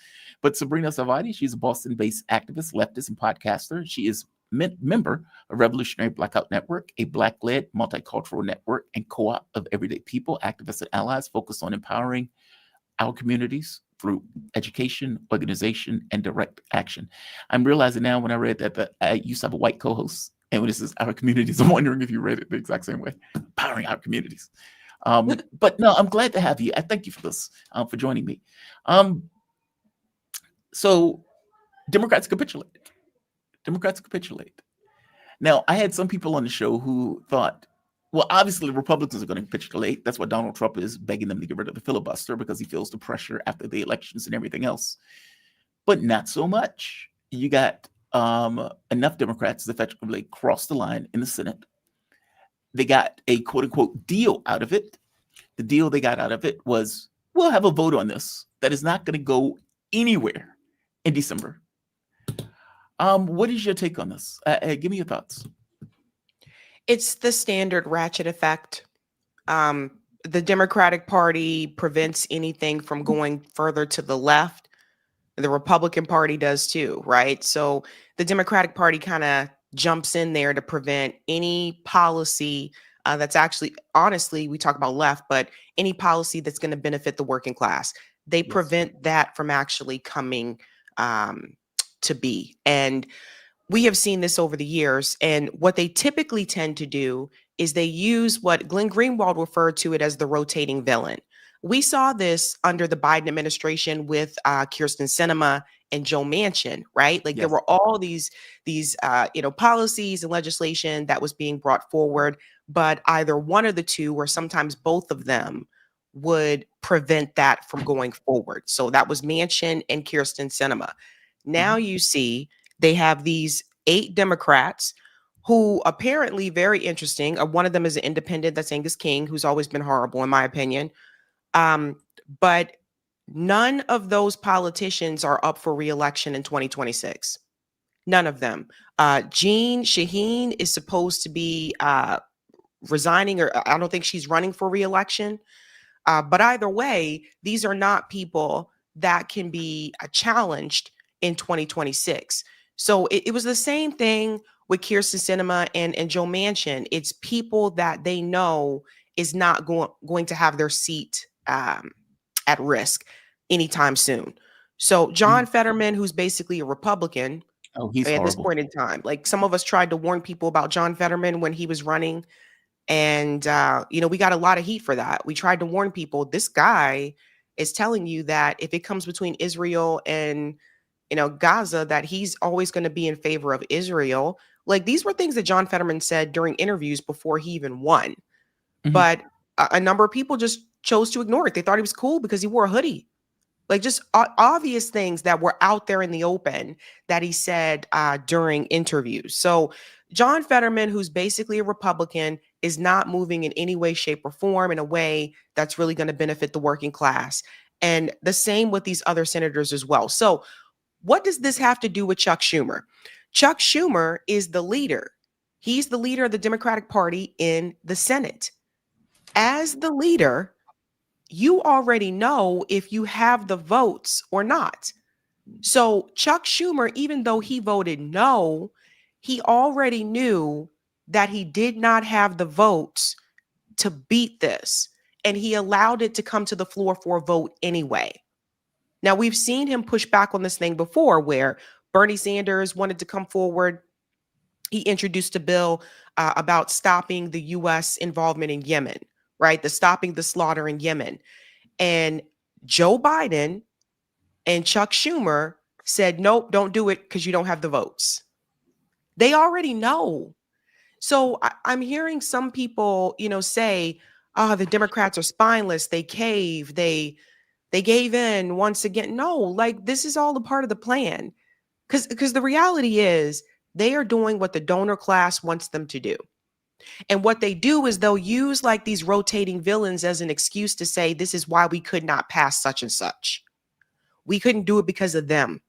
but Sabrina Salvati, she's a Boston-based activist, leftist, and podcaster. She is member of Revolutionary Blackout Network, a Black-led multicultural network and co-op of everyday people, activists, and allies focused on empowering our communities through education, organization, and direct action. I'm realizing now when I read that I used to have a white co-host, and when this is our communities, I'm wondering if you read it the exact same way, empowering our communities. But no, I'm glad to have you. I thank you for this, for joining me. So Democrats capitulate. Now, I had some people on the show who thought, well, obviously Republicans are going to capitulate. That's why Donald Trump is begging them to get rid of the filibuster, because he feels the pressure after the elections and everything else. But not so much. You got enough Democrats to effectively cross the line in the Senate. They got a quote unquote deal out of it. The deal they got out of it was, we'll have a vote on this that is not going to go anywhere in December. What is your take on this? Give me your thoughts. It's the standard ratchet effect. The Democratic Party prevents anything from going further to the left. The Republican Party does too, right? So the Democratic Party kind of jumps in there to prevent any policy that's actually, honestly, we talk about left, but any policy that's going to benefit the working class. They prevent that from actually coming to be. And we have seen this over the years. And what they typically tend to do is they use what Glenn Greenwald referred to it as the rotating villain. We saw this under the Biden administration with Kyrsten Sinema and Joe Manchin, right? Like there were all these policies and legislation that was being brought forward, but either one of the two, or sometimes both of them, would prevent that from going forward. So that was Manchin and Kyrsten Sinema. Now you see they have these 8 Democrats who apparently, very interesting. One of them is an independent, that's Angus King, who's always been horrible in my opinion. But none of those politicians are up for re-election in 2026. None of them. Jean Shaheen is supposed to be resigning, or I don't think she's running for re-election. But either way, these are not people that can be challenged in 2026. So it was the same thing with Kyrsten Sinema and Joe Manchin. It's people that they know is not going to have their seat at risk anytime soon. So John Fetterman, who's basically a Republican he's at horrible. this point in time, like some of us tried to warn people about John Fetterman when he was running. And, we got a lot of heat for that. We tried to warn people, this guy is telling you that if it comes between Israel and, Gaza, that he's always going to be in favor of Israel. Like these were things that John Fetterman said during interviews before he even won. But a number of people just chose to ignore it. They thought he was cool because he wore a hoodie. Like just obvious things that were out there in the open that he said during interviews. So John Fetterman, who's basically a Republican, is not moving in any way, shape, or form in a way that's really going to benefit the working class. And the same with these other senators as well. So what does this have to do with Chuck Schumer? Chuck Schumer is the leader. He's the leader of the Democratic Party in the Senate. As the leader, you already know if you have the votes or not. So Chuck Schumer, even though he voted no, he already knew that he did not have the votes to beat this. And he allowed it to come to the floor for a vote anyway. Now, we've seen him push back on this thing before where Bernie Sanders wanted to come forward. He introduced a bill about stopping the U.S. involvement in Yemen, right? The stopping the slaughter in Yemen. And Joe Biden and Chuck Schumer said, nope, don't do it because you don't have the votes. They already know. So I'm hearing some people, say, the Democrats are spineless. They cave. They gave in once again. No, like this is all a part of the plan. Because the reality is they are doing what the donor class wants them to do. And what they do is they'll use like these rotating villains as an excuse to say, this is why we could not pass such and such. We couldn't do it because of them.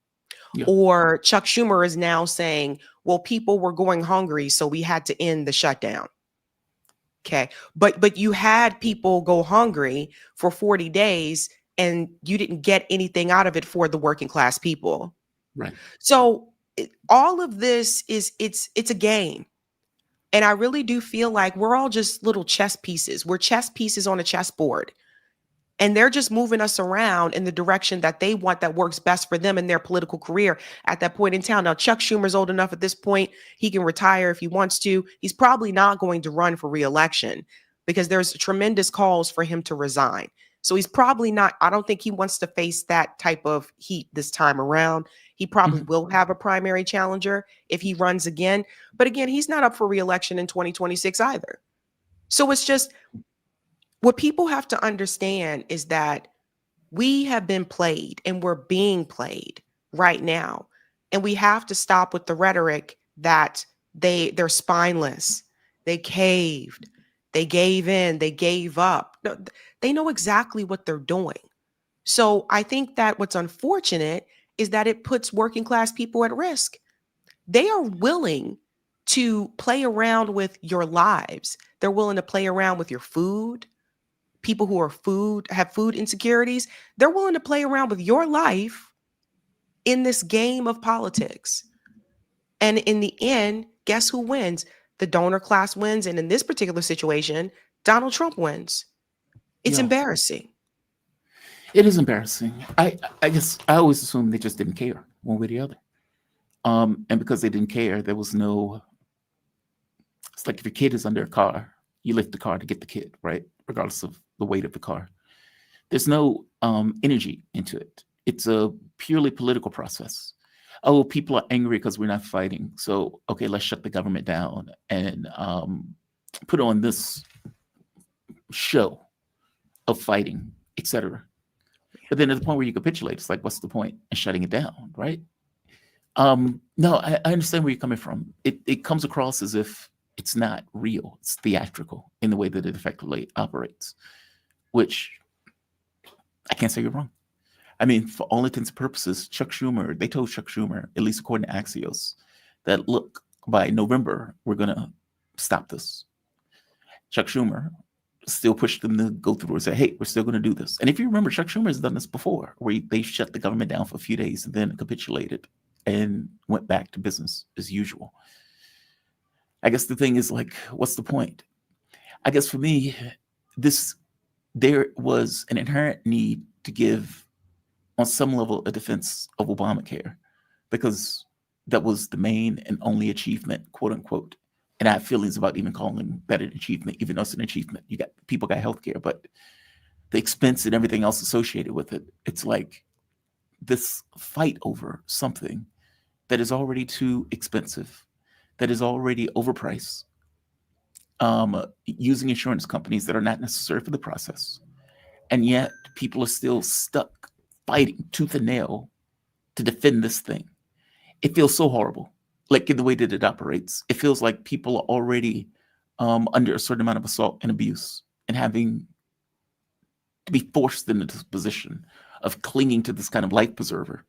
Yeah. Or Chuck Schumer is now saying, well, people were going hungry, so we had to end the shutdown. Okay. But you had people go hungry for 40 days and you didn't get anything out of it for the working class people. Right. So all of this it's a game. And I really do feel like we're all just little chess pieces. We're chess pieces on a chessboard. And they're just moving us around in the direction that they want that works best for them in their political career at that point in time. Now, Chuck Schumer's old enough at this point. He can retire if he wants to. He's probably not going to run for re-election because there's tremendous calls for him to resign. So he's probably not, I don't think he wants to face that type of heat this time around. He probably will have a primary challenger if he runs again. But again, he's not up for re-election in 2026 either. So it's just, what people have to understand is that we have been played and we're being played right now. And we have to stop with the rhetoric that they're spineless. They caved. They gave in. They gave up. No, they know exactly what they're doing. So I think that what's unfortunate is that it puts working class people at risk. They are willing to play around with your lives. They're willing to play around with your food. People who have food insecurities, they're willing to play around with your life in this game of politics. And in the end, guess who wins? The donor class wins. And in this particular situation, Donald Trump wins. It's embarrassing. It is embarrassing. I guess I always assumed they just didn't care one way or the other. And because they didn't care, there was no, it's like if your kid is under a car, you lift the car to get the kid, right? Regardless of the weight of the car. There's no energy into it. It's a purely political process. Oh, people are angry because we're not fighting. So, okay, let's shut the government down and put on this show of fighting, etc. But then at the point where you capitulate, it's like, what's the point in shutting it down, right? No, I understand where you're coming from. It comes across as if it's not real. It's theatrical in the way that it effectively operates, which I can't say you're wrong. I mean, for all intents and purposes, they told Chuck Schumer, at least according to Axios, that look, by November, we're going to stop this. Chuck Schumer still pushed them to go through and say, hey, we're still going to do this. And if you remember, Chuck Schumer has done this before, where they shut the government down for a few days and then capitulated and went back to business as usual. I guess the thing is, like, what's the point? I guess for me, there was an inherent need to give, on some level, a defense of Obamacare, because that was the main and only achievement, quote unquote. And I have feelings about even calling that an achievement, even though it's an achievement. People got healthcare, but the expense and everything else associated with it, it's like this fight over something that is already too expensive, that is already overpriced, using insurance companies that are not necessary for the process. And yet people are still stuck fighting tooth and nail to defend this thing. It feels so horrible, like in the way that it operates. It feels like people are already under a certain amount of assault and abuse and having to be forced into this position of clinging to this kind of life preserver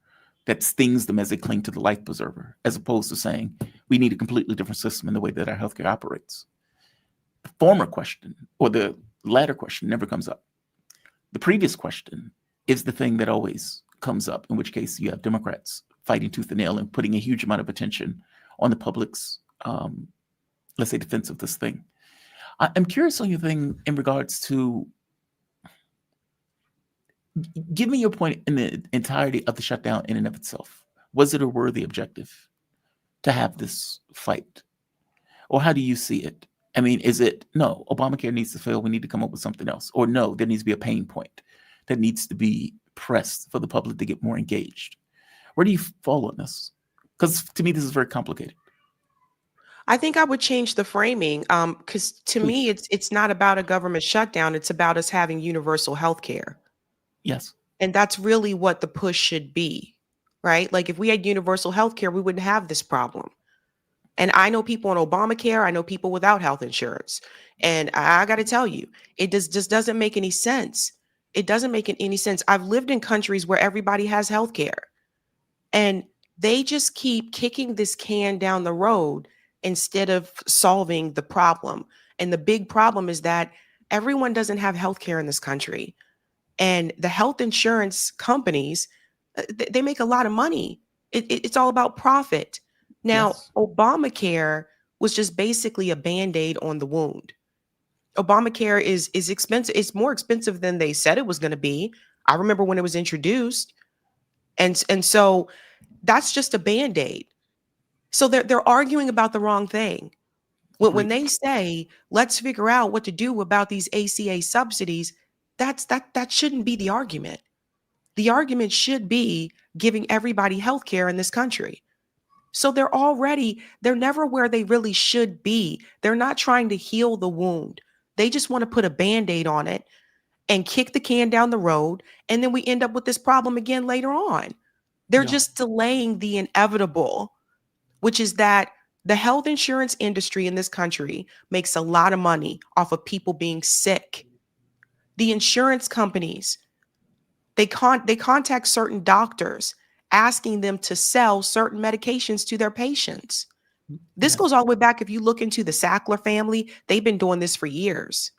that stings them as they cling to the life preserver, as opposed to saying, we need a completely different system in the way that our healthcare operates. The former question, or the latter question, never comes up. The previous question is the thing that always comes up, in which case you have Democrats fighting tooth and nail and putting a huge amount of attention on the public's, let's say, defense of this thing. I'm curious on your thing in regards to, give me your point in the entirety of the shutdown in and of itself. Was it a worthy objective to have this fight? Or how do you see it? I mean, is it, no, Obamacare needs to fail, we need to come up with something else? Or no, there needs to be a pain point that needs to be pressed for the public to get more engaged? Where do you fall on this? Because to me, this is very complicated. I think I would change the framing, because to me, it's not about a government shutdown. It's about us having universal health care. Yes. And that's really what the push should be, right? Like if we had universal health care, we wouldn't have this problem. And I know people on Obamacare. I know people without health insurance. And I got to tell you, it just doesn't make any sense. It doesn't make any sense. I've lived in countries where everybody has health care. And they just keep kicking this can down the road instead of solving the problem. And the big problem is that everyone doesn't have health care in this country. And the health insurance companies, they make a lot of money. It's all about profit. Now, Yes. Obamacare was just basically a Band-Aid on the wound. Obamacare is expensive. It's more expensive than they said it was going to be. I remember when it was introduced. And so that's just a Band-Aid. So they're arguing about the wrong thing. When they say, let's figure out what to do about these ACA subsidies, that shouldn't be the argument. The argument should be giving everybody health care in this country. So they're never where they really should be. They're not trying to heal the wound. They just want to put a Band-Aid on it and kick the can down the road. And then we end up with this problem again later on. They're just delaying the inevitable, which is that the health insurance industry in this country makes a lot of money off of people being sick. The insurance companies, they contact certain doctors asking them to sell certain medications to their patients. This goes all the way back. If you look into the Sackler family, they've been doing this for years.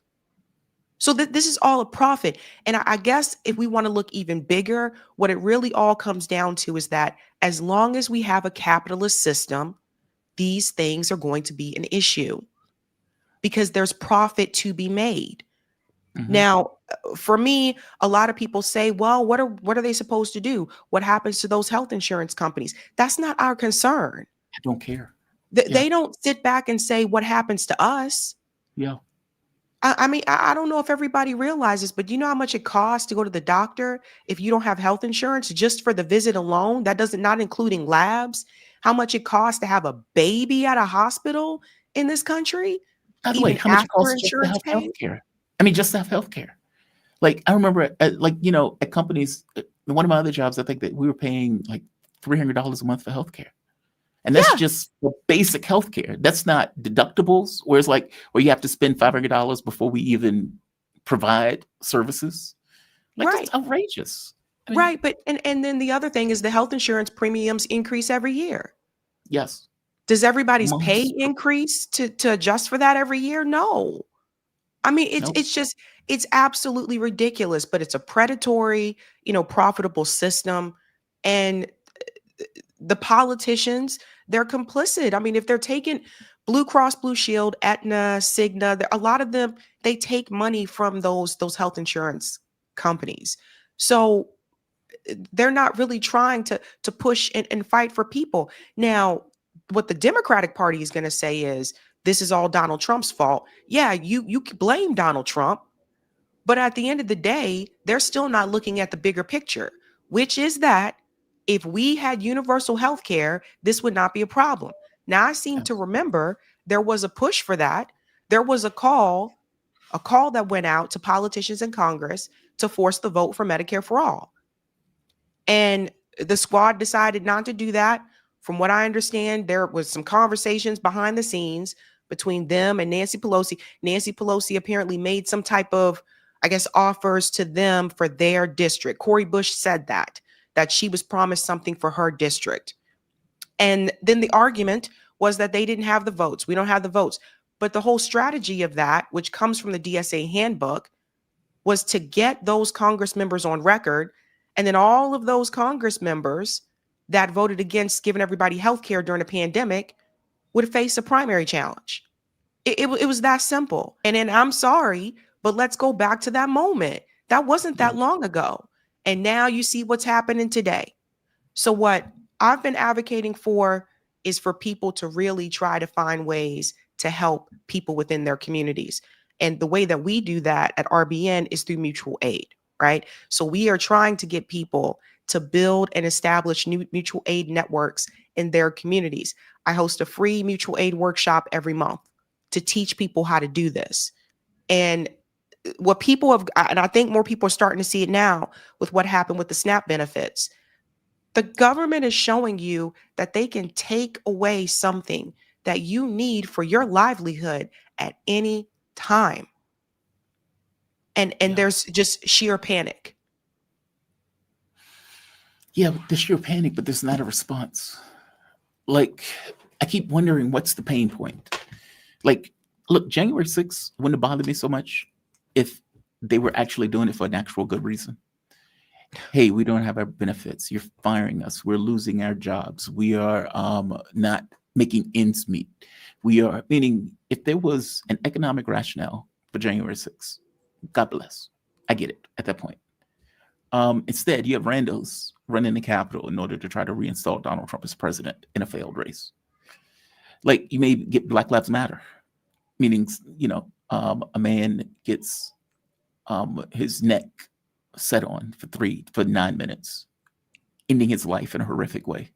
So this is all a profit. And I guess if we want to look even bigger, what it really all comes down to is that as long as we have a capitalist system, these things are going to be an issue because there's profit to be made. Mm-hmm. Now, for me, a lot of people say, well, what are they supposed to do? What happens to those health insurance companies? That's not our concern. I don't care. They don't sit back and say what happens to us. Yeah. I mean, I don't know if everybody realizes, but you know how much it costs to go to the doctor if you don't have health insurance just for the visit alone? That doesn't, not including labs, how much it costs to have a baby at a hospital in this country. By the way, how much it costs just to have healthcare? I mean, just to have healthcare. Like, I remember, at companies, one of my other jobs, I think that we were paying like $300 a month for healthcare. And that's just the basic healthcare. That's not deductibles, where you have to spend $500 before we even provide services. That's outrageous. I mean, right. But and then the other thing is the health insurance premiums increase every year. Yes. Does everybody's pay increase to adjust for that every year? No. I mean, it's absolutely ridiculous, but it's a predatory, profitable system. And the politicians, they're complicit. I mean, if they're taking Blue Cross Blue Shield, Aetna, Cigna, a lot of them, they take money from those health insurance companies. So they're not really trying to push and fight for people. Now, what the Democratic Party is going to say is, this is all Donald Trump's fault. Yeah, you blame Donald Trump, but at the end of the day, they're still not looking at the bigger picture, which is that if we had universal health care, this would not be a problem. Now, I seem to remember there was a push for that. There was a call that went out to politicians in Congress to force the vote for Medicare for all. And the squad decided not to do that. From what I understand, there was some conversations behind the scenes between them and Nancy Pelosi. Nancy Pelosi apparently made some type of, offers to them for their district. Cori Bush said that she was promised something for her district. And then the argument was that they didn't have the votes. We don't have the votes. But the whole strategy of that, which comes from the DSA handbook, was to get those Congress members on record And then all of those Congress members that voted against giving everybody health care during the pandemic would face a primary challenge. It was that simple. And then I'm sorry, but let's go back to that moment. That wasn't that long ago. And now you see what's happening today. So what I've been advocating for is for people to really try to find ways to help people within their communities. And the way that we do that at RBN is through mutual aid, right? So we are trying to get people to build and establish new mutual aid networks in their communities. I host a free mutual aid workshop every month to teach people how to do this. And what people have, and I think more people are starting to see it now with what happened with the SNAP benefits. The government is showing you that they can take away something that you need for your livelihood at any time. And there's just sheer panic. Yeah, there's sheer panic, but there's not a response. Like, I keep wondering, what's the pain point? Like, look, January 6th wouldn't have bothered me so much if they were actually doing it for an actual good reason. Hey, we don't have our benefits. You're firing us. We're losing our jobs. We are not making ends meet. We are, meaning, if there was an economic rationale for January 6th, God bless. I get it at that point. Instead, you have randos running the Capitol in order to try to reinstall Donald Trump as president in a failed race. Like, you may get Black Lives Matter, meaning, a man gets his neck set on for 9 minutes, ending his life in a horrific way.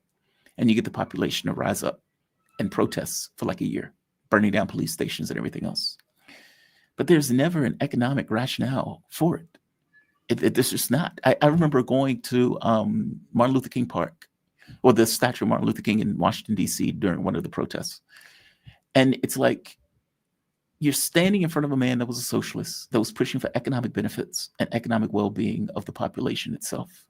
And you get the population to rise up and protest for like a year, burning down police stations and everything else. But there's never an economic rationale for it. This is not. I remember going to Martin Luther King Park, or the statue of Martin Luther King in Washington, D.C. during one of the protests. And it's like, you're standing in front of a man that was a socialist, that was pushing for economic benefits and economic well-being of the population itself.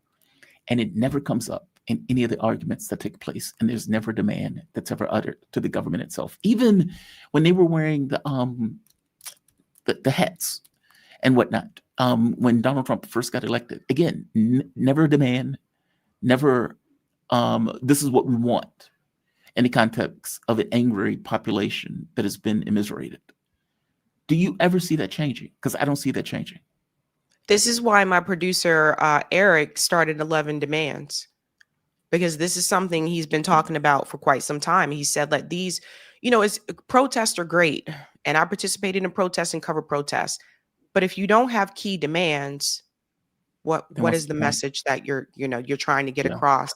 And it never comes up in any of the arguments that take place. And there's never a demand that's ever uttered to the government itself. Even when they were wearing the hats and whatnot, when Donald Trump first got elected, again, never a demand, never, this is what we want, in the context of an angry population that has been immiserated. Do you ever see that changing? Because I don't see that changing. This is why my producer, Eric, started 11 Demands, because this is something he's been talking about for quite some time. He said that these, protests are great. And I participated in protests and covered protests. But if you don't have key demands, what is the message that you're trying to get across?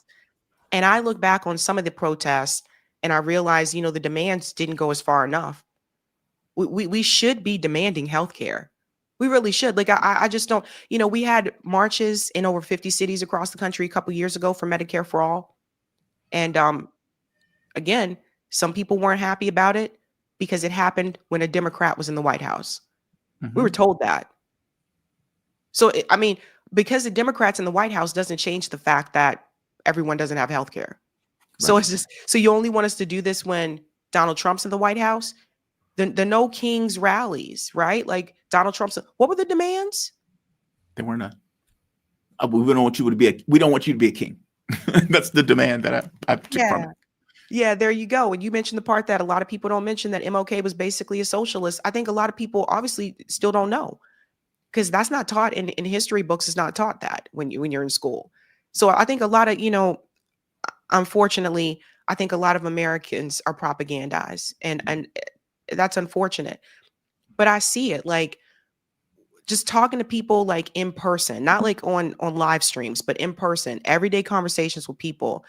And I look back on some of the protests and I realize, the demands didn't go as far enough. We should be demanding healthcare. We really should. Like, I just don't, we had marches in over 50 cities across the country a couple of years ago for Medicare for all. And again, some people weren't happy about it because it happened when a Democrat was in the White House. Mm-hmm. We were told that. So, because the Democrats in the White House doesn't change the fact that everyone doesn't have healthcare. Right. So it's just, so you only want us to do this when Donald Trump's in the White House? The No Kings rallies, right? Like Donald Trump's, what were the demands? They were not. We don't want you to be we don't want you to be a king. That's the demand that I took from it. Yeah, there you go. And you mentioned the part that a lot of people don't mention, that MLK was basically a socialist. I think a lot of people obviously still don't know, because that's not taught in history books. It's not taught that when you're in school. So I think a lot of, unfortunately, I think a lot of Americans are propagandized, and that's unfortunate. But I see it, like, just talking to people, like, in person, not like on live streams, but in person, everyday conversations with people.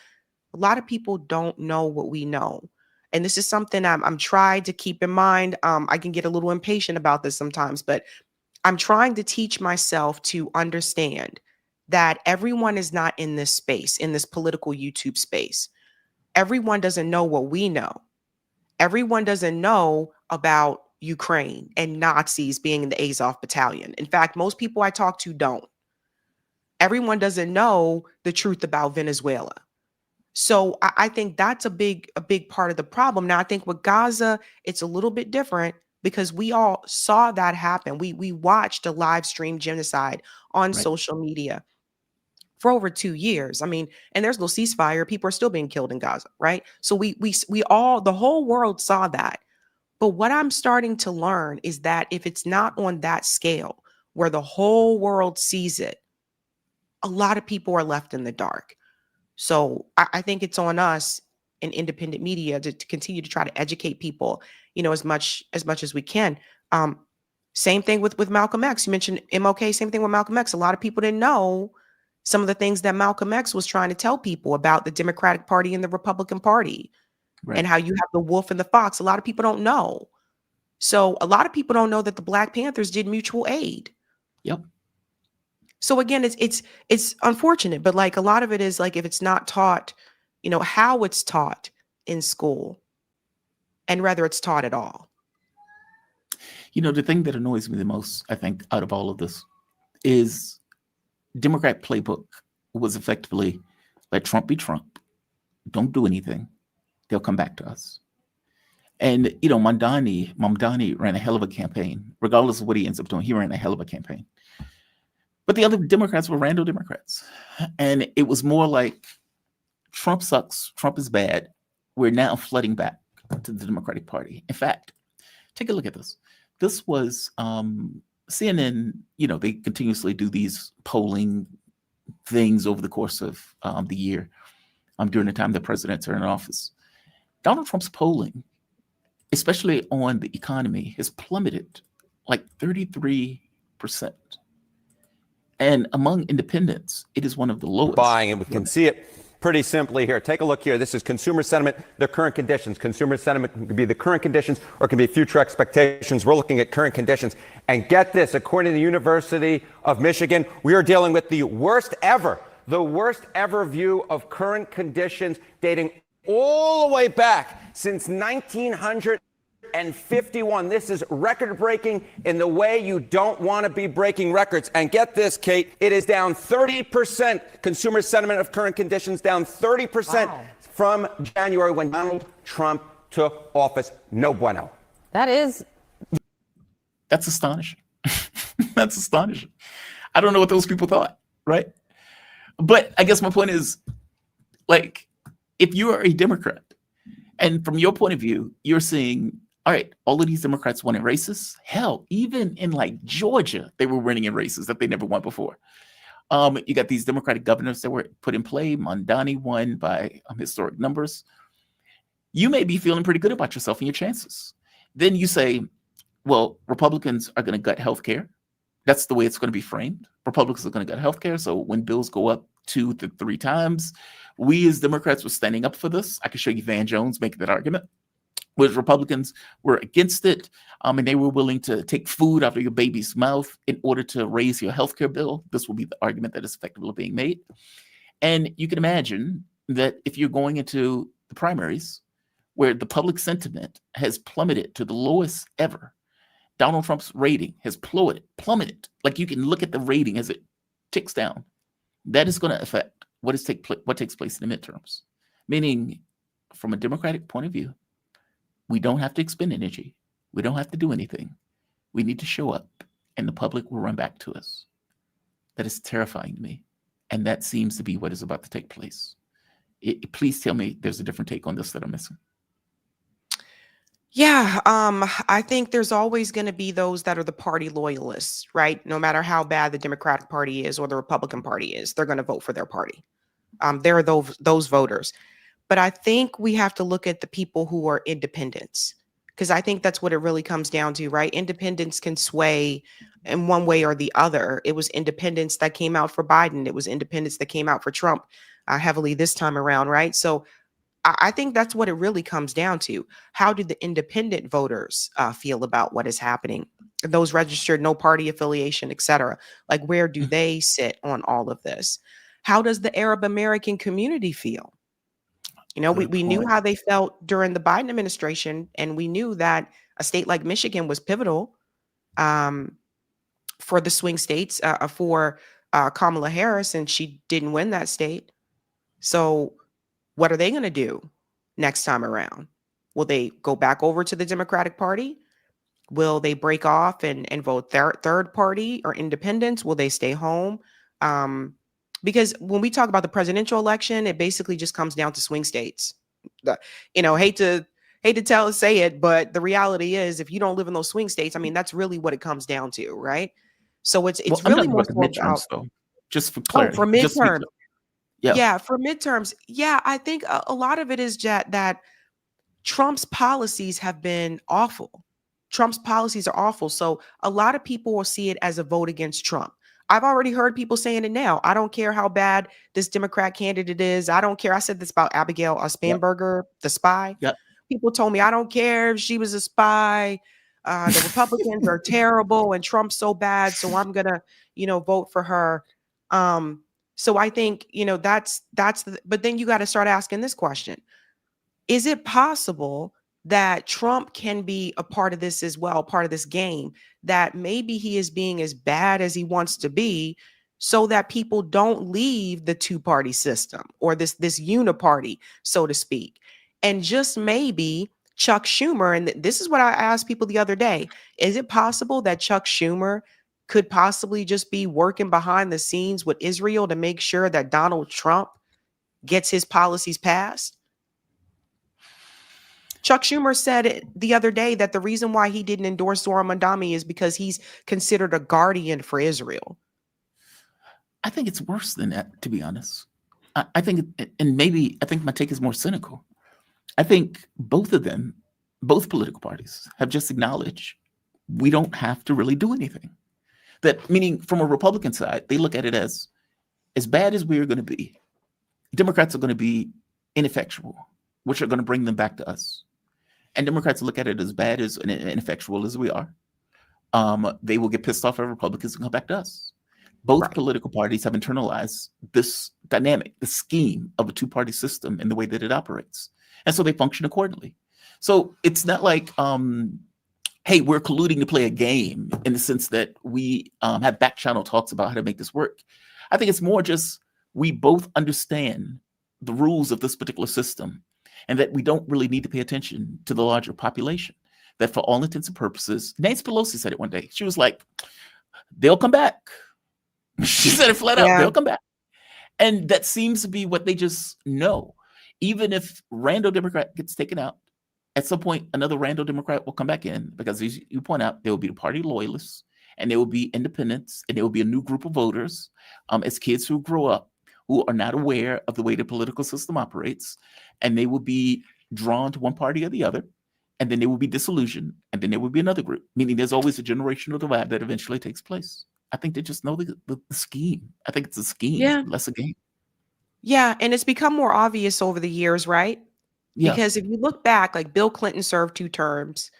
A lot of people don't know what we know. And this is something I'm trying to keep in mind. I can get a little impatient about this sometimes, but I'm trying to teach myself to understand that everyone is not in this space, in this political YouTube space. Everyone doesn't know what we know. Everyone doesn't know about Ukraine and Nazis being in the Azov battalion. In fact, most people I talk to don't. Everyone doesn't know the truth about Venezuela. So I think that's a big part of the problem. Now, I think with Gaza, it's a little bit different because we all saw that happen. We watched a live stream genocide on social media. for over 2 years. I mean, and there's no ceasefire. People are still being killed in Gaza, right? So we all, the whole world saw that. But what I'm starting to learn is that if it's not on that scale where the whole world sees it, a lot of people are left in the dark. So I think it's on us in independent media to continue to try to educate people, as much as we can. Same thing with Malcolm X. You mentioned MLK, same thing with Malcolm X. A lot of people didn't know some of the things that Malcolm X was trying to tell people about the Democratic Party and the Republican Party, Right. and how you have the wolf and the fox. A lot of people don't know. So a lot of people don't know that the Black Panthers did mutual aid. Yep. So again, it's unfortunate, but like a lot of it is like, if it's not taught, how it's taught in school, and whether it's taught at all. The thing that annoys me the most, I think, out of all of this is Democrat playbook was effectively let Trump be Trump. Don't do anything. They'll come back to us. And, Mamdani ran a hell of a campaign. Regardless of what he ends up doing, he ran a hell of a campaign. But the other Democrats were rando Democrats. And it was more like, Trump sucks. Trump is bad. We're now flooding back to the Democratic Party. In fact, take a look at this. This was CNN, they continuously do these polling things over the course of the year during the time the presidents are in office. Donald Trump's polling, especially on the economy, has plummeted like 33%. And among independents, it is one of the lowest. Buying, and we can see it pretty simply here. Take a look here. This is consumer sentiment, the current conditions. Consumer sentiment can be the current conditions or it can be future expectations. We're looking at current conditions. And get this, according to the University of Michigan, we are dealing with the worst ever view of current conditions dating all the way back since 1951. This is record-breaking in the way you don't want to be breaking records. And get this, Kate, it is down 30%. Consumer sentiment of current conditions down 30% from January when Donald Trump took office. No bueno. That's astonishing. That's astonishing. I don't know what those people thought, right? But I guess my point is, like, if you are a Democrat, and from your point of view, you're seeing, all right, all of these Democrats won in races. Hell, even in like Georgia, they were winning in races that they never won before. You got these Democratic governors that were put in play. Mamdani won by historic numbers. You may be feeling pretty good about yourself and your chances. Then you say, well, Republicans are going to gut healthcare. That's the way it's going to be framed. Republicans are going to gut healthcare. So when bills go up 2 to 3 times, we as Democrats were standing up for this. I can show you Van Jones making that argument. Whereas Republicans were against it, and they were willing to take food out of your baby's mouth in order to raise your healthcare bill. This will be the argument that is effectively being made. And you can imagine that if you're going into the primaries, where the public sentiment has plummeted to the lowest ever, Donald Trump's rating has plummeted. Like, you can look at the rating as it ticks down. That is going to affect what takes place in the midterms. Meaning, from a Democratic point of view, we don't have to expend energy. We don't have to do anything. We need to show up, and the public will run back to us. That is terrifying to me. And that seems to be what is about to take place. Please tell me there's a different take on this that I'm missing. Yeah, I think there's always going to be those that are the party loyalists, right? No matter how bad the Democratic Party is or the Republican Party is, they're going to vote for their party. There are those voters. But I think we have to look at the people who are independents, because I think that's what it really comes down to, right? Independents can sway in one way or the other. It was independents that came out for Biden. It was independents that came out for Trump heavily this time around, right? So I think that's what it really comes down to. How do the independent voters feel about what is happening? Those registered, no party affiliation, et cetera. Like, where do they sit on all of this? How does the Arab American community feel? We knew how they felt during the Biden administration, and we knew that a state like Michigan was pivotal for the swing states for Kamala Harris, and she didn't win that state. So what are they going to do next time around? Will they go back over to the Democratic Party? Will they break off and vote third party or independents? Will they stay home? because when we talk about the presidential election, it basically just comes down to swing states. Hate to say it, but the reality is, if you don't live in those swing states, I mean, that's really what it comes down to, right? So it's I'm really talking more about the so about, midterms, though, just for oh, clarity. for Just to be midterms. clear. Yeah. Yeah, for midterms. Yeah, I think a lot of it is that Trump's policies have been awful. Trump's policies are awful. So a lot of people will see it as a vote against Trump. I've already heard people saying it now. I don't care how bad this Democrat candidate is. I don't care. I said this about Abigail Spanberger, the spy. Yep. People told me I don't care if she was a spy. The Republicans are terrible and Trump's so bad. So I'm gonna, vote for her. So I think, but then you got to start asking this question. Is it possible that Trump can be a part of this as well, part of this game, that maybe he is being as bad as he wants to be so that people don't leave the two-party system or this uniparty, so to speak? And just maybe Chuck Schumer, and this is what I asked people the other day, is it possible that Chuck Schumer could possibly just be working behind the scenes with Israel to make sure that Donald Trump gets his policies passed? Chuck Schumer said it the other day that the reason why he didn't endorse Zoran Mandami is because he's considered a guardian for Israel. I think it's worse than that, to be honest. I think my take is more cynical. I think both of them, both political parties, have just acknowledged we don't have to really do anything. That meaning, from a Republican side, they look at it as bad as we're going to be, Democrats are going to be ineffectual, which are going to bring them back to us. And Democrats look at it as bad as and ineffectual as we are. They will get pissed off at Republicans and come back to us. Both political parties have internalized this dynamic, the scheme of a two-party system and the way that it operates. And so they function accordingly. So it's not like, hey, we're colluding to play a game in the sense that we have back channel talks about how to make this work. I think it's more just we both understand the rules of this particular system and that we don't really need to pay attention to the larger population. That for all intents and purposes, Nancy Pelosi said it one day. She was like, they'll come back. She said it flat out, they'll come back. And that seems to be what they just know. Even if random Democrat gets taken out, at some point, another random Democrat will come back in because, as you point out, there will be the party loyalists and there will be independents and there will be a new group of voters as kids who grow up who are not aware of the way the political system operates, and they will be drawn to one party or the other, and then they will be disillusioned, and then there will be another group, meaning there's always a generational divide that eventually takes place. I think they just know the scheme. I think it's a scheme, less a game. Yeah, and it's become more obvious over the years, right? Yeah. Because if you look back, like Bill Clinton served 2 terms,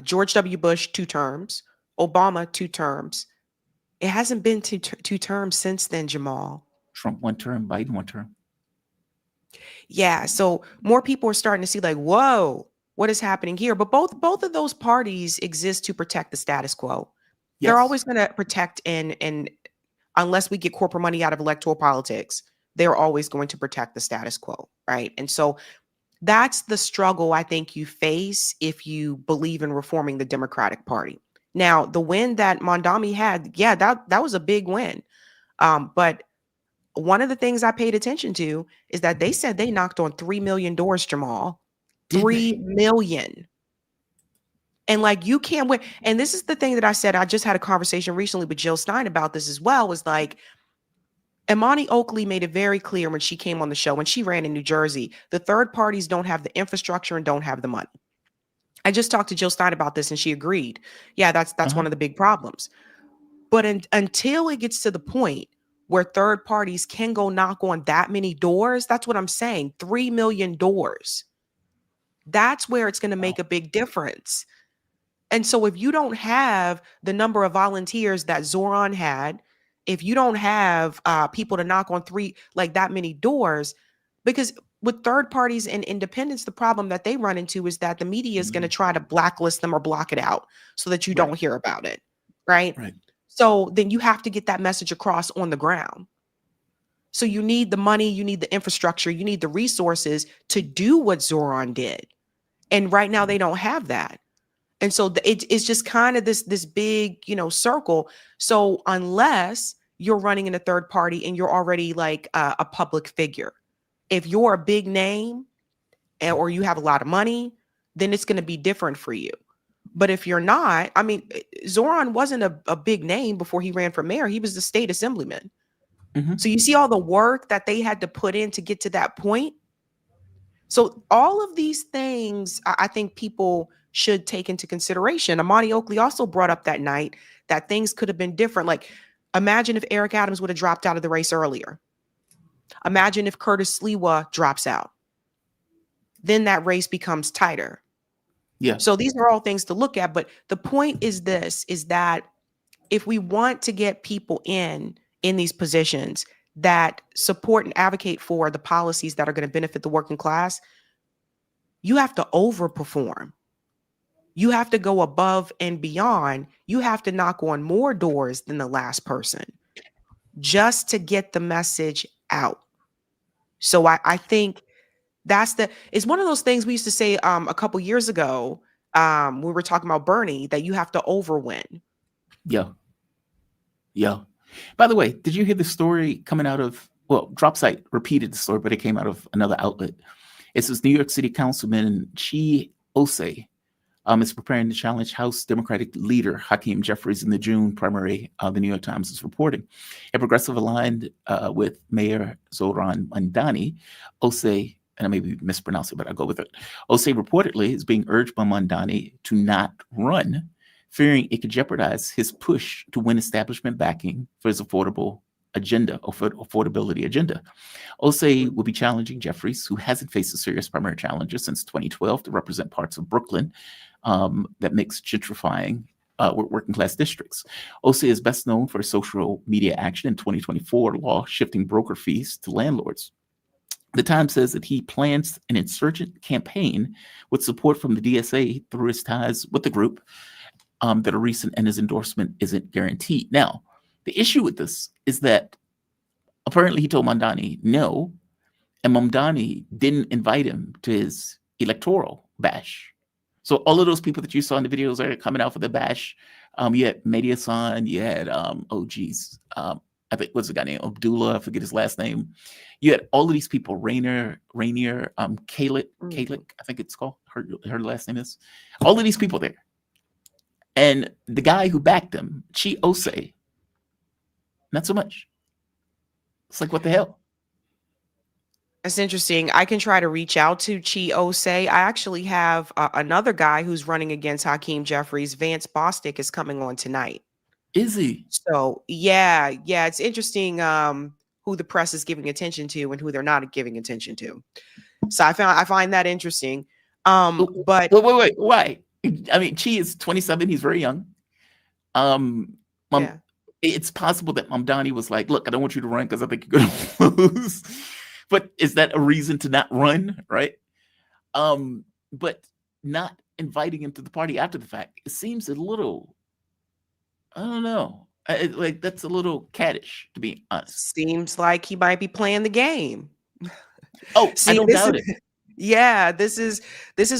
George W. Bush 2 terms, Obama 2 terms. It hasn't been two terms since then, Jamal. Trump 1 term, Biden 1 term. Yeah, so more people are starting to see like, whoa, what is happening here? But both of those parties exist to protect the status quo. Yes. They're always going to protect and unless we get corporate money out of electoral politics, they're always going to protect the status quo, right? And so that's the struggle I think you face if you believe in reforming the Democratic Party. Now, the win that Mondami had, that was a big win. But one of the things I paid attention to is that they said they knocked on 3 million doors, Jamal. 3 million. And like, you can't win. And this is the thing that I said. I just had a conversation recently with Jill Stein about this as well, was like, Imani Oakley made it very clear when she came on the show, when she ran in New Jersey, the third parties don't have the infrastructure and don't have the money. I just talked to Jill Stein about this and she agreed. Yeah, that's one of the big problems. But until it gets to the point where third parties can go knock on that many doors, that's what I'm saying, 3 million doors. That's where it's going to make a big difference. And so if you don't have the number of volunteers that Zoran had, if you don't have people to knock on that many doors, because with third parties and independents, the problem that they run into is that the media is going to try to blacklist them or block it out so that you don't hear about it. Right. So then you have to get that message across on the ground. So you need the money, you need the infrastructure, you need the resources to do what Zoran did. And right now they don't have that. And so it's just kind of this big, circle. So unless you're running in a third party and you're already like a public figure. If you're a big name or you have a lot of money, then it's going to be different for you. But if you're not, I mean, Zoran wasn't a big name before he ran for mayor. He was the state assemblyman. Mm-hmm. So you see all the work that they had to put in to get to that point. So all of these things, I think people should take into consideration. Amani Oakley also brought up that night that things could have been different. Like, imagine if Eric Adams would have dropped out of the race earlier. Imagine if Curtis Sliwa drops out. Then that race becomes tighter. Yeah. So these are all things to look at. But the point is this, is that if we want to get people in these positions that support and advocate for the policies that are going to benefit the working class, you have to overperform. You have to go above and beyond. You have to knock on more doors than the last person just to get the message out. So I think it's one of those things we used to say a couple years ago. We were talking about Bernie, that you have to overwin. Yeah. Yeah. By the way, did you hear the story coming out of, well, Dropsite repeated the story, but it came out of another outlet. It's this New York City Councilman Chi Osei is preparing to challenge House Democratic leader Hakeem Jeffries in the June primary, the New York Times is reporting. A progressive aligned with Mayor Zoran Mandani, Osei, and I may be mispronouncing, but I'll go with it. Osei reportedly is being urged by Mandani to not run, fearing it could jeopardize his push to win establishment backing for his affordability agenda. Osei will be challenging Jeffries, who hasn't faced a serious primary challenger since 2012 to represent parts of Brooklyn that mix gentrifying working class districts. Osei is best known for social media action in 2024 law shifting broker fees to landlords. The Times says that he plans an insurgent campaign with support from the DSA through his ties with the group that are recent, and his endorsement isn't guaranteed. Now, the issue with this is that apparently he told Mamdani no, and Mamdani didn't invite him to his electoral bash. So all of those people that you saw in the videos that are coming out for the bash, you had Mediasan, you had, I think, what's the guy named Abdullah, I forget his last name. You had all of these people, Rainier, Kalik, I think it's called, her last name is. All of these people there. And the guy who backed him, Chi Osei, not so much. It's like, what the hell? That's interesting. I can try to reach out to Chi Osei. I actually have another guy who's running against Hakeem Jeffries. Vance Bostic is coming on tonight. Is he? So yeah, it's interesting who the press is giving attention to and who they're not giving attention to. So I find that interesting. But wait, why? I mean, Chi is 27. He's very young. Yeah. It's possible that Mamdani was like, look, I don't want you to run because I think you're going to lose. But is that a reason to not run, right? But not inviting him to the party after the fact, it seems a little, I don't know. Like, that's a little caddish, to be honest. Seems like he might be playing the game. Oh, I don't doubt it. Yeah, this is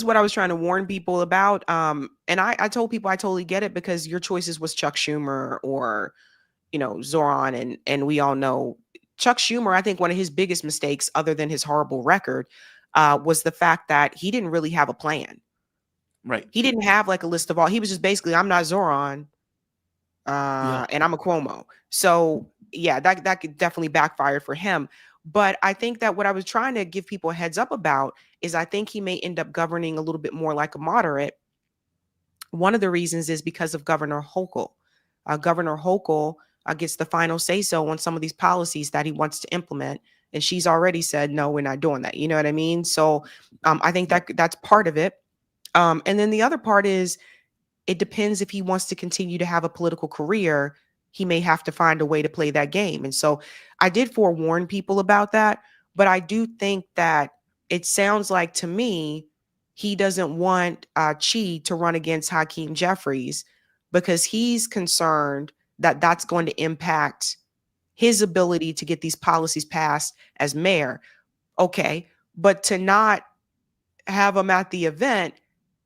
what I was trying to warn people about. And I told people I totally get it, because your choices was Chuck Schumer or, Zoran, and we all know Chuck Schumer. I think one of his biggest mistakes, other than his horrible record, was the fact that he didn't really have a plan. Right. He didn't have like a list of all. He was just basically, I'm not Zoran, and I'm a Cuomo. So yeah, that could definitely backfire for him. But I think that what I was trying to give people a heads up about is I think he may end up governing a little bit more like a moderate. One of the reasons is because of Governor Hochul. Governor Hochul gets the final say-so on some of these policies that he wants to implement. And she's already said, no, we're not doing that. You know what I mean? So I think that's part of it. And then the other part is it depends if he wants to continue to have a political career. He may have to find a way to play that game. And so I did forewarn people about that. But I do think that it sounds like to me, he doesn't want Chi to run against Hakeem Jeffries because he's concerned that that's going to impact his ability to get these policies passed as mayor. Okay, but to not have him at the event,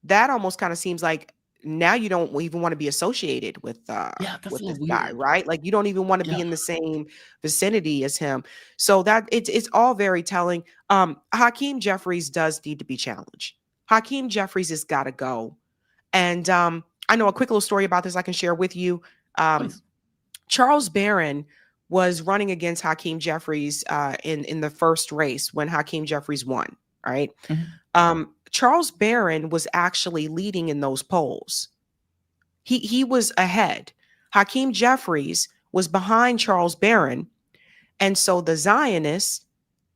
that almost kind of seems like now you don't even want to be associated with Yeah, that's a this little guy, weird. right? Like you don't even want to be Yeah. in the same vicinity as him. So that it's all very telling. Hakeem Jeffries does need to be challenged. Hakeem Jeffries has got to go. And I know a quick little story about this I can share with you. Please. Charles Barron was running against Hakeem Jeffries in the first race when Hakeem Jeffries won. Right. Charles Barron was actually leading in those polls. He was ahead. Hakeem Jeffries was behind Charles Barron. And so the Zionists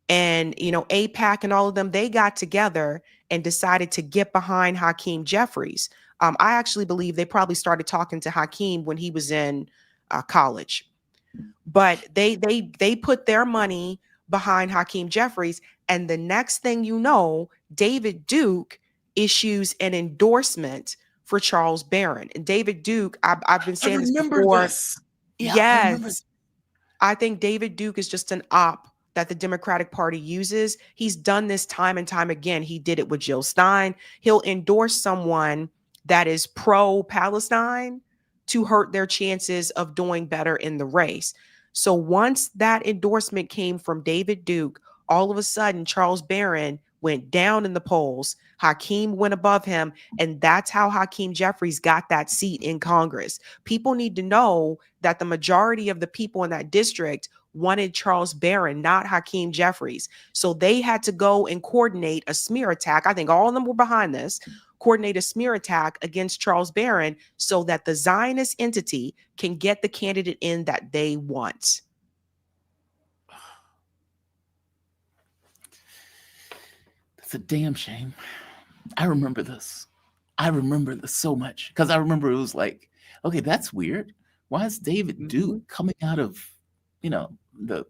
and, AIPAC and all of them, they got together and decided to get behind Hakeem Jeffries. I actually believe they probably started talking to Hakeem when he was in college. But they put their money behind Hakeem Jeffries. And the next thing you know, David Duke issues an endorsement for Charles Barron. And David Duke, I've been saying this before. This. Yeah, I remember. Yes. I think David Duke is just an op that the Democratic Party uses. He's done this time and time again. He did it with Jill Stein. He'll endorse someone that is pro-Palestine to hurt their chances of doing better in the race. So once that endorsement came from David Duke, all of a sudden Charles Barron went down in the polls. Hakeem went above him, and that's how Hakeem Jeffries got that seat in Congress. People need to know that the majority of the people in that district wanted Charles Barron, not Hakeem Jeffries. So they had to go and coordinate a smear attack. I think all of them were behind this. Coordinate a smear attack against Charles Barron so that the Zionist entity can get the candidate in that they want. That's a damn shame. I remember this. I remember this so much because I remember it was like, okay, that's weird. Why is David Duke coming out of, the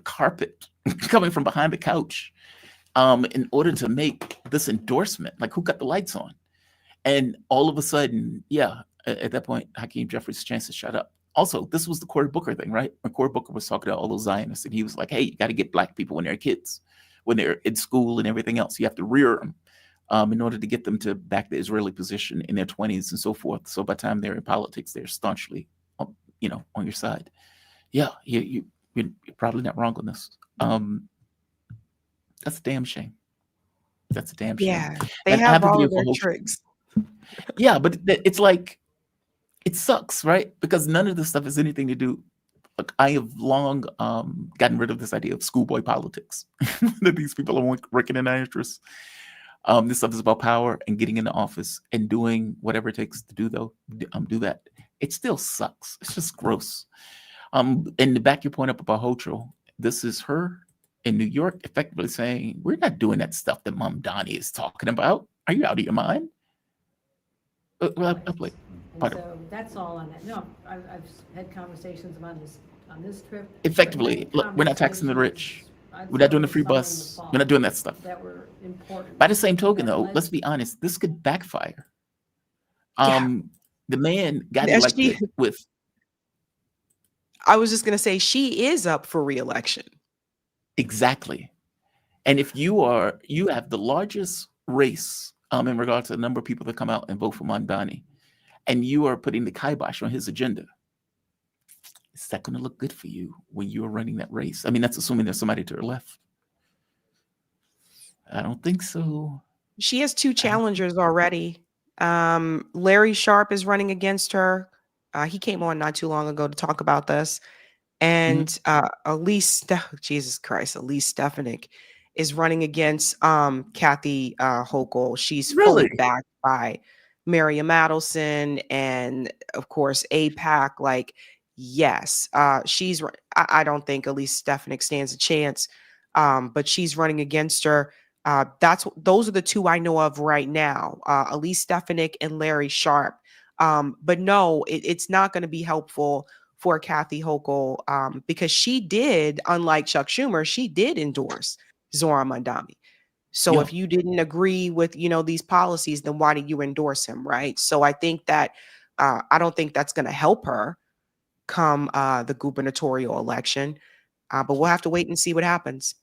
carpet, coming from behind the couch, in order to make this endorsement? Like, who got the lights on? And all of a sudden, at that point, Hakeem Jeffries' chances shut up. Also, this was the Cory Booker thing, right? When Cory Booker was talking to all those Zionists, and he was like, hey, you got to get Black people when they're kids, when they're in school and everything else. You have to rear them in order to get them to back the Israeli position in their 20s and so forth. So by the time they're in politics, they're staunchly, on your side. Yeah, you're probably not wrong on this. That's a damn shame. That's a damn shame. Yeah, they And I have a all video of their called tricks. Yeah, but it's like, it sucks, right? Because none of this stuff has anything to do. Like, I have long gotten rid of this idea of schoolboy politics, that these people are working in our interests. This stuff is about power and getting into office and doing whatever it takes to do that. It still sucks. It's just gross. And to back your point up about Hochul, this is her in New York effectively saying, we're not doing that stuff that Mom Donnie is talking about. Are you out of your mind? Well, And so that's all on that. No, I've had conversations about this on this trip. Effectively, look, we're not taxing the rich. We're not doing the free bus. We're not doing that stuff. That were important. By the same token, though, let's be honest, this could backfire. The man got elected with. I was just going to say, she is up for re-election. Exactly. And if you have the largest race in regard to the number of people that come out and vote for Mamdani, and you are putting the kibosh on his agenda, is that going to look good for you when you're running that race? I mean, that's assuming there's somebody to her left. I don't think so. She has two challengers already. Larry Sharp is running against her. He came on not too long ago to talk about this. And Elise Stefanik is running against Kathy Hochul. She's fully backed by Miriam Adelson and, of course, AIPAC. Like, yes, I don't think Elise Stefanik stands a chance, but she's running against her. Those are the two I know of right now, Elise Stefanik and Larry Sharp. But no, it's not going to be helpful for Kathy Hochul because she did, unlike Chuck Schumer, she did endorse Zohran Mamdani. So if you didn't agree with, these policies, then why did you endorse him, right? So I think that I don't think that's going to help her come the gubernatorial election, but we'll have to wait and see what happens.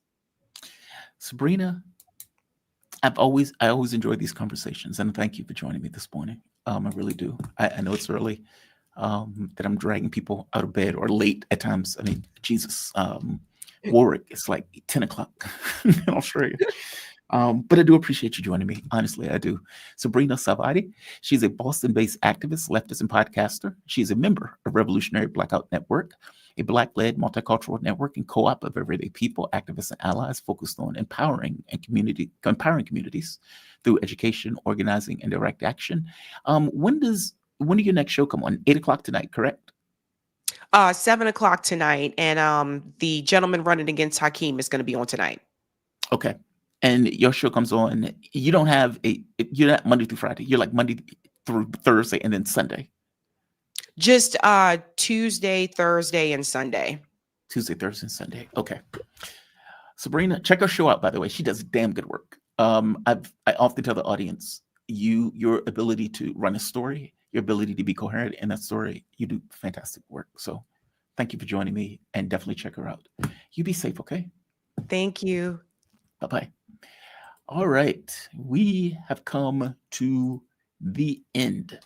Sabrina, I always enjoy these conversations, and thank you for joining me this morning. I really do. I know it's early, that I'm dragging people out of bed, or late at times. I mean, Jesus, Warwick, it's like 10 o'clock in Australia. But I do appreciate you joining me. Honestly, I do. Sabrina Salvati, she's a Boston-based activist, leftist, and podcaster. She's a member of Revolutionary Blackout Network, a Black-led multicultural network and co-op of everyday people, activists, and allies focused on empowering communities through education, organizing, and direct action. When does your next show come on? 8 o'clock tonight, correct? 7 o'clock tonight, and the gentleman running against Hakeem is going to be on tonight. Okay. And your show comes on. You don't have you're not Monday through Friday. You're like Monday through Thursday and then Sunday. Just Tuesday, Thursday, and Sunday. Tuesday, Thursday, and Sunday. Okay. Sabrina, check her show out, by the way. She does damn good work. I often tell the audience, your ability to run a story, your ability to be coherent in that story, you do fantastic work. So thank you for joining me, and definitely check her out. You be safe, okay? Thank you. Bye-bye. All right. We have come to the end.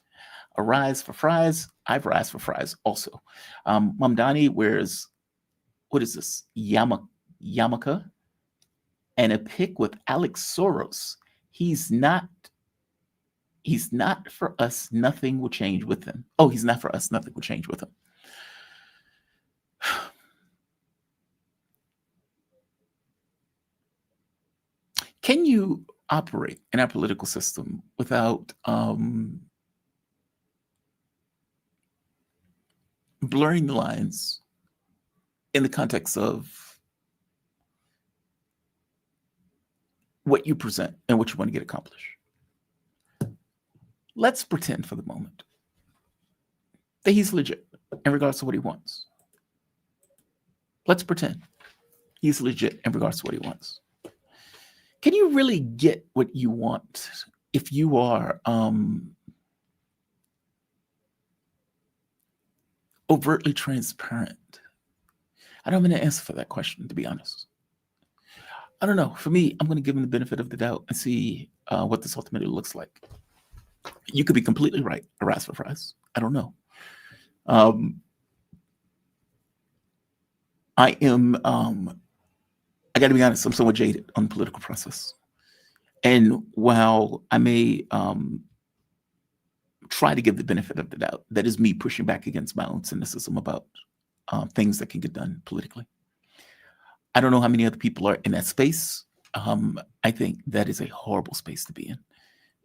A rise for fries. I've rise for fries also. Mamdani wears, what is this? Yarmulke and a pic with Alex Soros. He's not for us. Nothing will change with him. Oh, he's not for us. Nothing will change with him. Can you operate in our political system without blurring the lines in the context of what you present and what you want to get accomplished? Let's pretend for the moment that he's legit in regards to what he wants. Let's pretend he's legit in regards to what he wants. Can you really get what you want if you are overtly transparent? I don't have an answer for that question, to be honest. I don't know. For me, I'm going to give him the benefit of the doubt and see what this ultimately looks like. You could be completely right, a rise for fries. I don't know. I got to be honest, I'm somewhat jaded on the political process. And while I may try to give the benefit of the doubt, that is me pushing back against my own cynicism about things that can get done politically. I don't know how many other people are in that space. I think that is a horrible space to be in,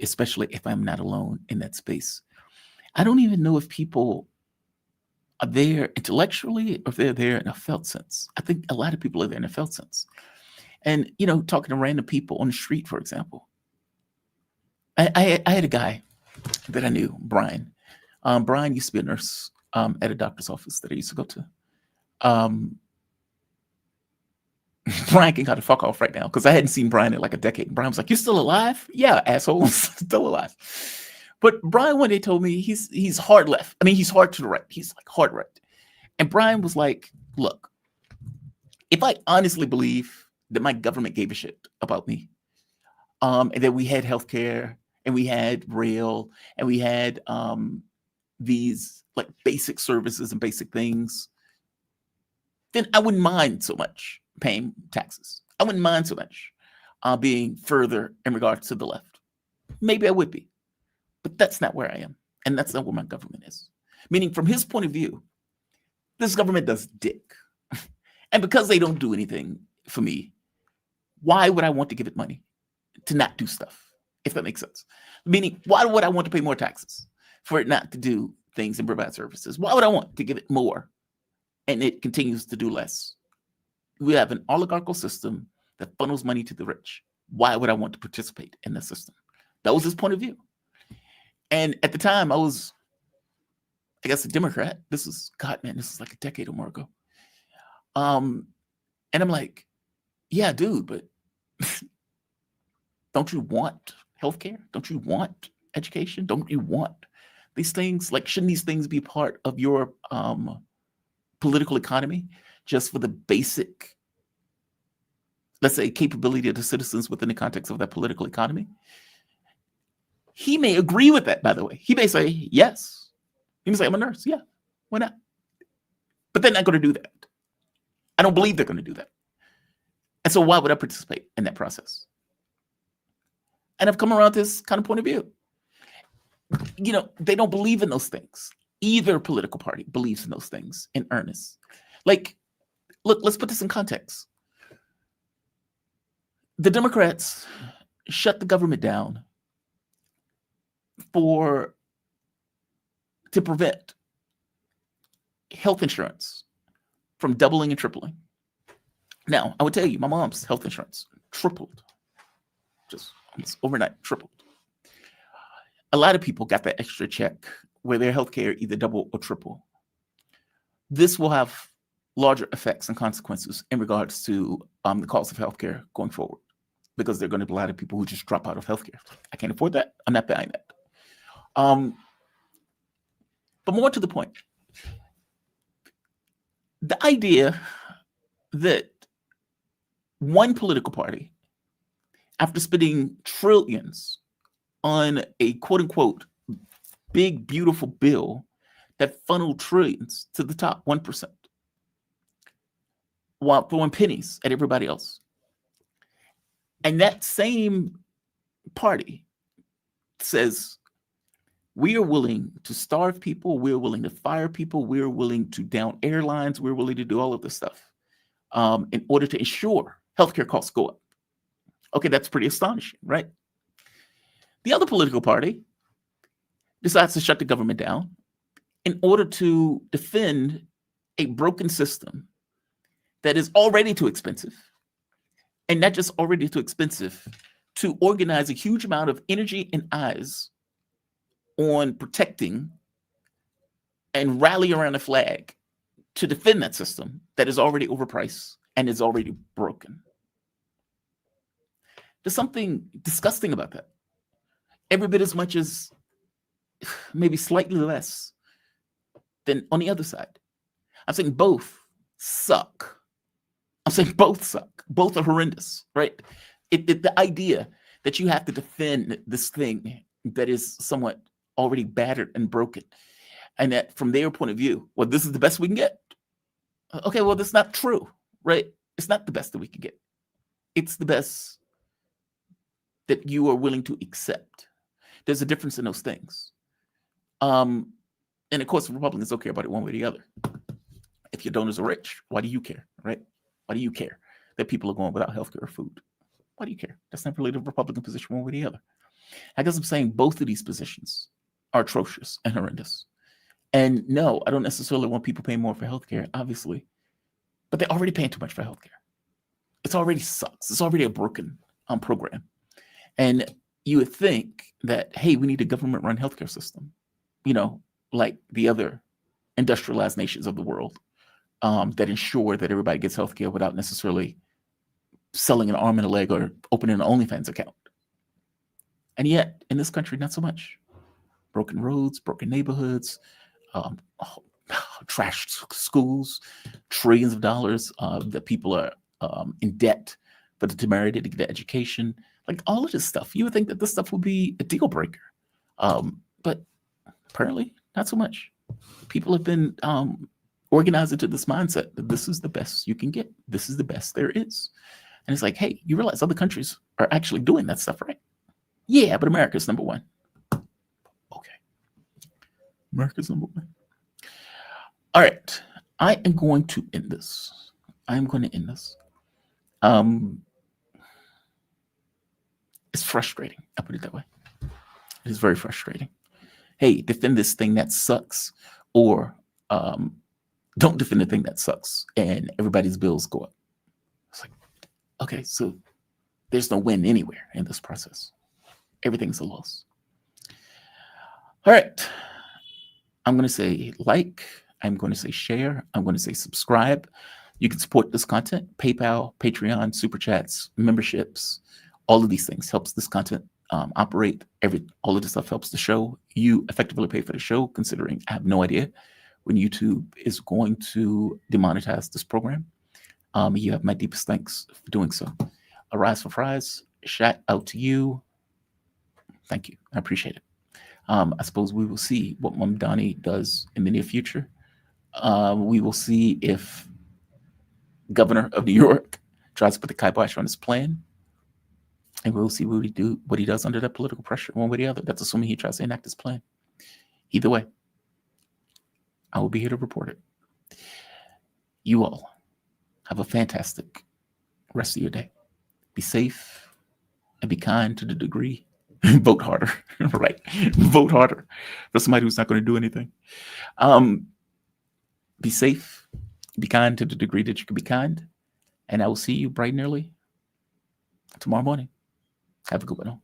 especially if I'm not alone in that space. I don't even know if people are there intellectually or if they're there in a felt sense. I think a lot of people are there in a felt sense. And, talking to random people on the street, for example. I had a guy that I knew, Brian. Brian used to be a nurse at a doctor's office that I used to go to. Brian can kind of fuck off right now because I hadn't seen Brian in like a decade. Brian was like, "You still alive?" Yeah, asshole, still alive. But Brian one day told me he's hard left. I mean, he's hard to the right. He's like hard right. And Brian was like, "Look, if I honestly believe that my government gave a shit about me, and that we had healthcare and we had rail and we had these like basic services and basic things, then I wouldn't mind so much paying taxes. I wouldn't mind so much being further in regards to the left. Maybe I would be, but that's not where I am. And that's not where my government is." Meaning from his point of view, this government does dick. And because they don't do anything for me, why would I want to give it money to not do stuff? If that makes sense. Meaning, why would I want to pay more taxes for it not to do things and provide services? Why would I want to give it more and it continues to do less? We have an oligarchical system that funnels money to the rich. Why would I want to participate in that system? That was his point of view. And at the time, I was, I guess, a Democrat. This is like a decade or more ago. And I'm like, yeah, dude, but don't you want healthcare? Don't you want education? Don't you want these things? Like, shouldn't these things be part of your political economy just for the basic, let's say, capability of the citizens within the context of that political economy? He may agree with that, by the way. He may say, yes. He may say, I'm a nurse. Yeah, why not? But they're not going to do that. I don't believe they're going to do that. And so why would I participate in that process? And I've come around this kind of point of view. You know, they don't believe in those things. Either political party believes in those things in earnest. Like, look, let's put this in context. The Democrats shut the government down to prevent health insurance from doubling and tripling. Now, I would tell you, my mom's health insurance tripled, just almost overnight, tripled. A lot of people got that extra check where their health care either double or triple. This will have larger effects and consequences in regards to the cost of healthcare going forward, because there are going to be a lot of people who just drop out of healthcare. I can't afford that. I'm not buying that. But more to the point, the idea that one political party, after spending trillions on a quote unquote big, beautiful bill that funneled trillions to the top 1%, while throwing pennies at everybody else. And that same party says, we are willing to starve people, we're willing to fire people, we're willing to down airlines, we're willing to do all of this stuff in order to ensure healthcare costs go up. Okay, that's pretty astonishing, right? The other political party decides to shut the government down in order to defend a broken system that is already too expensive, and not just already too expensive, to organize a huge amount of energy and eyes on protecting and rally around a flag to defend that system that is already overpriced and is already broken. There's something disgusting about that. Every bit as much as, maybe slightly less than on the other side. I'm saying both suck. I'm saying both suck. Both are horrendous, right? The idea that you have to defend this thing that is somewhat already battered and broken, and that from their point of view, well, this is the best we can get. Okay, well, that's not true, right? It's not the best that we can get. It's the best that you are willing to accept. There's a difference in those things. And of course, Republicans don't care about it one way or the other. If your donors are rich, why do you care, right? Why do you care that people are going without healthcare or food? Why do you care? That's not really the Republican position one way or the other. I guess I'm saying both of these positions are atrocious and horrendous. And no, I don't necessarily want people paying more for healthcare, obviously, but they're already paying too much for healthcare. It's already sucks. It's already a broken program. And you would think that, hey, we need a government-run healthcare system, you know, like the other industrialized nations of the world that ensure that everybody gets healthcare without necessarily selling an arm and a leg or opening an OnlyFans account. And yet, in this country, not so much. Broken roads, broken neighborhoods, trashed schools, trillions of dollars that people are in debt for the temerity to get education. Like all of this stuff, you would think that this stuff would be a deal breaker. But apparently, not so much. People have been organized into this mindset that this is the best you can get. This is the best there is. And it's like, hey, you realize other countries are actually doing that stuff, right? Yeah, but America's number one. Okay. America's number one. All right. I am going to end this. It's frustrating. I put it that way. It is very frustrating. Hey, defend this thing that sucks, or don't defend the thing that sucks, and everybody's bills go up. It's like, okay, so there's no win anywhere in this process. Everything's a loss. All right. I'm going to say like. I'm going to say share. I'm going to say subscribe. You can support this content. PayPal, Patreon, Super Chats, memberships. All of these things helps this content operate. All of this stuff helps the show. You effectively pay for the show, considering I have no idea when YouTube is going to demonetize this program. You have my deepest thanks for doing so. A rise for fries. Shout out to you. Thank you. I appreciate it. I suppose we will see what Mamdani does in the near future. We will see if Governor of New York tries to put the kibosh on his plan. And we'll see what he does under that political pressure, one way or the other. That's assuming he tries to enact his plan. Either way, I will be here to report it. You all have a fantastic rest of your day. Be safe and be kind to the degree. Vote harder, right? Vote harder for somebody who's not going to do anything. Be safe, be kind to the degree that you can be kind. And I will see you bright and early tomorrow morning. Have a good one.